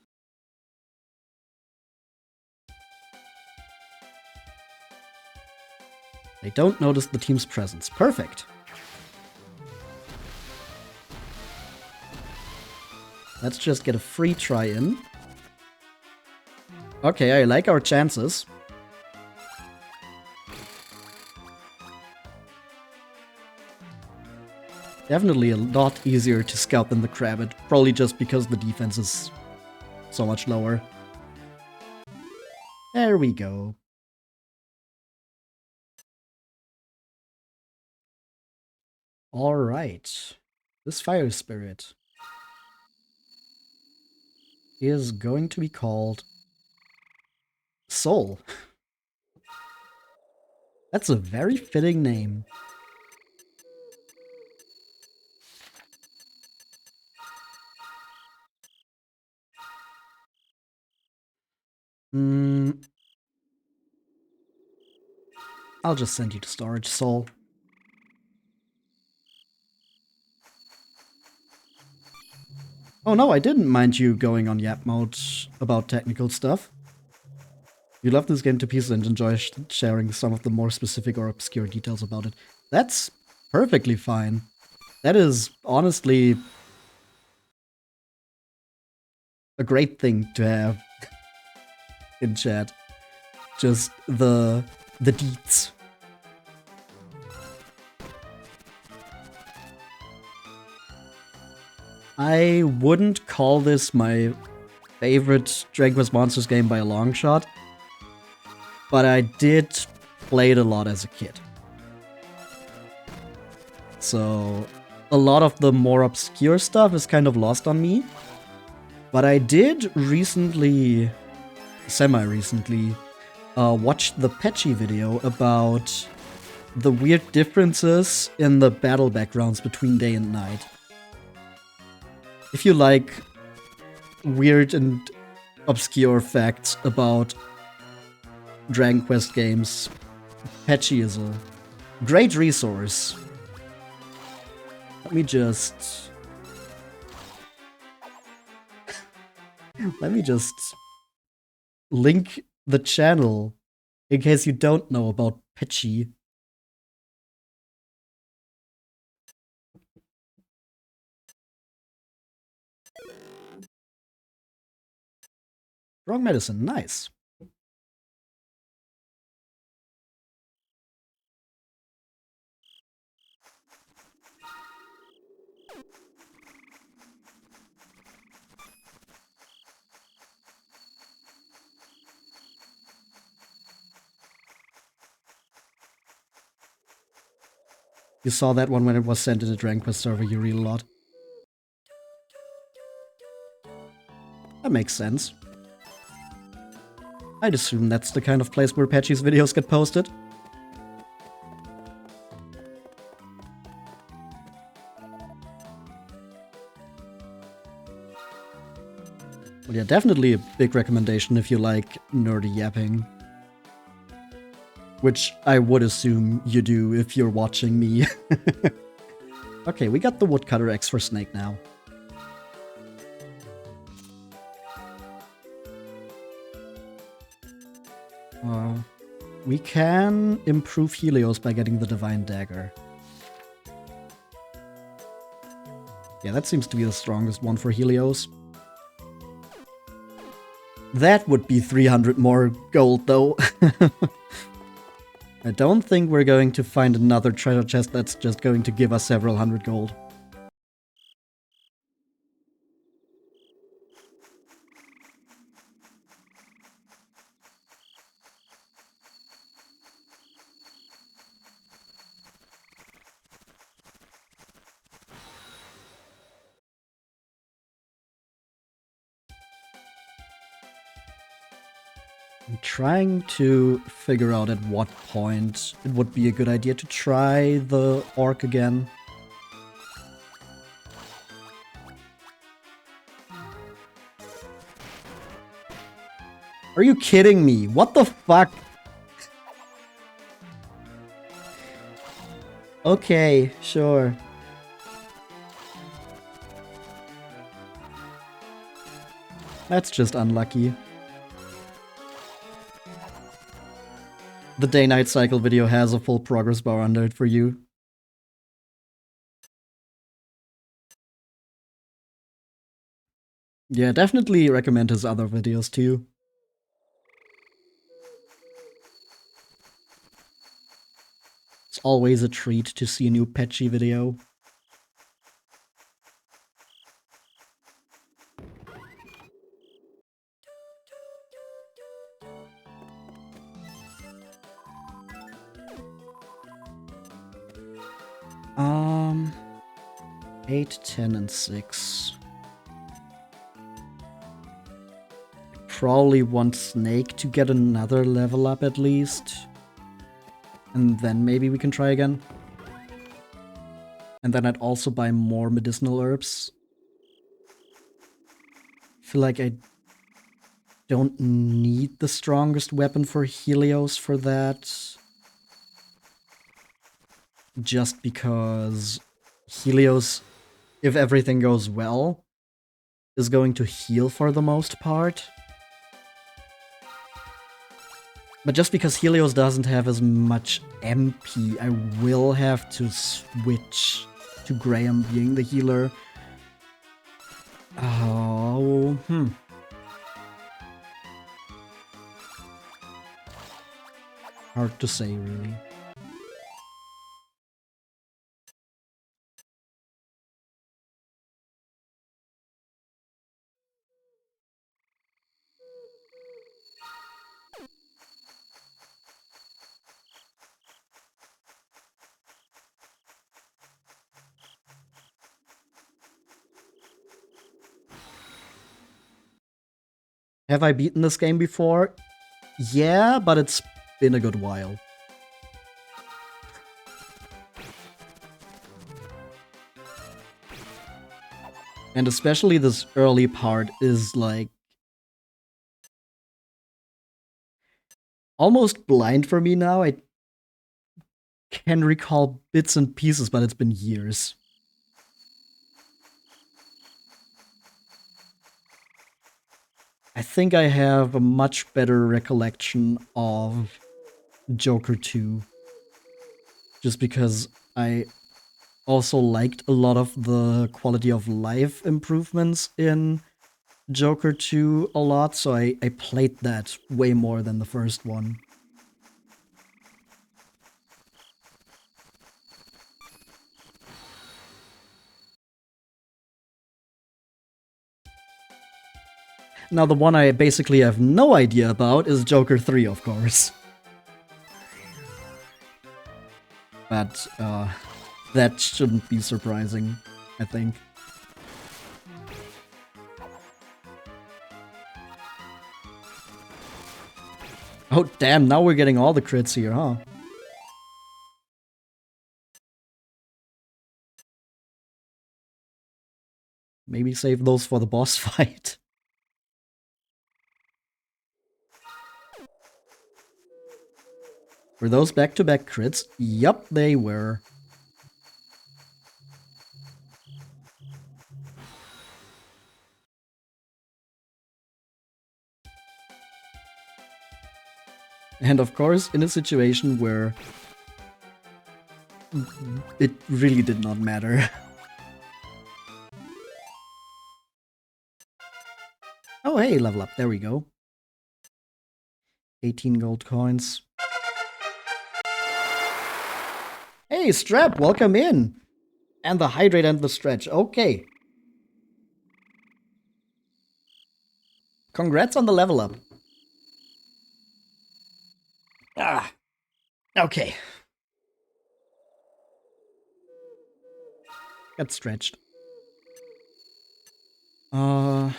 They don't notice the team's presence. Perfect. Let's just get a free try in. Okay, I like our chances. Definitely a lot easier to scout than the Crabbit, probably just because the defense is so much lower. There we go. Alright. This fire spirit is going to be called Soul. That's a very fitting name. I'll just send you to storage, Soul. Oh no, I didn't mind you going on Yap mode about technical stuff. You love this game to pieces and enjoy sharing some of the more specific or obscure details about it. That's perfectly fine. That is honestly a great thing to have in chat. Just the deets. I wouldn't call this my favorite Dragon Quest Monsters game by a long shot, but I did play it a lot as a kid. So a lot of the more obscure stuff is kind of lost on me. But I did recently, semi-recently, watch the Patchy video about the weird differences in the battle backgrounds between day and night. If you like weird and obscure facts about Dragon Quest games, Patchy is a great resource. Let me just link the channel in case you don't know about Patchy. Strong medicine, nice. You saw that one when it was sent in the Dragon Quest server, you read a lot. That makes sense. I'd assume that's the kind of place where Patchy's videos get posted. Well, yeah, definitely a big recommendation if you like nerdy yapping. Which I would assume you do if you're watching me. Okay, we got the woodcutter X for Snake now. We can improve Helios by getting the Divine Dagger. Yeah, that seems to be the strongest one for Helios. That would be 300 more gold, though. I don't think we're going to find another treasure chest that's just going to give us several hundred gold. I'm trying to figure out at what point it would be a good idea to try the Orc again. Are you kidding me? What the fuck? Okay, sure. That's just unlucky. The day-night cycle video has a full progress bar under it for you. Yeah, definitely recommend his other videos too. It's always a treat to see a new Patchy video. Um, 8, 10, and 6. Probably want Snake to get another level up at least. And then maybe we can try again. And then I'd also buy more medicinal herbs. I feel like I don't need the strongest weapon for Helios for that. Just because Helios, if everything goes well, is going to heal for the most part. But just because Helios doesn't have as much MP, I will have to switch to Graham being the healer. Oh, Hard to say, really. Have I beaten this game before? Yeah, but it's been a good while. And especially this early part is like almost blind for me now. I can recall bits and pieces, but it's been years. I think I have a much better recollection of Joker 2. Just because I also liked a lot of the quality of life improvements in Joker 2 a lot, so I played that way more than the first one. Now, the one I basically have no idea about is Joker 3, of course. But, that shouldn't be surprising, I think. Oh, damn, now we're getting all the crits here, huh? Maybe save those for the boss fight. Were those back-to-back crits? Yup, they were. And of course, in a situation where it really did not matter. Oh, hey, level up. There we go. 18 gold coins. Hey, Strap, welcome in. And the hydrate and the stretch. Okay. Congrats on the level up. Ah. Okay. Got stretched. Buff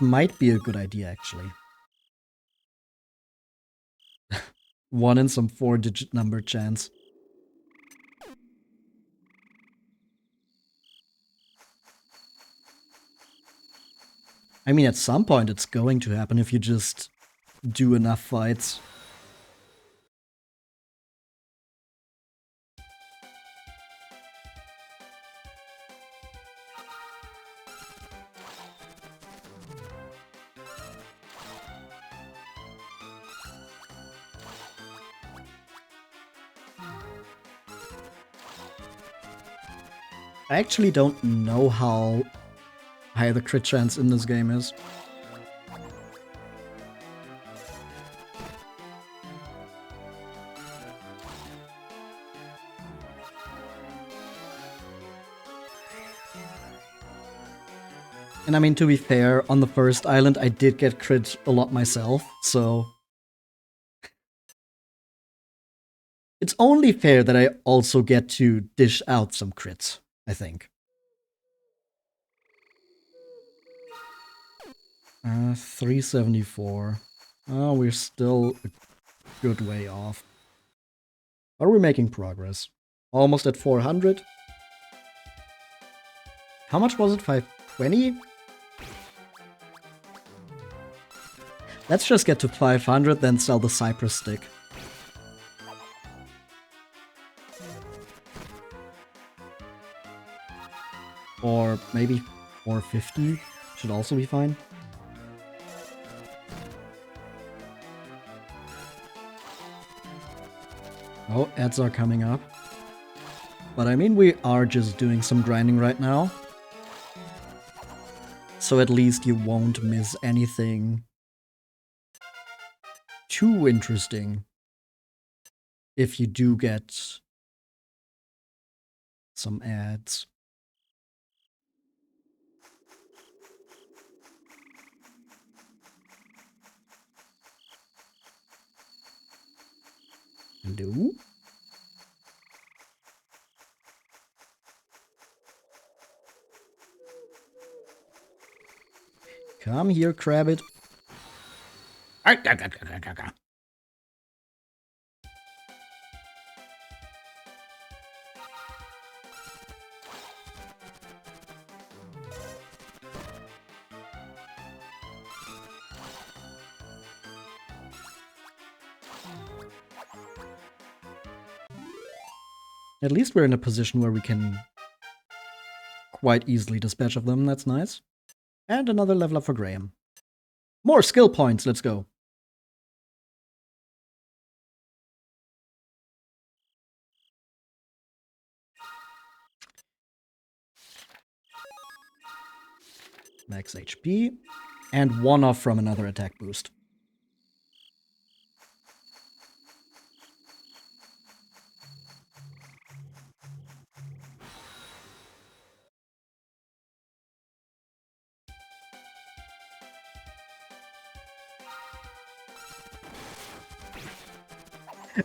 might be a good idea, actually. 1 in some 4-digit number chance. I mean, at some point it's going to happen if you just do enough fights. I actually don't know how high the crit chance in this game is. And I mean, to be fair, on the first island I did get crit a lot myself, so... It's only fair that I also get to dish out some crits, I think. 374. Oh, we're still a good way off. Are we making progress? Almost at 400. How much was it? 520? Let's just get to 500, then sell the Cypress stick. Or maybe 450 should also be fine. Oh, ads are coming up. But I mean, we are just doing some grinding right now. So at least you won't miss anything too interesting if you do get some ads. Hello? Come here, Crabbit. At least we're in a position where we can quite easily dispatch of them. That's nice. And another level up for Graham. More skill points. Let's go. Max HP. And one off from another attack boost.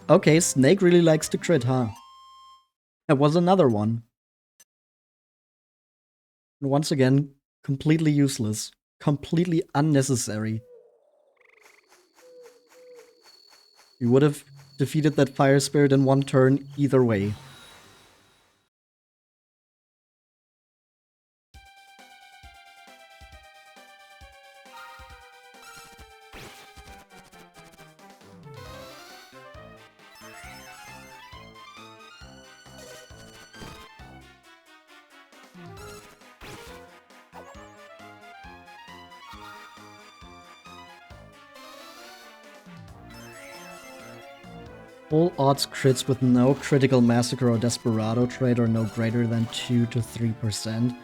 Okay, Snake really likes to crit, huh? That was another one. And once again, completely useless. Completely unnecessary. You would have defeated that fire spirit in one turn either way. Full odds crits with no critical massacre or desperado trait are no greater than 2 to 3%.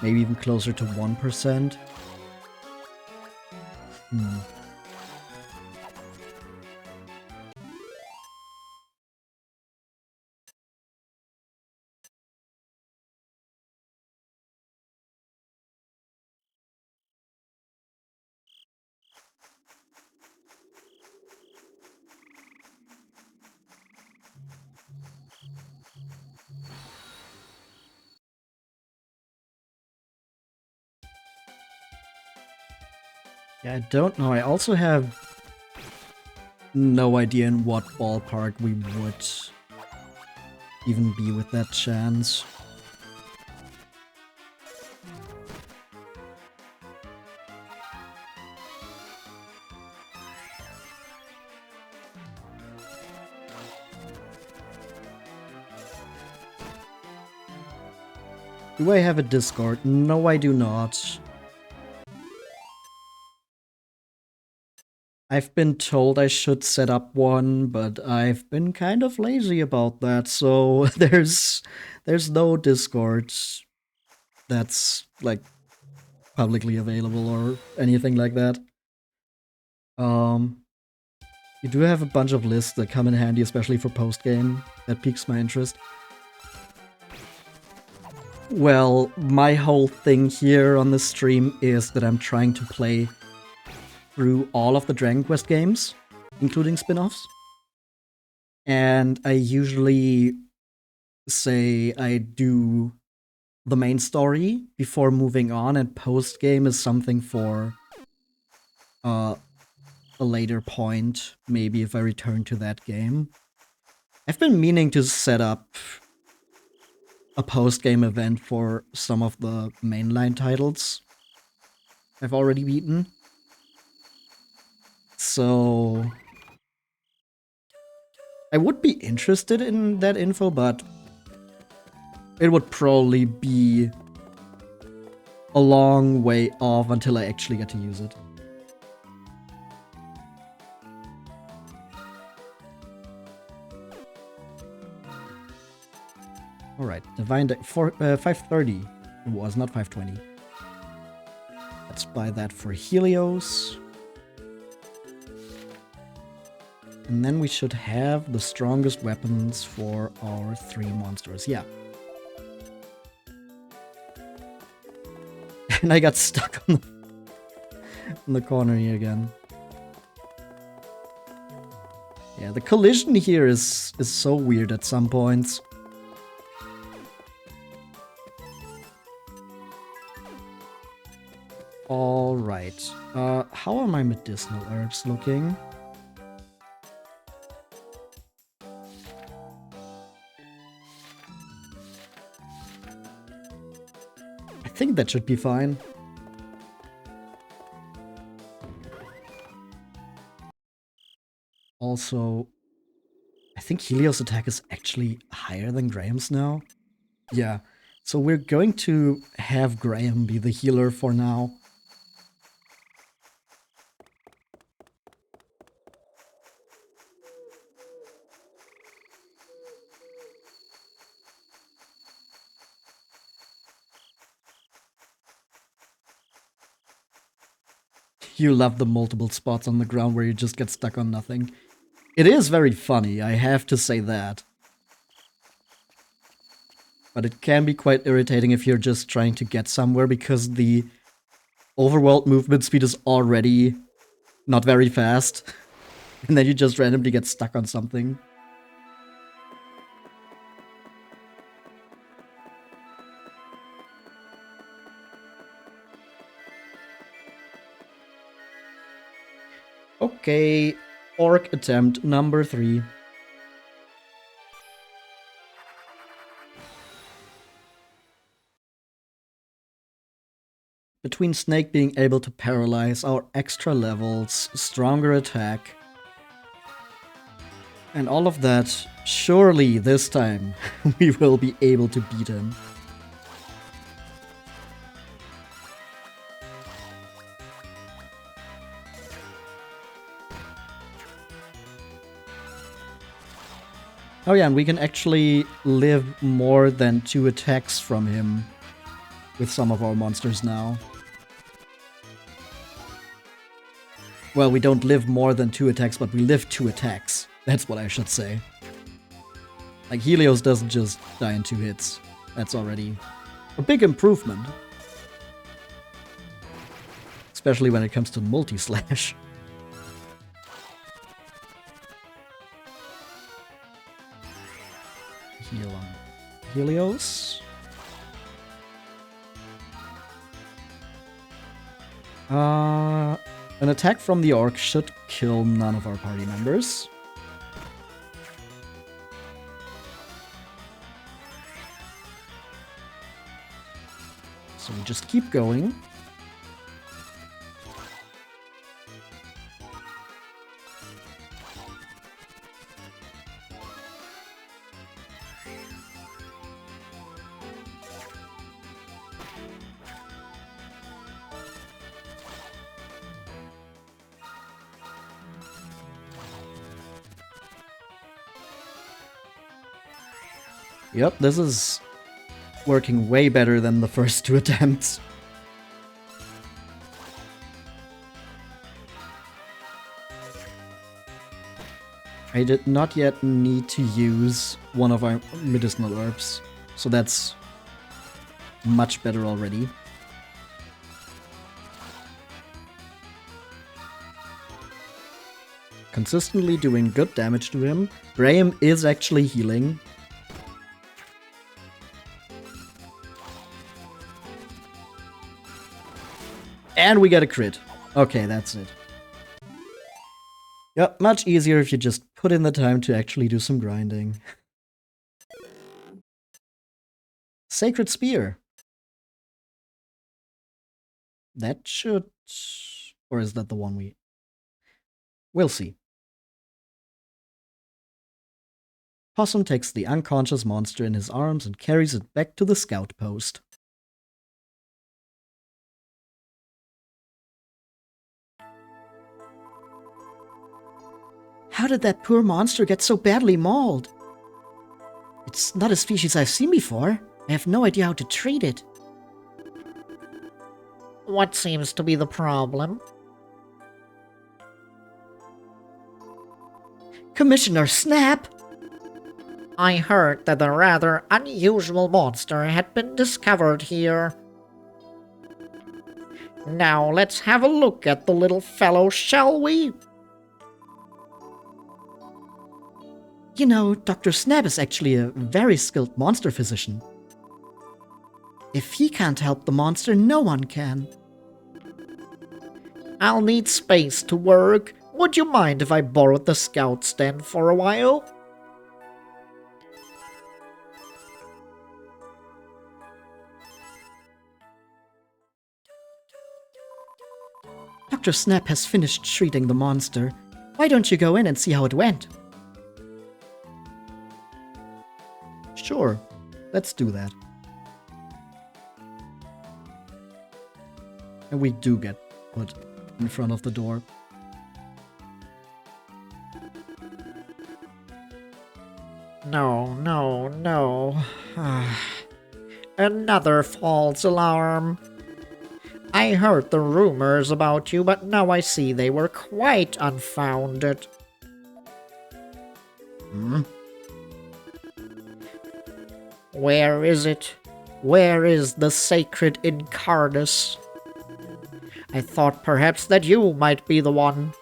Maybe even closer to 1%. Yeah, I don't know. I also have no idea in what ballpark we would even be with that chance. Do I have a Discord? No, I do not. I've been told I should set up one, but I've been kind of lazy about that, so there's no Discord that's like publicly available or anything like that. You do have a bunch of lists that come in handy, especially for post-game. That piques my interest. Well, my whole thing here on the stream is that I'm trying to play through all of the Dragon Quest games, including spin-offs. And I usually say I do the main story before moving on, and post-game is something for a later point, maybe if I return to that game. I've been meaning to set up a post-game event for some of the mainline titles I've already beaten. So I would be interested in that info, but it would probably be a long way off until I actually get to use it. Alright, Divine Deck, 530 it was, not 520. Let's buy that for Helios. And then we should have the strongest weapons for our 3 monsters, yeah. And I got stuck on the corner here again. Yeah, the collision here is so weird at some points. Alright, how are my medicinal herbs looking? I think that should be fine. Also, I think Helios attack is actually higher than Graham's now? Yeah. So we're going to have Graham be the healer for now. You love the multiple spots on the ground where you just get stuck on nothing. It is very funny, I have to say that. But it can be quite irritating if you're just trying to get somewhere because the overworld movement speed is already not very fast. And then you just randomly get stuck on something. Okay, Orc attempt number 3. Between Snake being able to paralyze, our extra levels, stronger attack, and all of that, surely this time we will be able to beat him. Oh yeah, and we can actually live more than 2 attacks from him with some of our monsters now. Well, we don't live more than 2 attacks, but we live 2 attacks. That's what I should say. Like, Helios doesn't just die in 2 hits. That's already a big improvement. Especially when it comes to multi-slash. Heal on Helios. An attack from the Orc should kill none of our party members. So we just keep going. Yep, this is working way better than the first 2 attempts. I did not yet need to use one of our medicinal herbs, so that's much better already. Consistently doing good damage to him. Graham is actually healing. And we get a crit. Okay, that's it. Yep, much easier if you just put in the time to actually do some grinding. Sacred Spear. That should... Or is that the one we... We'll see. Possum takes the unconscious monster in his arms and carries it back to the scout post. How did that poor monster get so badly mauled? It's not a species I've seen before. I have no idea how to treat it. What seems to be the problem? Commissioner Snap! I heard that a rather unusual monster had been discovered here. Now let's have a look at the little fellow, shall we? You know, Dr. Snap is actually a very skilled monster physician. If he can't help the monster, no one can. I'll need space to work. Would you mind if I borrowed the scout stand for a while? Dr. Snap has finished treating the monster. Why don't you go in and see how it went? Let's do that. And we do get put in front of the door. No, no, no. Another false alarm. I heard the rumors about you, but now I see they were quite unfounded. Where is it? Where is the sacred Incarnus? I thought perhaps that you might be the one.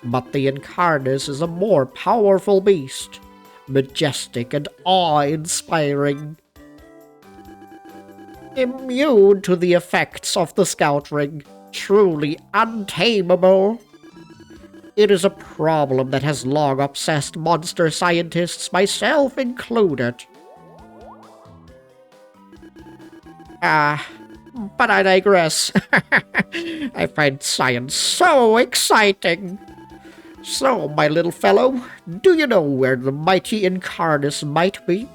But the Incarnus is a more powerful beast, majestic and awe-inspiring. Immune to the effects of the Scout Ring, truly untamable. It is a problem that has long obsessed monster scientists, myself included. But I digress. I find science so exciting. So, my little fellow, do you know where the mighty Incarnus might be?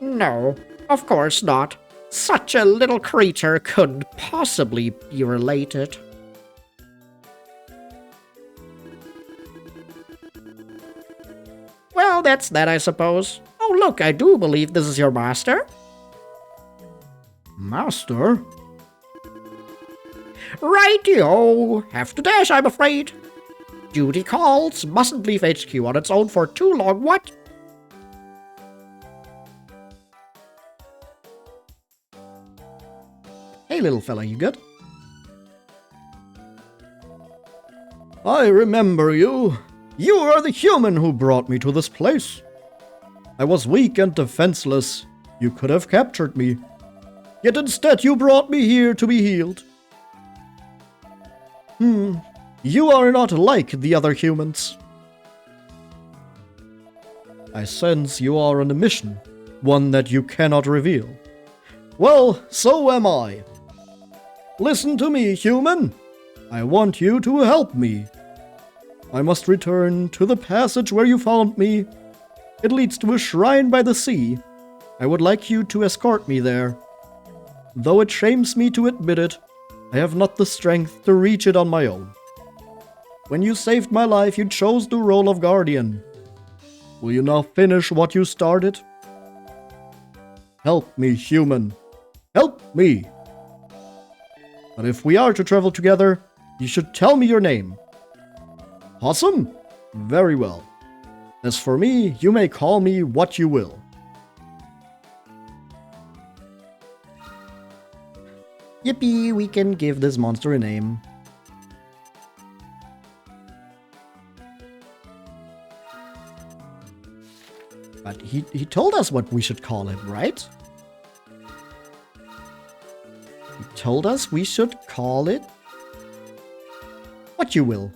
No, of course not. Such a little creature couldn't possibly be related. Well, that's that, I suppose. Oh, look, I do believe this is your master. Master? Righty-o. Have to dash, I'm afraid. Duty calls. Mustn't leave HQ on its own for too long, what? Hey, little fella, you good? I remember you. You are the human who brought me to this place. I was weak and defenseless. You could have captured me. Yet instead you brought me here to be healed. You are not like the other humans. I sense you are on a mission, one that you cannot reveal. Well, so am I. Listen to me, human. I want you to help me. I must return to the passage where you found me. It leads to a shrine by the sea. I would like you to escort me there. Though it shames me to admit it, I have not the strength to reach it on my own. When you saved my life, you chose the role of guardian. Will you now finish what you started? Help me, human. Help me. But if we are to travel together, you should tell me your name. Possum? Very well. As for me, you may call me what you will. Yippee, we can give this monster a name. But he told us what we should call it, right? He told us we should call it what you will.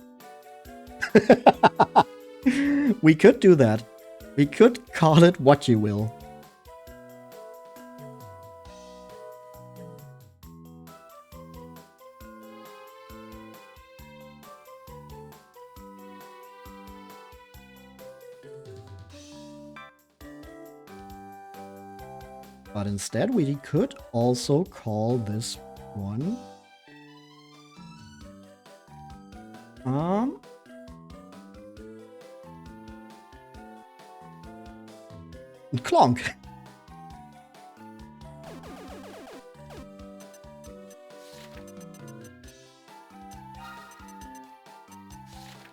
We could do that. We could call it what you will. But instead, we could also call this one Clonk.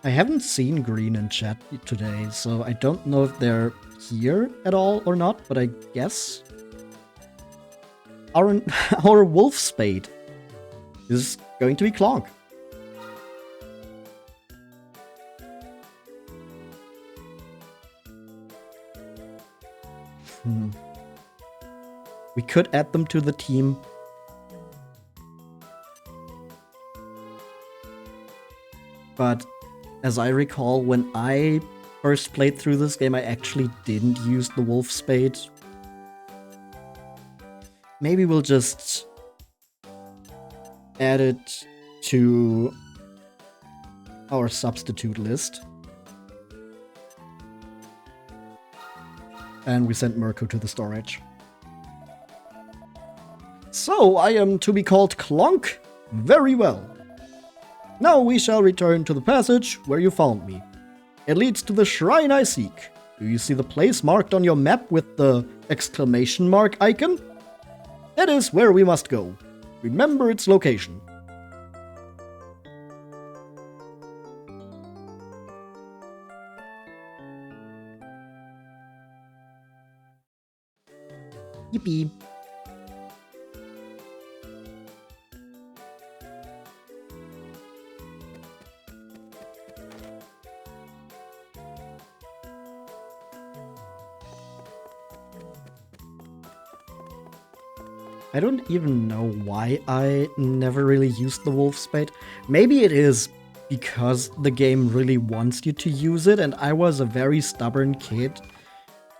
I haven't seen Green in chat today, so I don't know if they're here at all or not, but I guess our wolf spade is going to be Clonk. We could add them to the team. But as I recall, when I first played through this game, I actually didn't use the wolf spade. Maybe we'll just add it to our substitute list. And we sent Mirko to the storage. So, I am to be called Clonk? Very well. Now we shall return to the passage where you found me. It leads to the shrine I seek. Do you see the place marked on your map with the exclamation mark icon? That is where we must go. Remember its location. Yippee. I don't even know why I never really used the Wolf's Bait. Maybe it is because the game really wants you to use it, and I was a very stubborn kid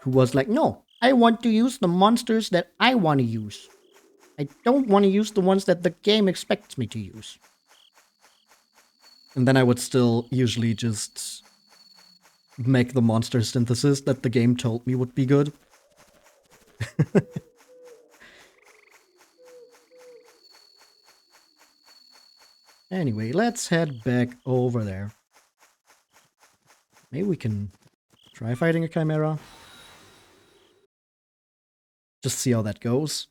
who was like, no, I want to use the monsters that I want to use. I don't want to use the ones that the game expects me to use. And then I would still usually just make the monster synthesis that the game told me would be good. Anyway, let's head back over there. Maybe we can try fighting a chimera. Just see how that goes.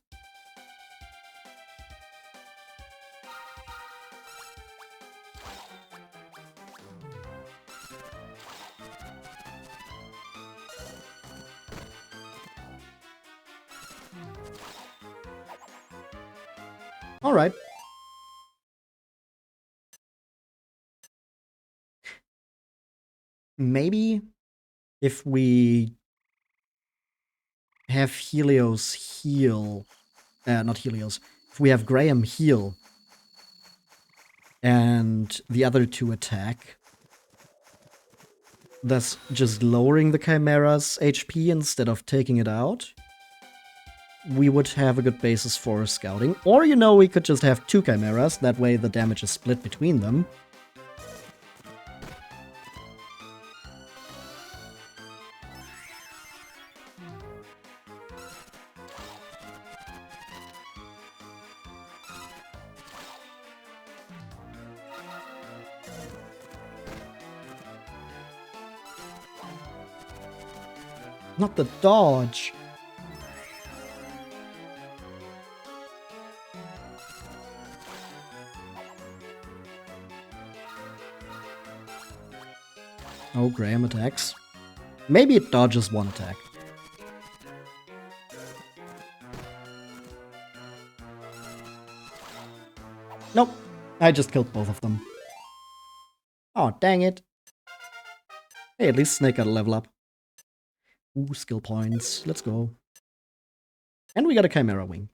All right. Maybe if we have Helios heal, not Helios, if we have Graham heal and the other two attack, thus just lowering the Chimera's HP instead of taking it out, we would have a good basis for scouting. Or, you know, we could just have two Chimeras, that way the damage is split between them. Not the dodge. Oh, Graham attacks. Maybe it dodges one attack. Nope. I just killed both of them. Oh, dang it. Hey, at least Snake got a level up. Ooh, skill points. Let's go. And we got a Chimera Wing.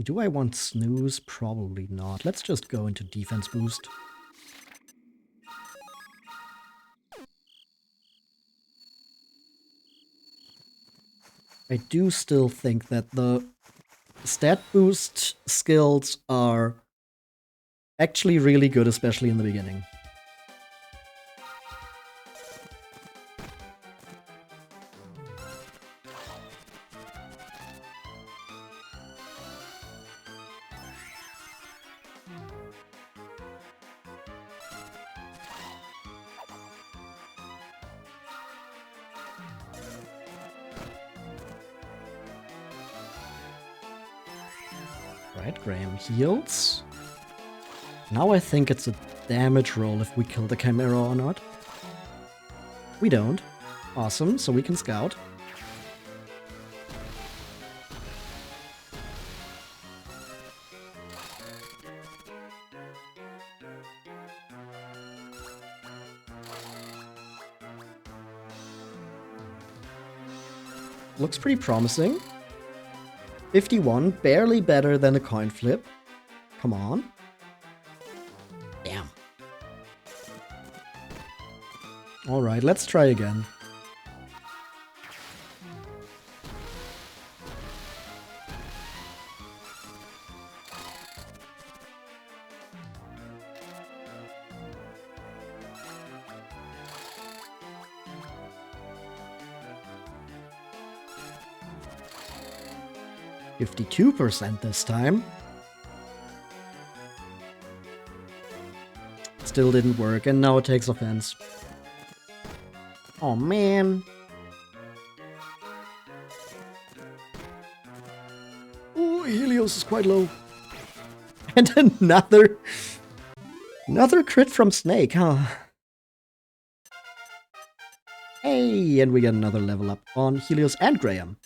Do I want Snooze? Probably not. Let's just go into defense boost. I do still think that the stat boost skills are actually really good, especially in the beginning. Right, Graham heals. Now I think it's a damage roll if we kill the Chimera or not. We don't. Awesome, so we can scout. Looks pretty promising. 51, barely better than a coin flip. Come on. Damn. Alright, let's try again. 52% this time. Still didn't work, and now it takes offense. Oh man. Oh, Helios is quite low. And another crit from Snake, huh? Hey, and we get another level up on Helios and Graham.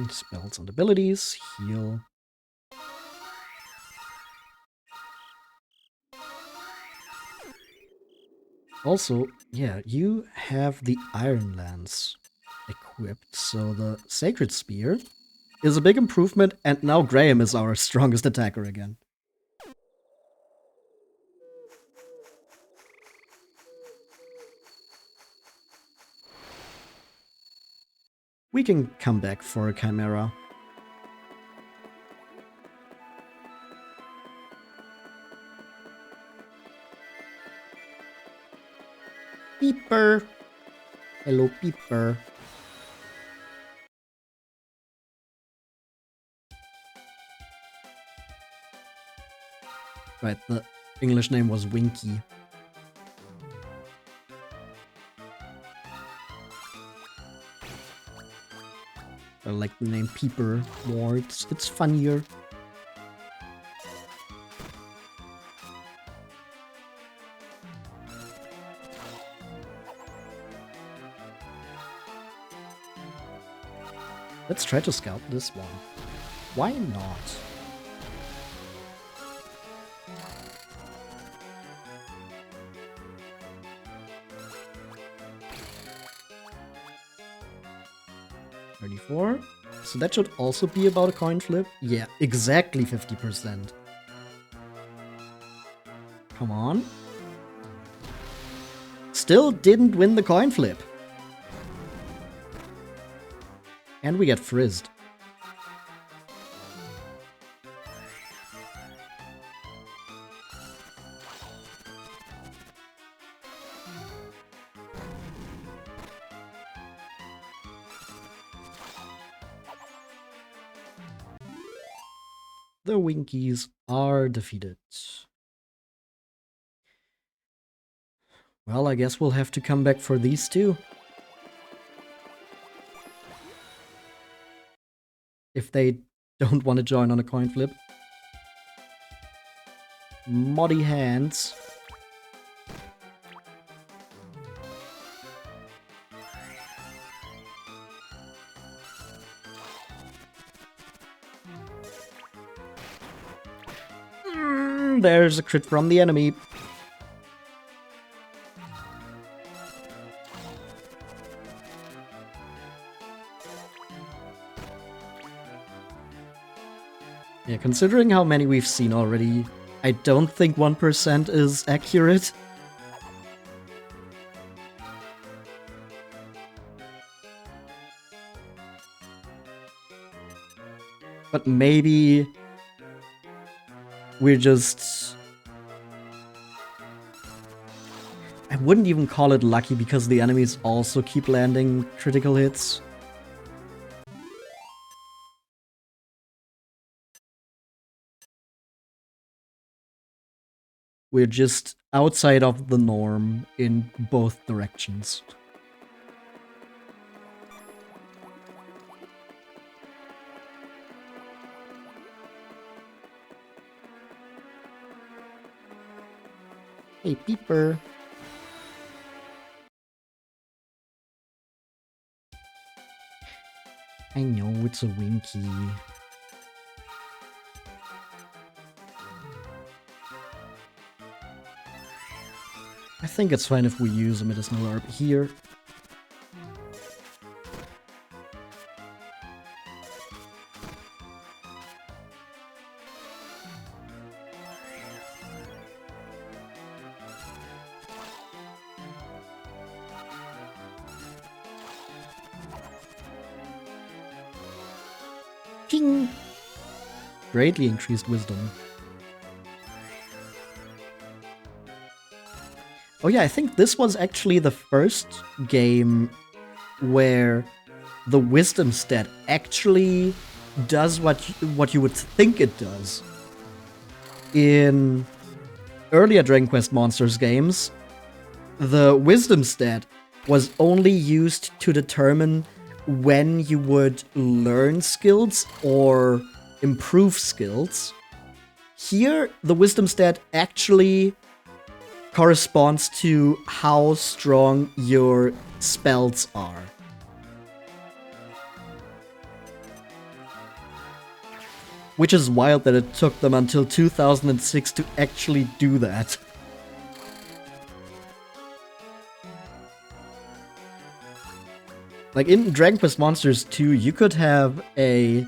Spells and abilities, heal. Also, yeah, you have the Iron Lance equipped, so the Sacred Spear is a big improvement, and now Graham is our strongest attacker again. We can come back for a Chimera. Peeper. Hello, Peeper. Right, the English name was Winky. I like the name Peeper more, it's funnier. Let's try to scout this one. Why not? $34. So that should also be about a coin flip. Yeah, exactly 50%. Come on. Still didn't win the coin flip. And we get frizzed. The Winkies are defeated. Well, I guess we'll have to come back for these two. If they don't want to join on a coin flip. Muddy hands. There's a crit from the enemy. Yeah, considering how many we've seen already, I don't think 1% is accurate. But maybe we're just... I wouldn't even call it lucky because the enemies also keep landing critical hits. We're just outside of the norm in both directions. Hey, Peeper. I know it's a Winky. I think it's fine if we use a medicinal herb here. Ping! Greatly increased wisdom. Oh yeah, I think this was actually the first game where the wisdom stat actually does what you would think it does. In earlier Dragon Quest Monsters games, the wisdom stat was only used to determine when you would learn skills or improve skills. Here, the wisdom stat actually corresponds to how strong your spells are. Which is wild that it took them until 2006 to actually do that. Like in Dragon Quest Monsters 2, you could have a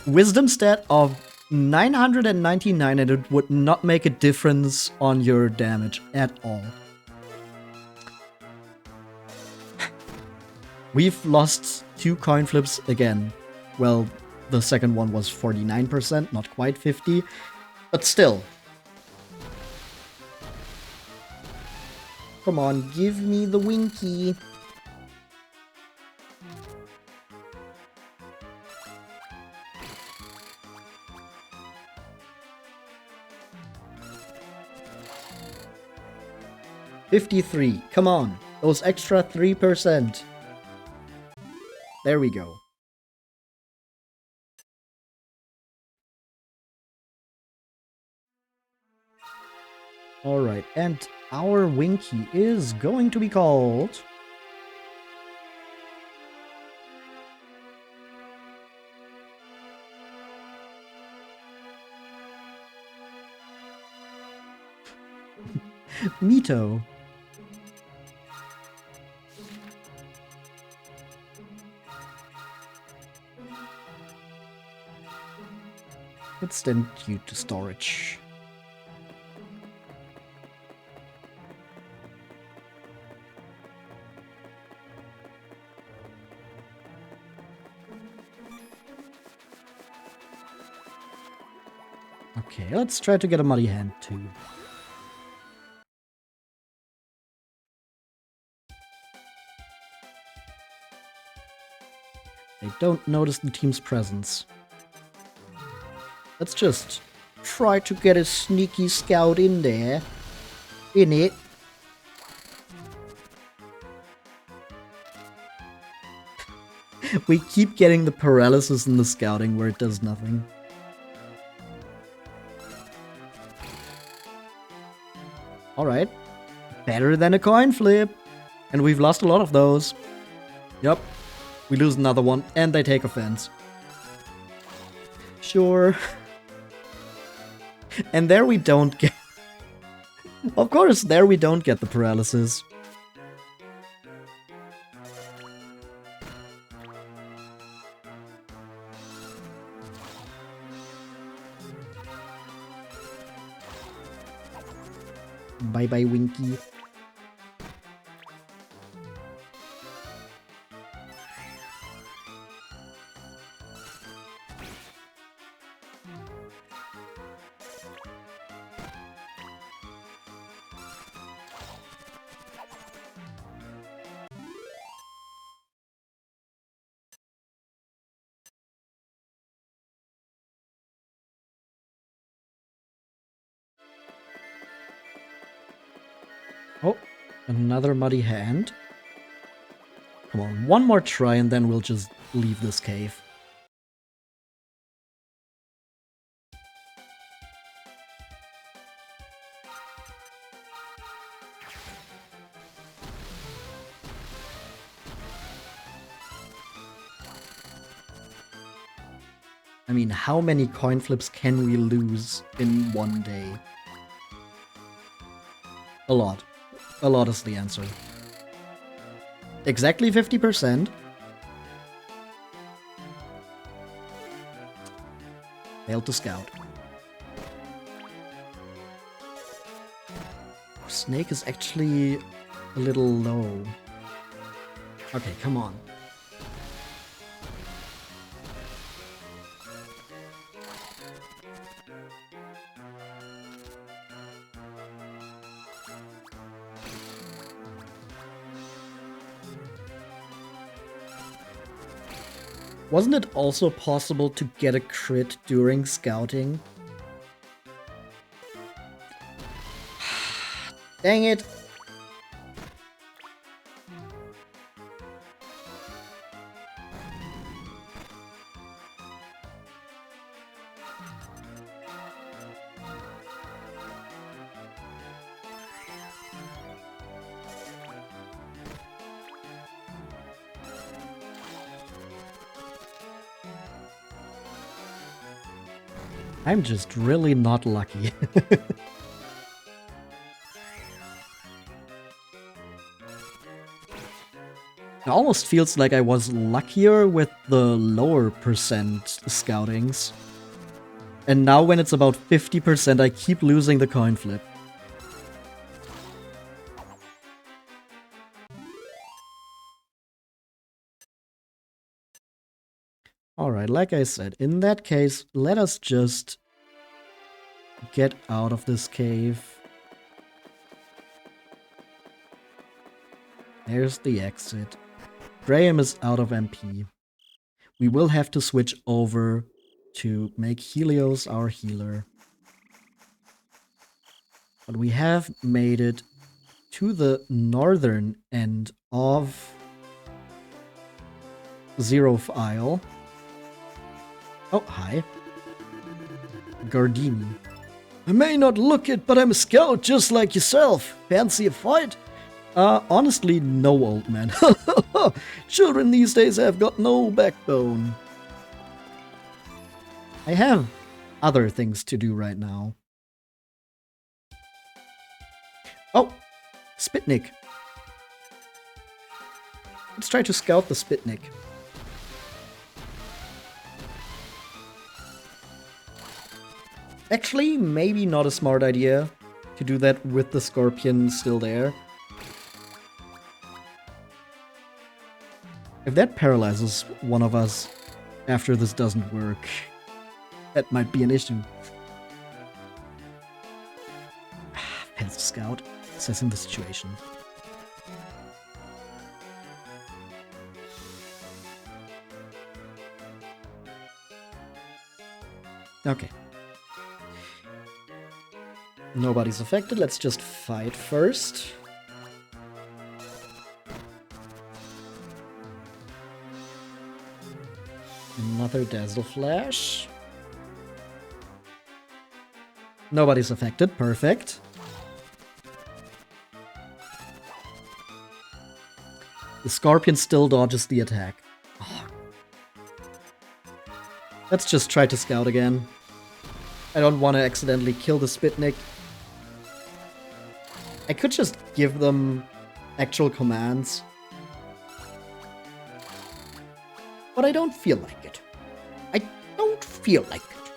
wisdom stat of 999 and it would not make a difference on your damage at all. We've lost 2 coin flips again. Well, the second one was 49%, not quite 50, but still. Come on, give me the winky. $53. Come on, those extra 3%. There we go. Alright, and our Winky is going to be called... Mito. Let's send you to storage. Okay, let's try to get a muddy hand too. They don't notice the team's presence. Let's just try to get a sneaky scout in there. In it. We keep getting the paralysis in the scouting where it does nothing. Alright. Better than a coin flip. And we've lost a lot of those. Yep. We lose another one, and they take offense. Sure. And there we don't get... Of course, there we don't get the paralysis. Bye-bye, Winky. Oh, another muddy hand. Come on, one more try and then we'll just leave this cave. I mean, how many coin flips can we lose in one day? A lot. A lot is the answer. Exactly 50%. Failed to scout. Snake is actually a little low. Okay, come on. Wasn't it also possible to get a crit during scouting? Dang it! I'm just really not lucky. It almost feels like I was luckier with the lower percent scoutings. And now when it's about 50%, I keep losing the coin flip. Alright, like I said, in that case, let us just get out of this cave. There's the exit. Graham is out of MP. We will have to switch over to make Helios our healer. But we have made it to the northern end of Xeroph Isle. Oh, hi. Gardini. I may not look it, but I'm a scout just like yourself. Fancy a fight? Honestly, no, old man. Children these days have got no backbone. I have other things to do right now. Oh, Spitnik. Let's try to scout the Spitnik. Actually, maybe not a smart idea to do that with the Scorpion still there. If that paralyzes one of us after this doesn't work, that might be an issue. Fails to scout, assessing the situation. Okay. Nobody's affected, let's just fight first. Another Dazzle Flash. Nobody's affected, perfect. The Scorpion still dodges the attack. Oh. Let's just try to scout again. I don't want to accidentally kill the Spitnik. I could just give them actual commands. But I don't feel like it. I don't feel like it.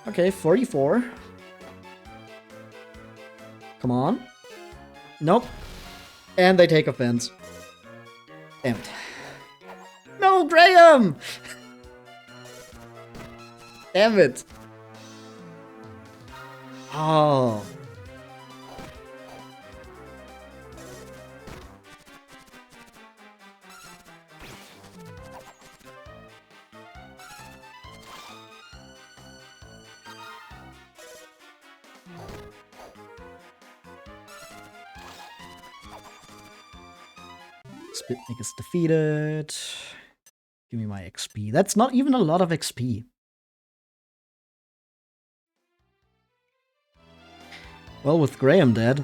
Okay, 44. Come on. Nope. And they take offense. Damn it. No, Graham! Damn it. Oh. Spitnik is defeated. Give me my XP. That's not even a lot of XP. Well, with Graham dead,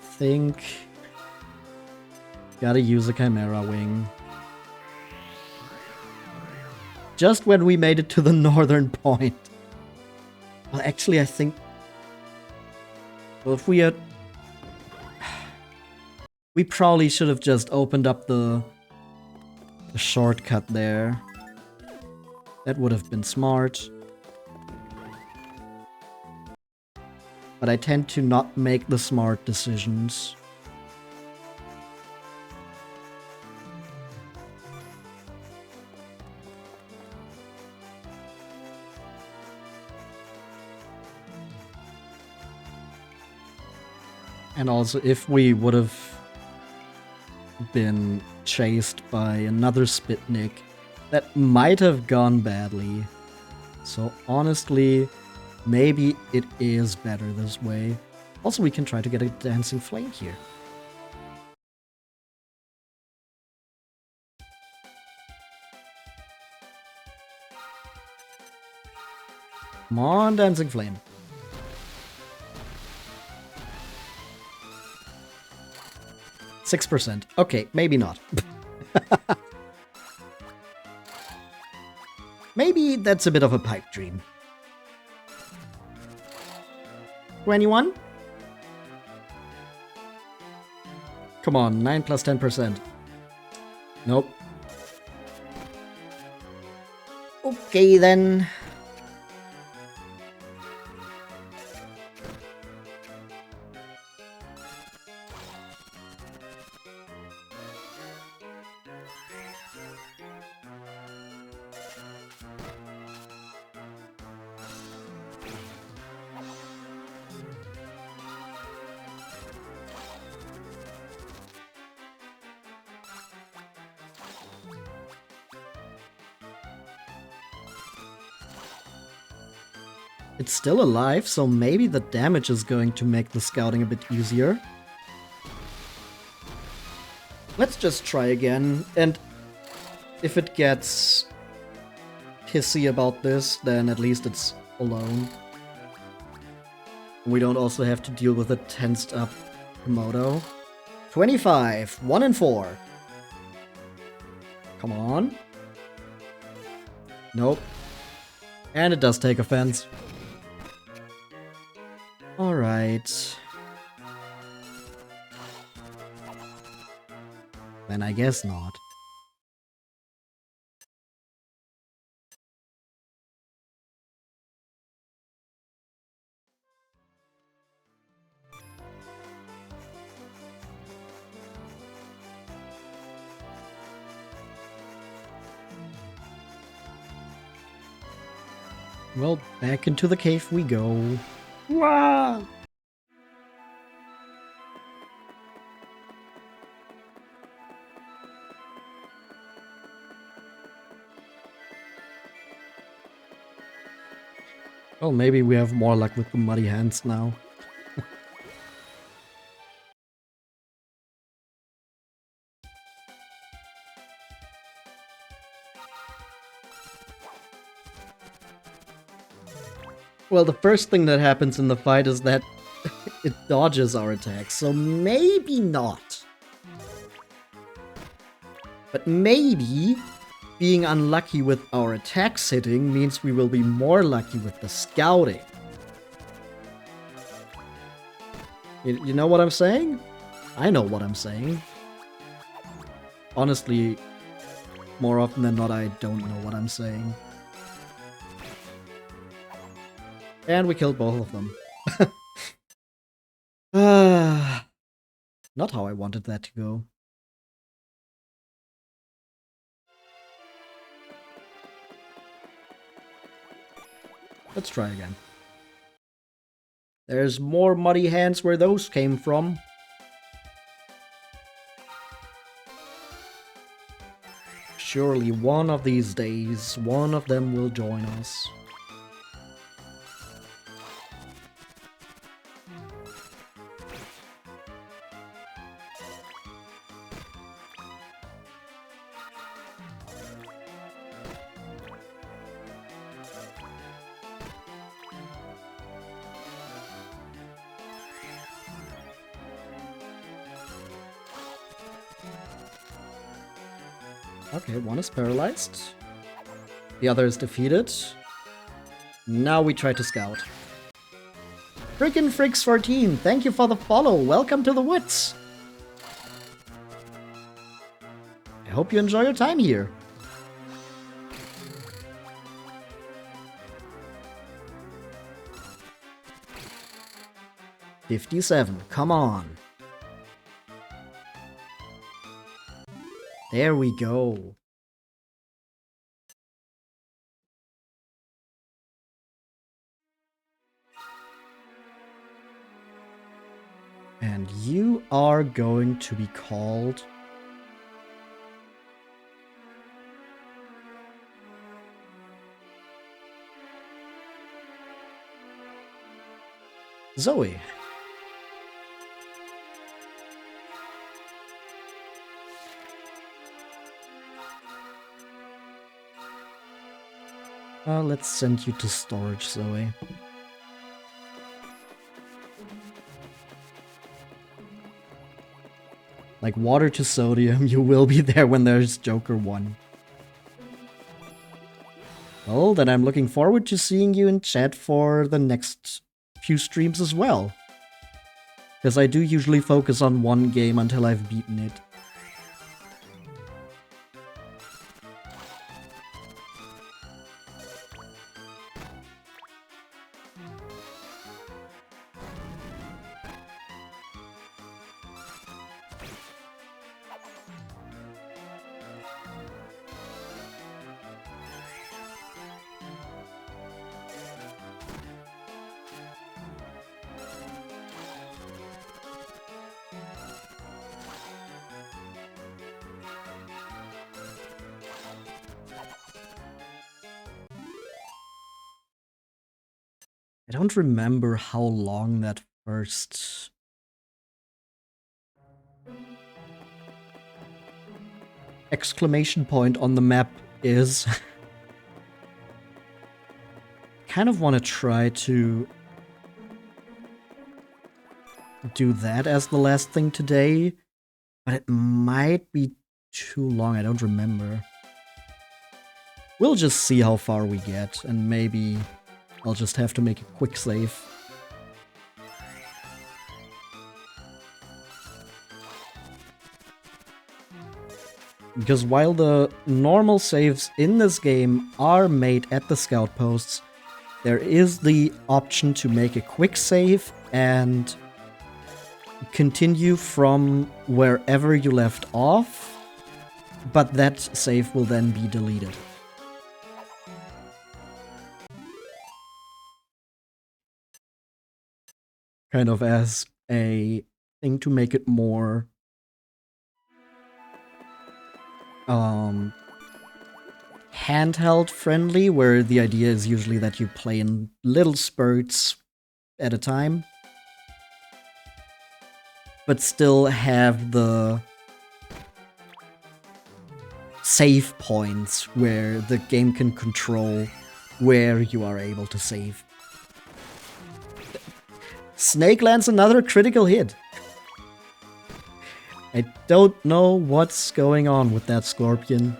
think gotta use a Chimera Wing. Just when we made it to the northern point. Well, actually, I think... Well, if we had... We probably should have just opened up the shortcut there. That would have been smart. But I tend to not make the smart decisions. And also, if we would have been chased by another Spitnik that might have gone badly. So honestly, maybe it is better this way. Also, we can try to get a dancing flame here. Come on, dancing flame. %. Okay, maybe not. Maybe that's a bit of a pipe dream. 21? Come on, 9 plus 10%. Nope. Okay then. It's still alive, so maybe the damage is going to make the scouting a bit easier. Let's just try again, and if it gets pissy about this, then at least it's alone. We don't also have to deal with a tensed up Komodo. 25, 1 and 4. Come on. Nope. And it does take offense. Alright. Then I guess not. Well, back into the cave we go. Wow! Well, maybe we have more luck with the muddy hands now. Well, the first thing that happens in the fight is that it dodges our attacks, so maybe not. But maybe being unlucky with our attacks hitting means we will be more lucky with the scouting. You know what I'm saying? I know what I'm saying. Honestly, more often than not, I don't know what I'm saying. And we killed both of them. Not how I wanted that to go. Let's try again. There's more muddy hands where those came from. Surely one of these days, one of them will join us. Okay, one is paralyzed. The other is defeated. Now we try to scout. Frickin' Fricks14, thank you for the follow. Welcome to the woods. I hope you enjoy your time here. $57, come on. There we go. And you are going to be called Zoe. Let's send you to storage, Zoe. Like water to sodium, you will be there when there's Joker 1. Well, then I'm looking forward to seeing you in chat for the next few streams as well. Because I do usually focus on one game until I've beaten it. I don't remember how long that first exclamation point on the map is. Kind of want to try to do that as the last thing today, but it might be too long. I don't remember. We'll just see how far we get, and maybe I'll just have to make a quick save. Because while the normal saves in this game are made at the scout posts, there is the option to make a quick save and continue from wherever you left off, but that save will then be deleted. Kind of as a thing to make it more handheld friendly, where the idea is usually that you play in little spurts at a time, but still have the save points where the game can control where you are able to save. Snake lands another critical hit. I don't know what's going on with that scorpion.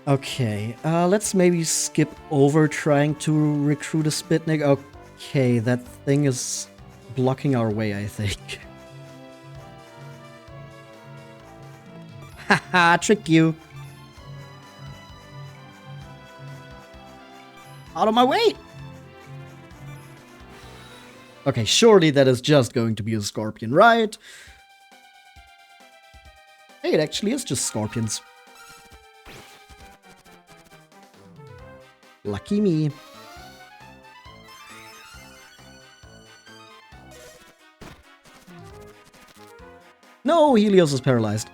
Okay, let's maybe skip over trying to recruit a Spitnik. Okay, that thing is blocking our way, I think. Haha, tricked you. Out of my way! Okay, surely that is just going to be a scorpion, right? Hey, it actually is just scorpions. Lucky me. No, Helios is paralyzed.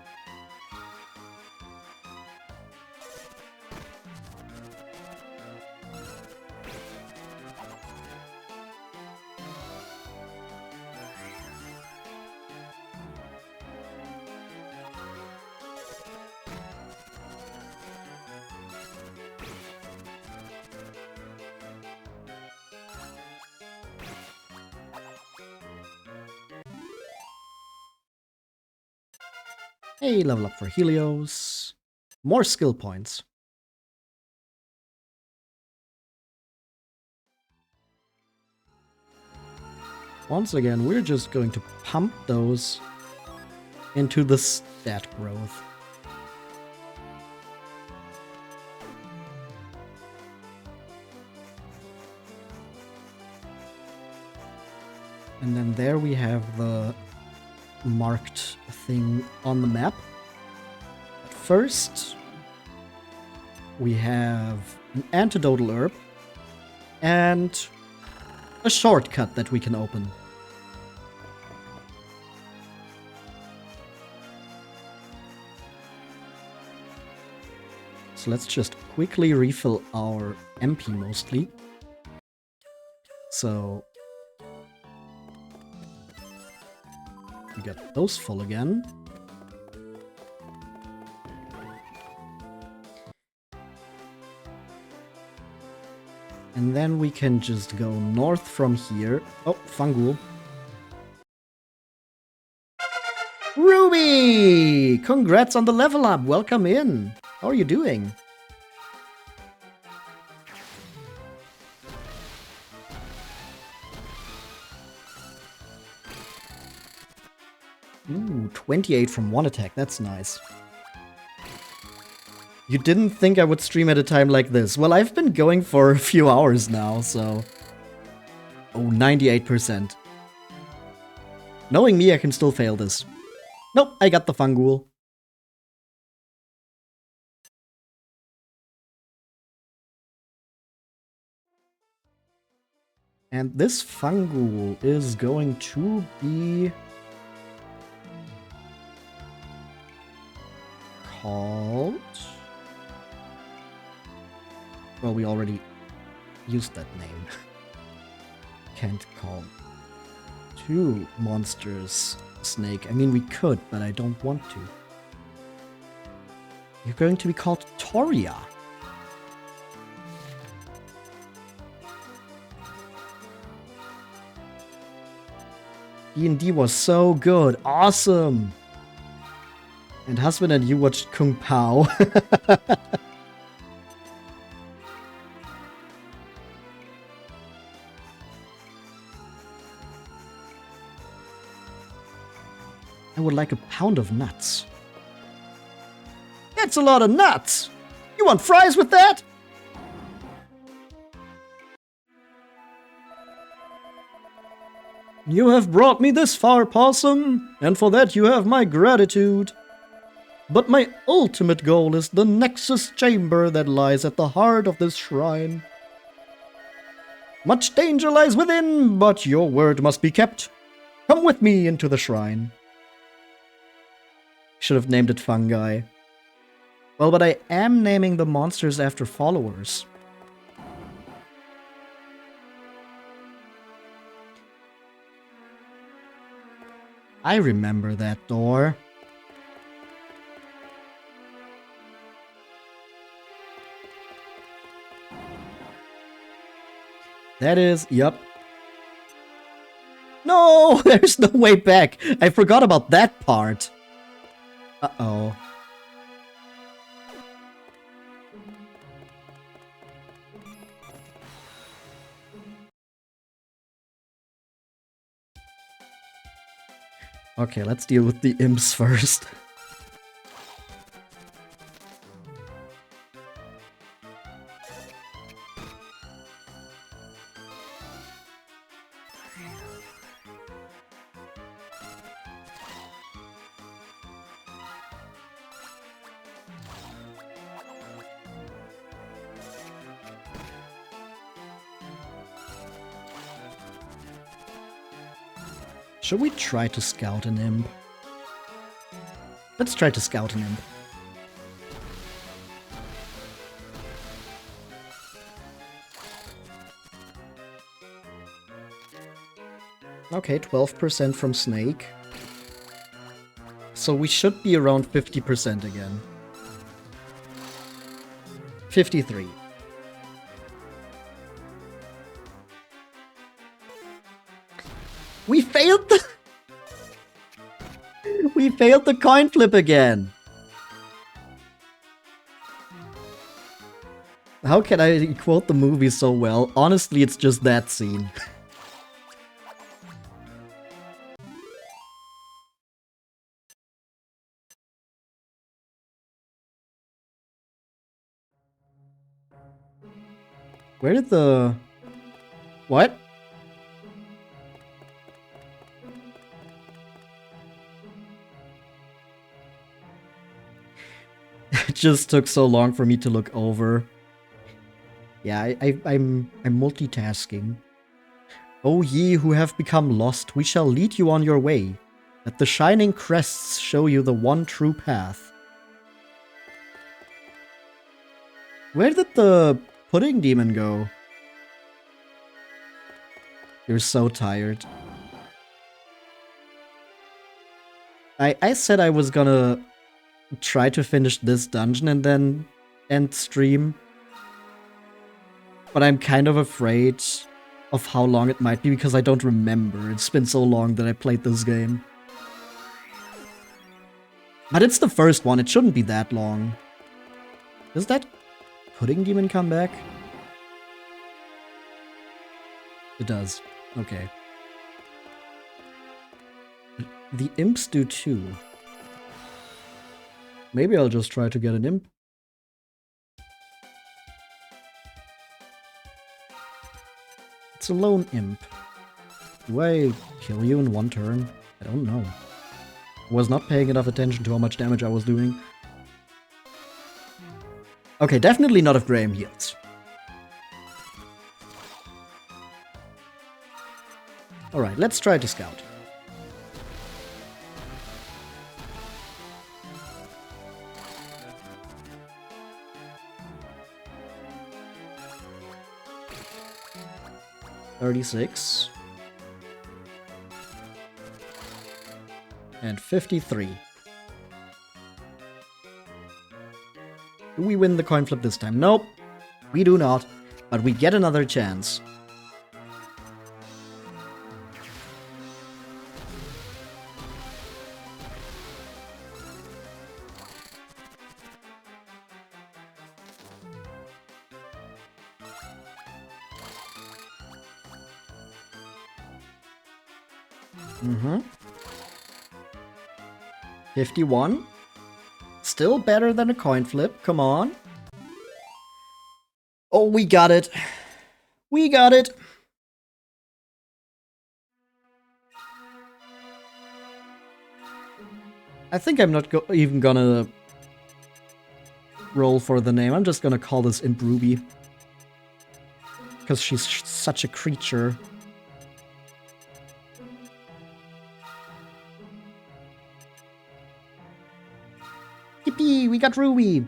Hey, level up for Helios. More skill points. Once again, we're just going to pump those into the stat growth. And then there we have the marked thing on the map. But first, we have an antidotal herb and a shortcut that we can open. So let's just quickly refill our MP mostly. So we got those full again. And then we can just go north from here. Oh, Fungul. Ruby! Congrats on the level up. Welcome in. How are you doing? Ooh, 28 from one attack. That's nice. You didn't think I would stream at a time like this. Well, I've been going for a few hours now, so... Oh, 98%. Knowing me, I can still fail this. Nope, I got the Fungul. And this Fungul is going to be... called... Well, we already used that name. Can't call two monsters snake. I mean, we could, but I don't want to. You're going to be called Toria. D&D was so good. Awesome. And husband and you watched Kung Pao. I would like a pound of nuts. That's a lot of nuts! You want fries with that? You have brought me this far, Possum, and for that you have my gratitude. But my ultimate goal is the Nexus Chamber that lies at the heart of this shrine. Much danger lies within, but your word must be kept. Come with me into the shrine. Should have named it Fungi. Well, but I am naming the monsters after followers. I remember that door. That is, yep. No, there's no way back. I forgot about that part. Uh-oh. Okay, let's deal with the imps first. Should we try to scout an imp? Let's try to scout an imp. Okay, 12% from snake. So we should be around 50% again. 53. We failed the... We failed the coin flip again. How can I quote the movie so well? Honestly, it's just that scene. Where did the... What? just took so long for me to look over. Yeah, I'm multitasking. O ye who have become lost, we shall lead you on your way. Let the shining crests show you the one true path. Where did the pudding demon go? You're so tired. I said I was gonna try to finish this dungeon and then end stream. But I'm kind of afraid of how long it might be because I don't remember. It's been so long that I played this game. But it's the first one, it shouldn't be that long. Does that pudding demon come back? It does. Okay. The imps do too. Maybe I'll just try to get an imp. It's a lone imp. Do I kill you in one turn? I don't know. Was not paying enough attention to how much damage I was doing. Okay, definitely not if Graham heals. Alright, let's try to scout. $36. And 53. Do we win the coin flip this time? Nope, we do not, but we get another chance. Mm-hmm. 51. Still better than a coin flip. Come on. Oh, we got it. We got it. I think I'm not even gonna roll for the name. I'm just gonna call this Imp Ruby. Because she's such a creature. Yippee, we got Ruby!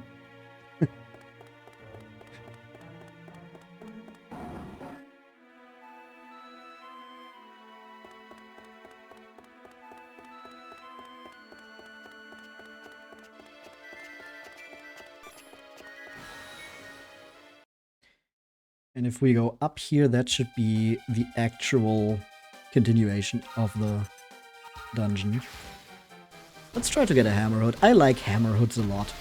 And if we go up here, that should be the actual continuation of the dungeon. Let's try to get a hammerhood. I like hammerhoods a lot.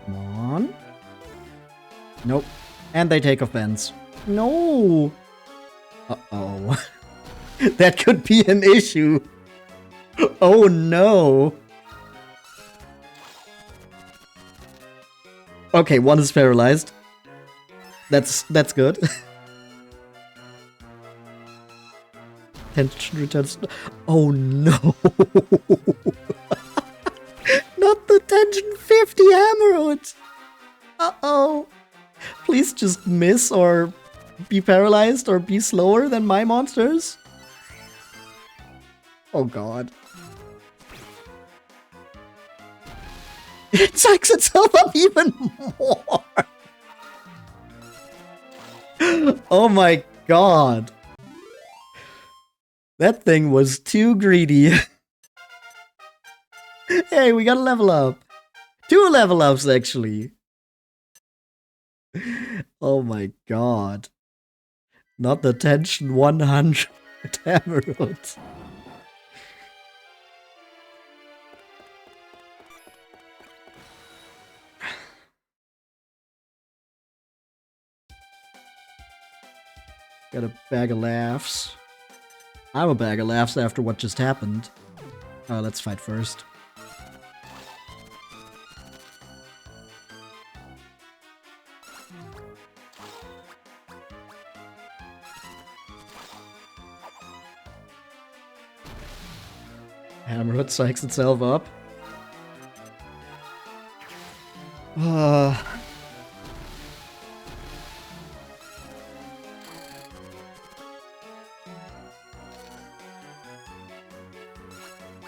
Come on. Nope. And they take offense. No! Uh-oh. That could be an issue. Oh no. Okay, one is paralyzed. That's good. Tension returns. Oh no. Not the tension 50 hammerhood. Uh-oh. Please just miss or be paralyzed or be slower than my monsters. Oh god. It psychs itself up even more! Oh my god. That thing was too greedy. Hey, we got a level up. 2 level ups, actually. Oh my god. Not the tension 100 hammerhood. Got a bag of laughs. I'm a bag of laughs after what just happened. Let's fight first. Hammerhead psychs itself up.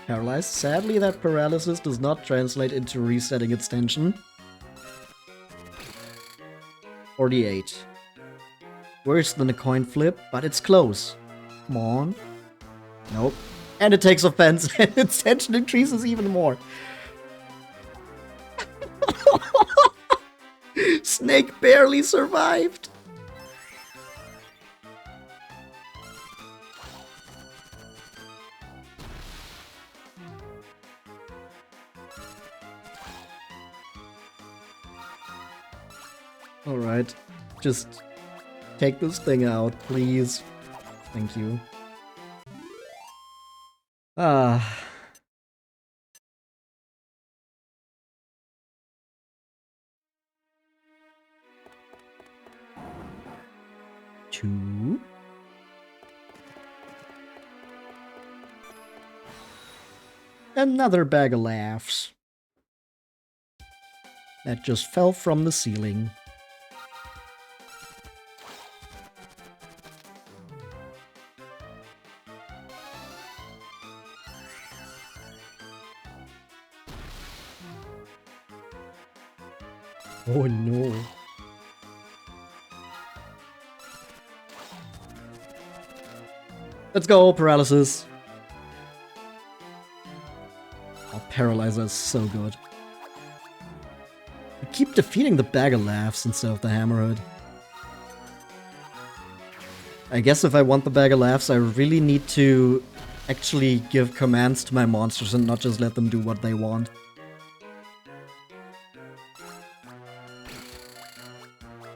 Paralyzed. Sadly, that paralysis does not translate into resetting its tension. 48. Worse than a coin flip, but it's close. Come on. Nope. And it takes offense, and its tension increases even more. Snake barely survived. Alright. Just take this thing out, please. Thank you. Ah. Two. Another bag of laughs. That just fell from the ceiling. Oh no. Let's go, paralysis. Oh, Paralyzer is so good. I keep defeating the bag of laughs instead of the hammerhead. I guess if I want the bag of laughs, I really need to actually give commands to my monsters and not just let them do what they want.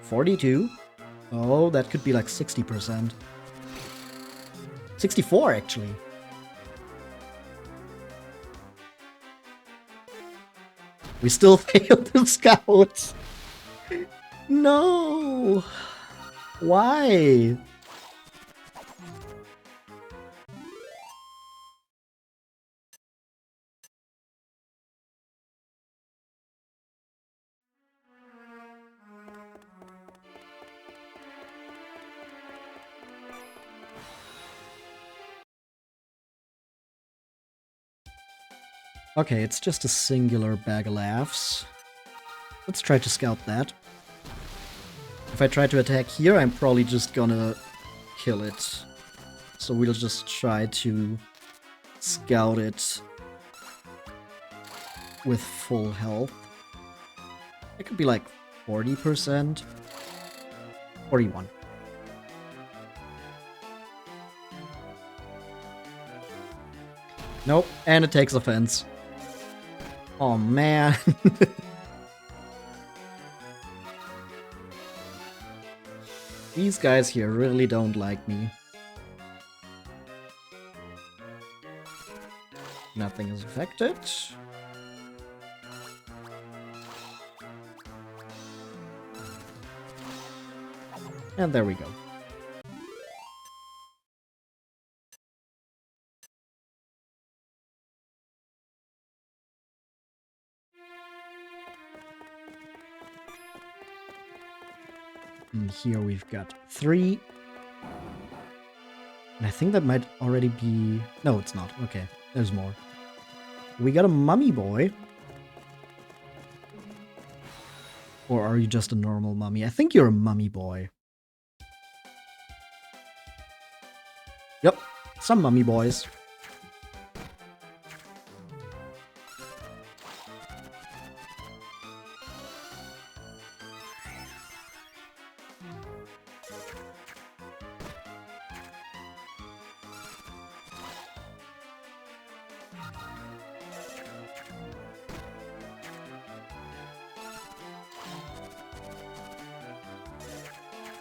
$42? Oh, that could be like 60%. 64, actually. We still failed the scout. No. Why? Okay, it's just a singular bag of laughs. Let's try to scout that. If I try to attack here, I'm probably just gonna kill it. So we'll just try to scout it with full health. It could be like 40%. 41. Nope, and it takes offense. Oh man. These guys here really don't like me. Nothing is affected. And there we go. And here we've got 3. And I think that might already be... No, it's not. Okay, there's more. We got a mummy boy. Or are you just a normal mummy? I think you're a mummy boy. Yep, some mummy boys.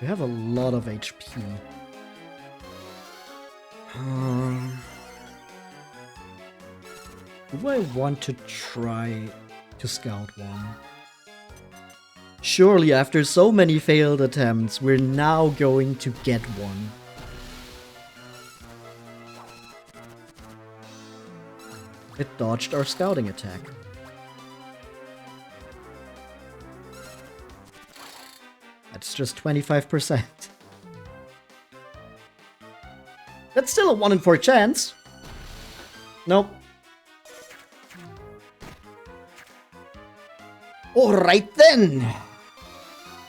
We have a lot of HP. Do I want to try to scout one? Surely after so many failed attempts, we're now going to get one. It dodged our scouting attack. That's just 25%. That's still a 1 in 4 chance. Nope. Alright then.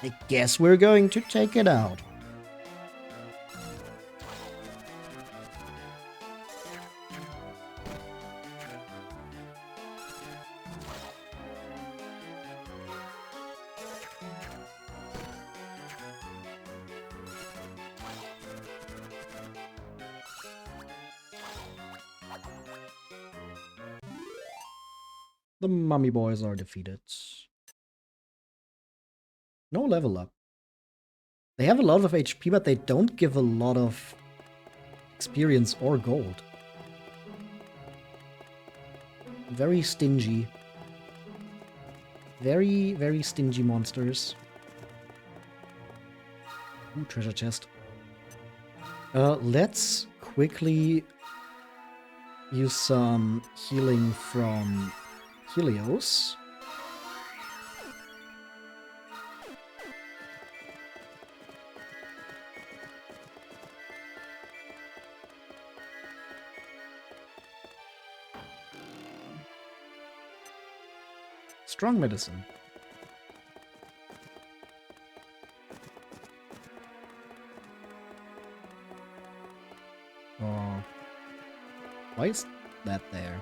I guess we're going to take it out. The mummy boys are defeated. No level up. They have a lot of HP, but they don't give a lot of experience or gold. Very stingy. Very, very stingy monsters. Ooh, treasure chest. Let's quickly use some healing from Helios. Strong medicine. Oh. Why is that there?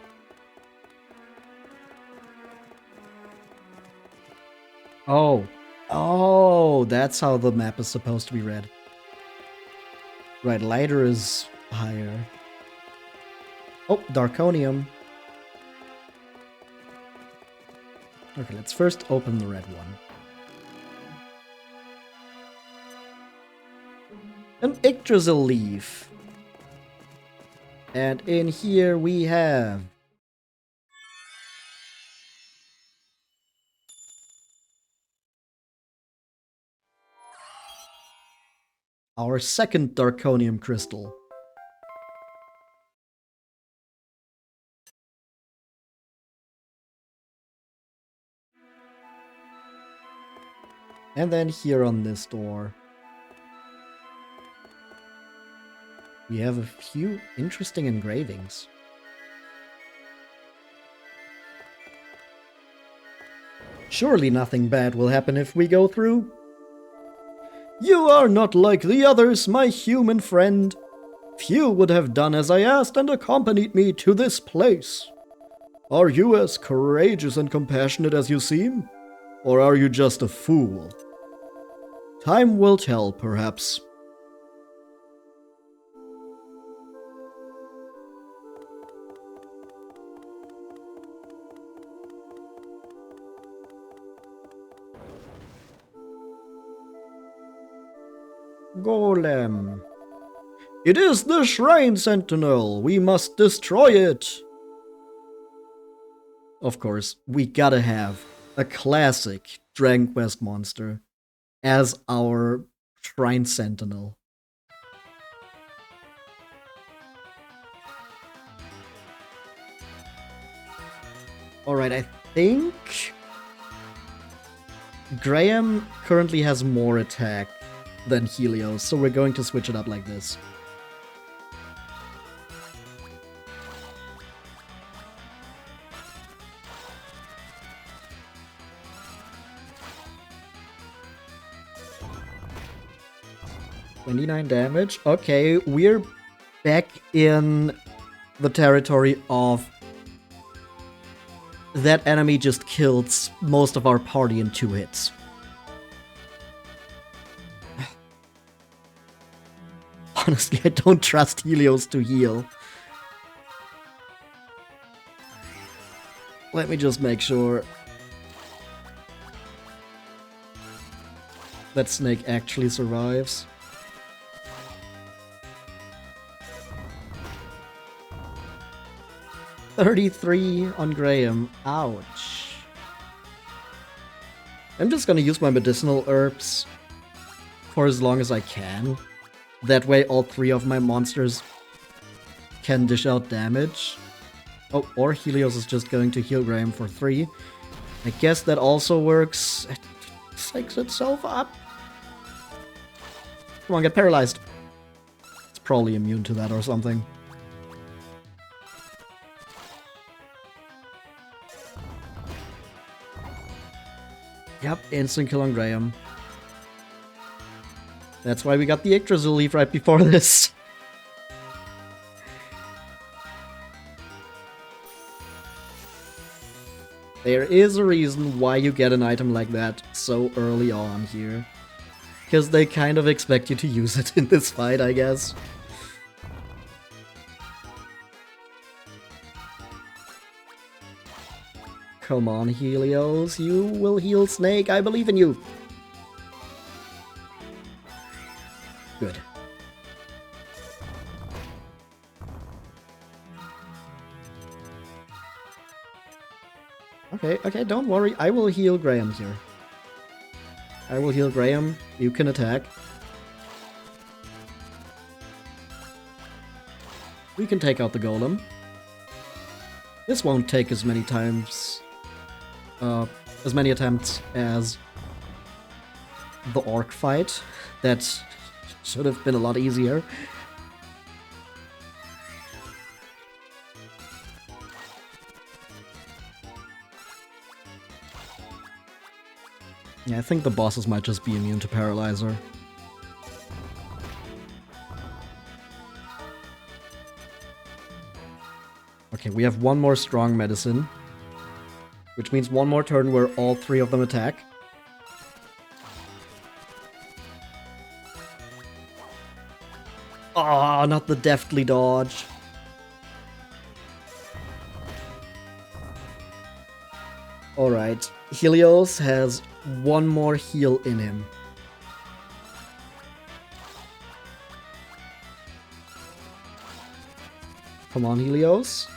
Oh. Oh, that's how the map is supposed to be read. Right, lighter is higher. Oh, Darkonium. Okay, let's first open the red one. An Yggdrasil leaf. And in here we have our second Darkonium crystal. And then here on this door, we have a few interesting engravings. Surely nothing bad will happen if we go through. You are not like the others, my human friend. Few would have done as I asked and accompanied me to this place. Are you as courageous and compassionate as you seem? Or are you just a fool? Time will tell, perhaps. Golem. It is the Shrine Sentinel. We must destroy it. Of course, we gotta have a classic Dragon Quest monster as our Shrine Sentinel. Alright, I think Graham currently has more attack than Helios, so we're going to switch it up like this. $29 damage. Okay, we're back in the territory of that enemy just killed most of our party in 2 hits. Honestly, I don't trust Helios to heal. Let me just make sure that Snake actually survives. $33 on Graham. Ouch. I'm just gonna use my medicinal herbs for as long as I can. That way all 3 of my monsters can dish out damage. Oh, or Helios is just going to heal Graham for 3. I guess that also works. It psychs itself up. Come on, get paralyzed. It's probably immune to that or something. Yep, instant kill on Graham. That's why we got the Yggdrasil leaf right before this. There is a reason why you get an item like that so early on here. Because they kind of expect you to use it in this fight, I guess. Come on, Helios, you will heal Snake, I believe in you. Good. Okay, don't worry, I will heal Graham here. I will heal Graham, you can attack. We can take out the Golem. This won't take as many attempts as the Orc fight. That should have been a lot easier. Yeah, I think the bosses might just be immune to Paralyzer. Okay, we have one more strong medicine. Which means one more turn where all 3 of them attack. Ah, not the deftly dodge. Alright, Helios has one more heal in him. Come on, Helios.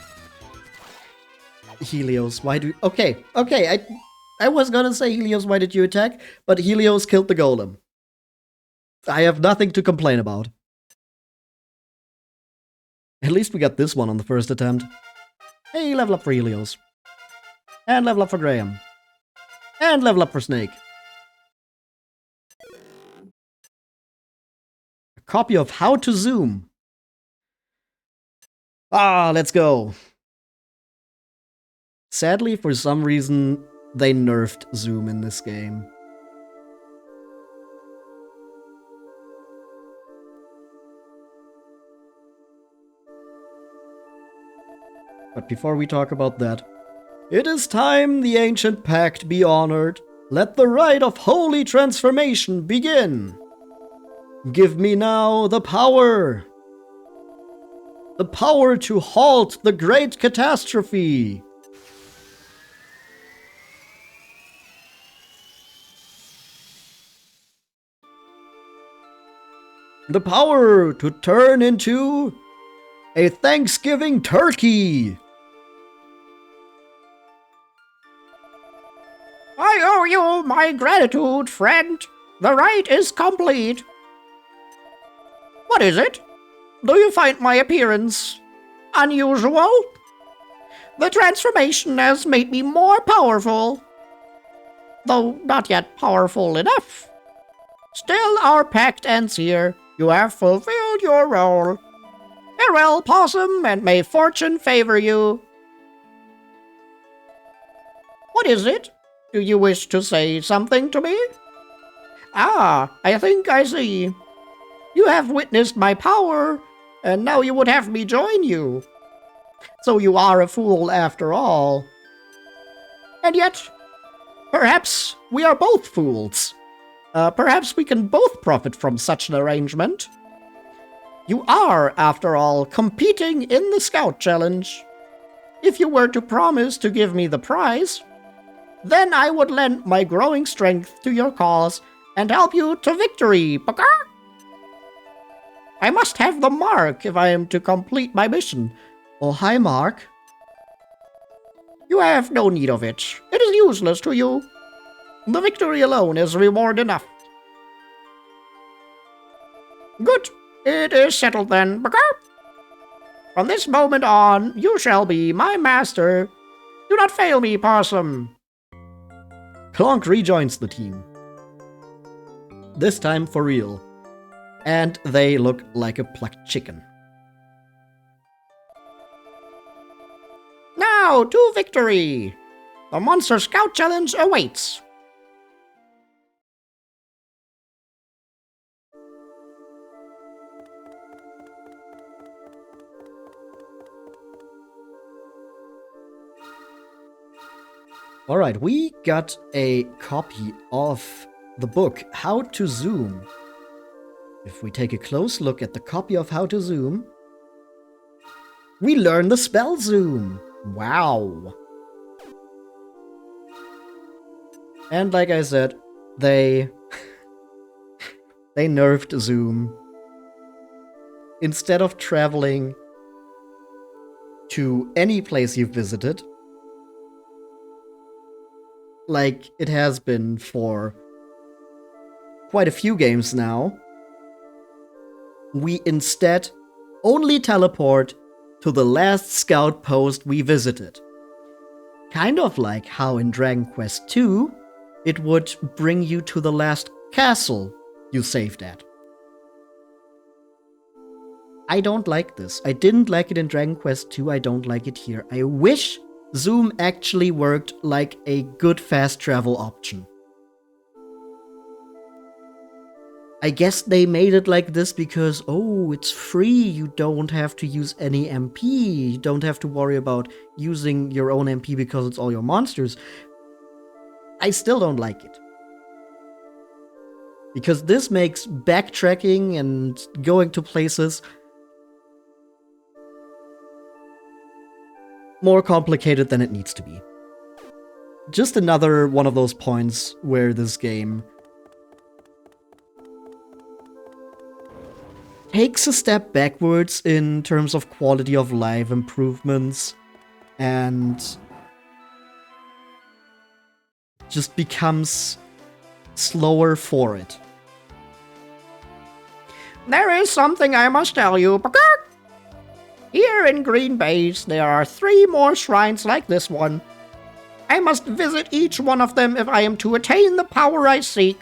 Helios, why do... Okay, I was gonna say, Helios, why did you attack? But Helios killed the Golem. I have nothing to complain about. At least we got this one on the first attempt. Hey, level up for Helios. And level up for Graham. And level up for Snake. A copy of How to Zoom. Ah, let's go. Sadly, for some reason, they nerfed Zoom in this game. But before we talk about that, it is time the ancient pact be honored. Let the rite of holy transformation begin. Give me now the power. The power to halt the great catastrophe. The power to turn into a Thanksgiving turkey. I owe you my gratitude, friend. The rite is complete. What is it? Do you find my appearance unusual? The transformation has made me more powerful, though not yet powerful enough. Still, our pact ends here. You have fulfilled your role. Farewell, Possum, and may fortune favor you. What is it? Do you wish to say something to me? Ah, I think I see. You have witnessed my power, and now you would have me join you. So you are a fool after all. And yet, perhaps we are both fools. Perhaps we can both profit from such an arrangement. You are, after all, competing in the Scout Challenge. If you were to promise to give me the prize, then I would lend my growing strength to your cause and help you to victory, Baka! I must have the mark if I am to complete my mission. Oh, hi, Mark. You have no need of it. It is useless to you. The victory alone is reward enough. Good. It is settled then, Baka. From this moment on, you shall be my master. Do not fail me, Possum. Clonk rejoins the team. This time for real. And they look like a plucked chicken. Now to victory! The Monster Scout Challenge awaits. Alright, we got a copy of the book, How to Zoom. If we take a close look at the copy of How to Zoom, we learn the spell Zoom. Wow. And like I said, they nerfed Zoom. Instead of traveling to any place you've visited, like it has been for quite a few games now, we instead only teleport to the last scout post we visited. Kind of like how in Dragon Quest II, it would bring you to the last castle you saved at. I don't like this. I didn't like it in Dragon Quest II, I don't like it here. I wish Zoom actually worked like a good fast travel option. I guess they made it like this because, oh, it's free, you don't have to use any MP, you don't have to worry about using your own MP because it's all your monsters. I still don't like it. Because this makes backtracking and going to places more complicated than it needs to be. Just another one of those points where this game takes a step backwards in terms of quality of life improvements and just becomes slower for it. There is something I must tell you. Here in Green Base, there are 3 more shrines like this one. I must visit each one of them if I am to attain the power I seek.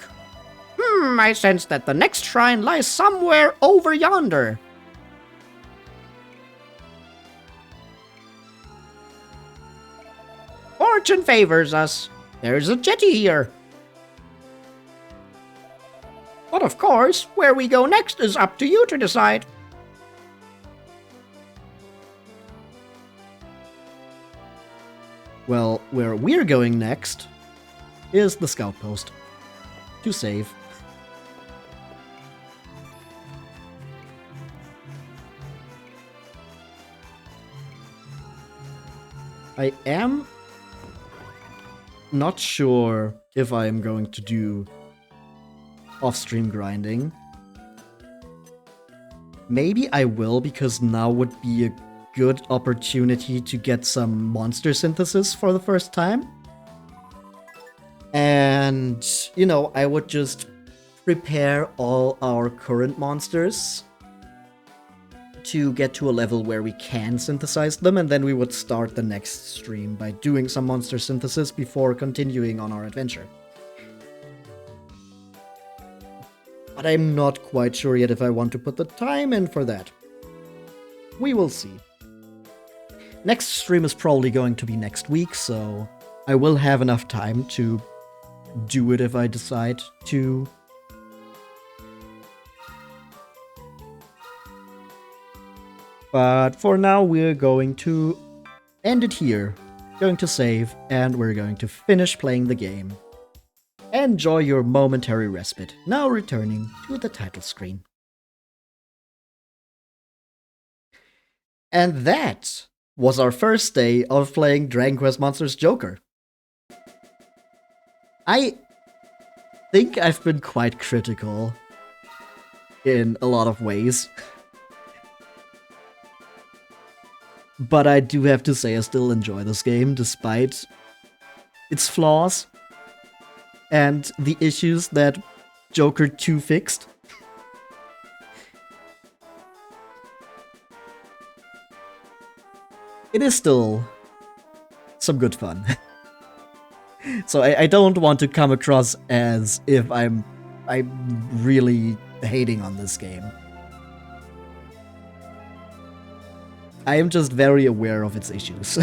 I sense that the next shrine lies somewhere over yonder. Fortune favors us. There's a jetty here. But of course, where we go next is up to you to decide. Well, where we're going next is the scout post to save. I am not sure if I am going to do off-stream grinding. Maybe I will, because now would be a good opportunity to get some monster synthesis for the first time. And, you know, I would just prepare all our current monsters to get to a level where we can synthesize them, and then we would start the next stream by doing some monster synthesis before continuing on our adventure. But I'm not quite sure yet if I want to put the time in for that. We will see. Next stream is probably going to be next week, so I will have enough time to do it if I decide to. But for now, we're going to end it here, going to save, and we're going to finish playing the game. Enjoy your momentary respite, now returning to the title screen. And that was our first day of playing Dragon Quest Monsters Joker. I think I've been quite critical in a lot of ways. But I do have to say I still enjoy this game, despite its flaws and the issues that Joker 2 fixed. it is still some good fun. So I don't want to come across as if I'm really hating on this game. I am just very aware of its issues.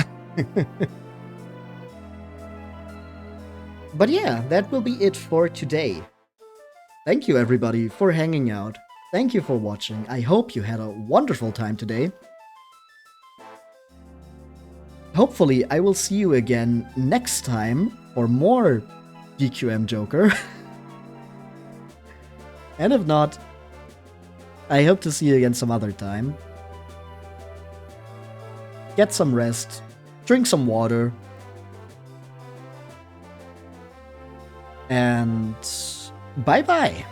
But yeah, that will be it for today. Thank you everybody for hanging out. Thank you for watching. I hope you had a wonderful time today. Hopefully I will see you again next time for more DQM Joker. And if not, I hope to see you again some other time. Get some rest, drink some water, and bye-bye.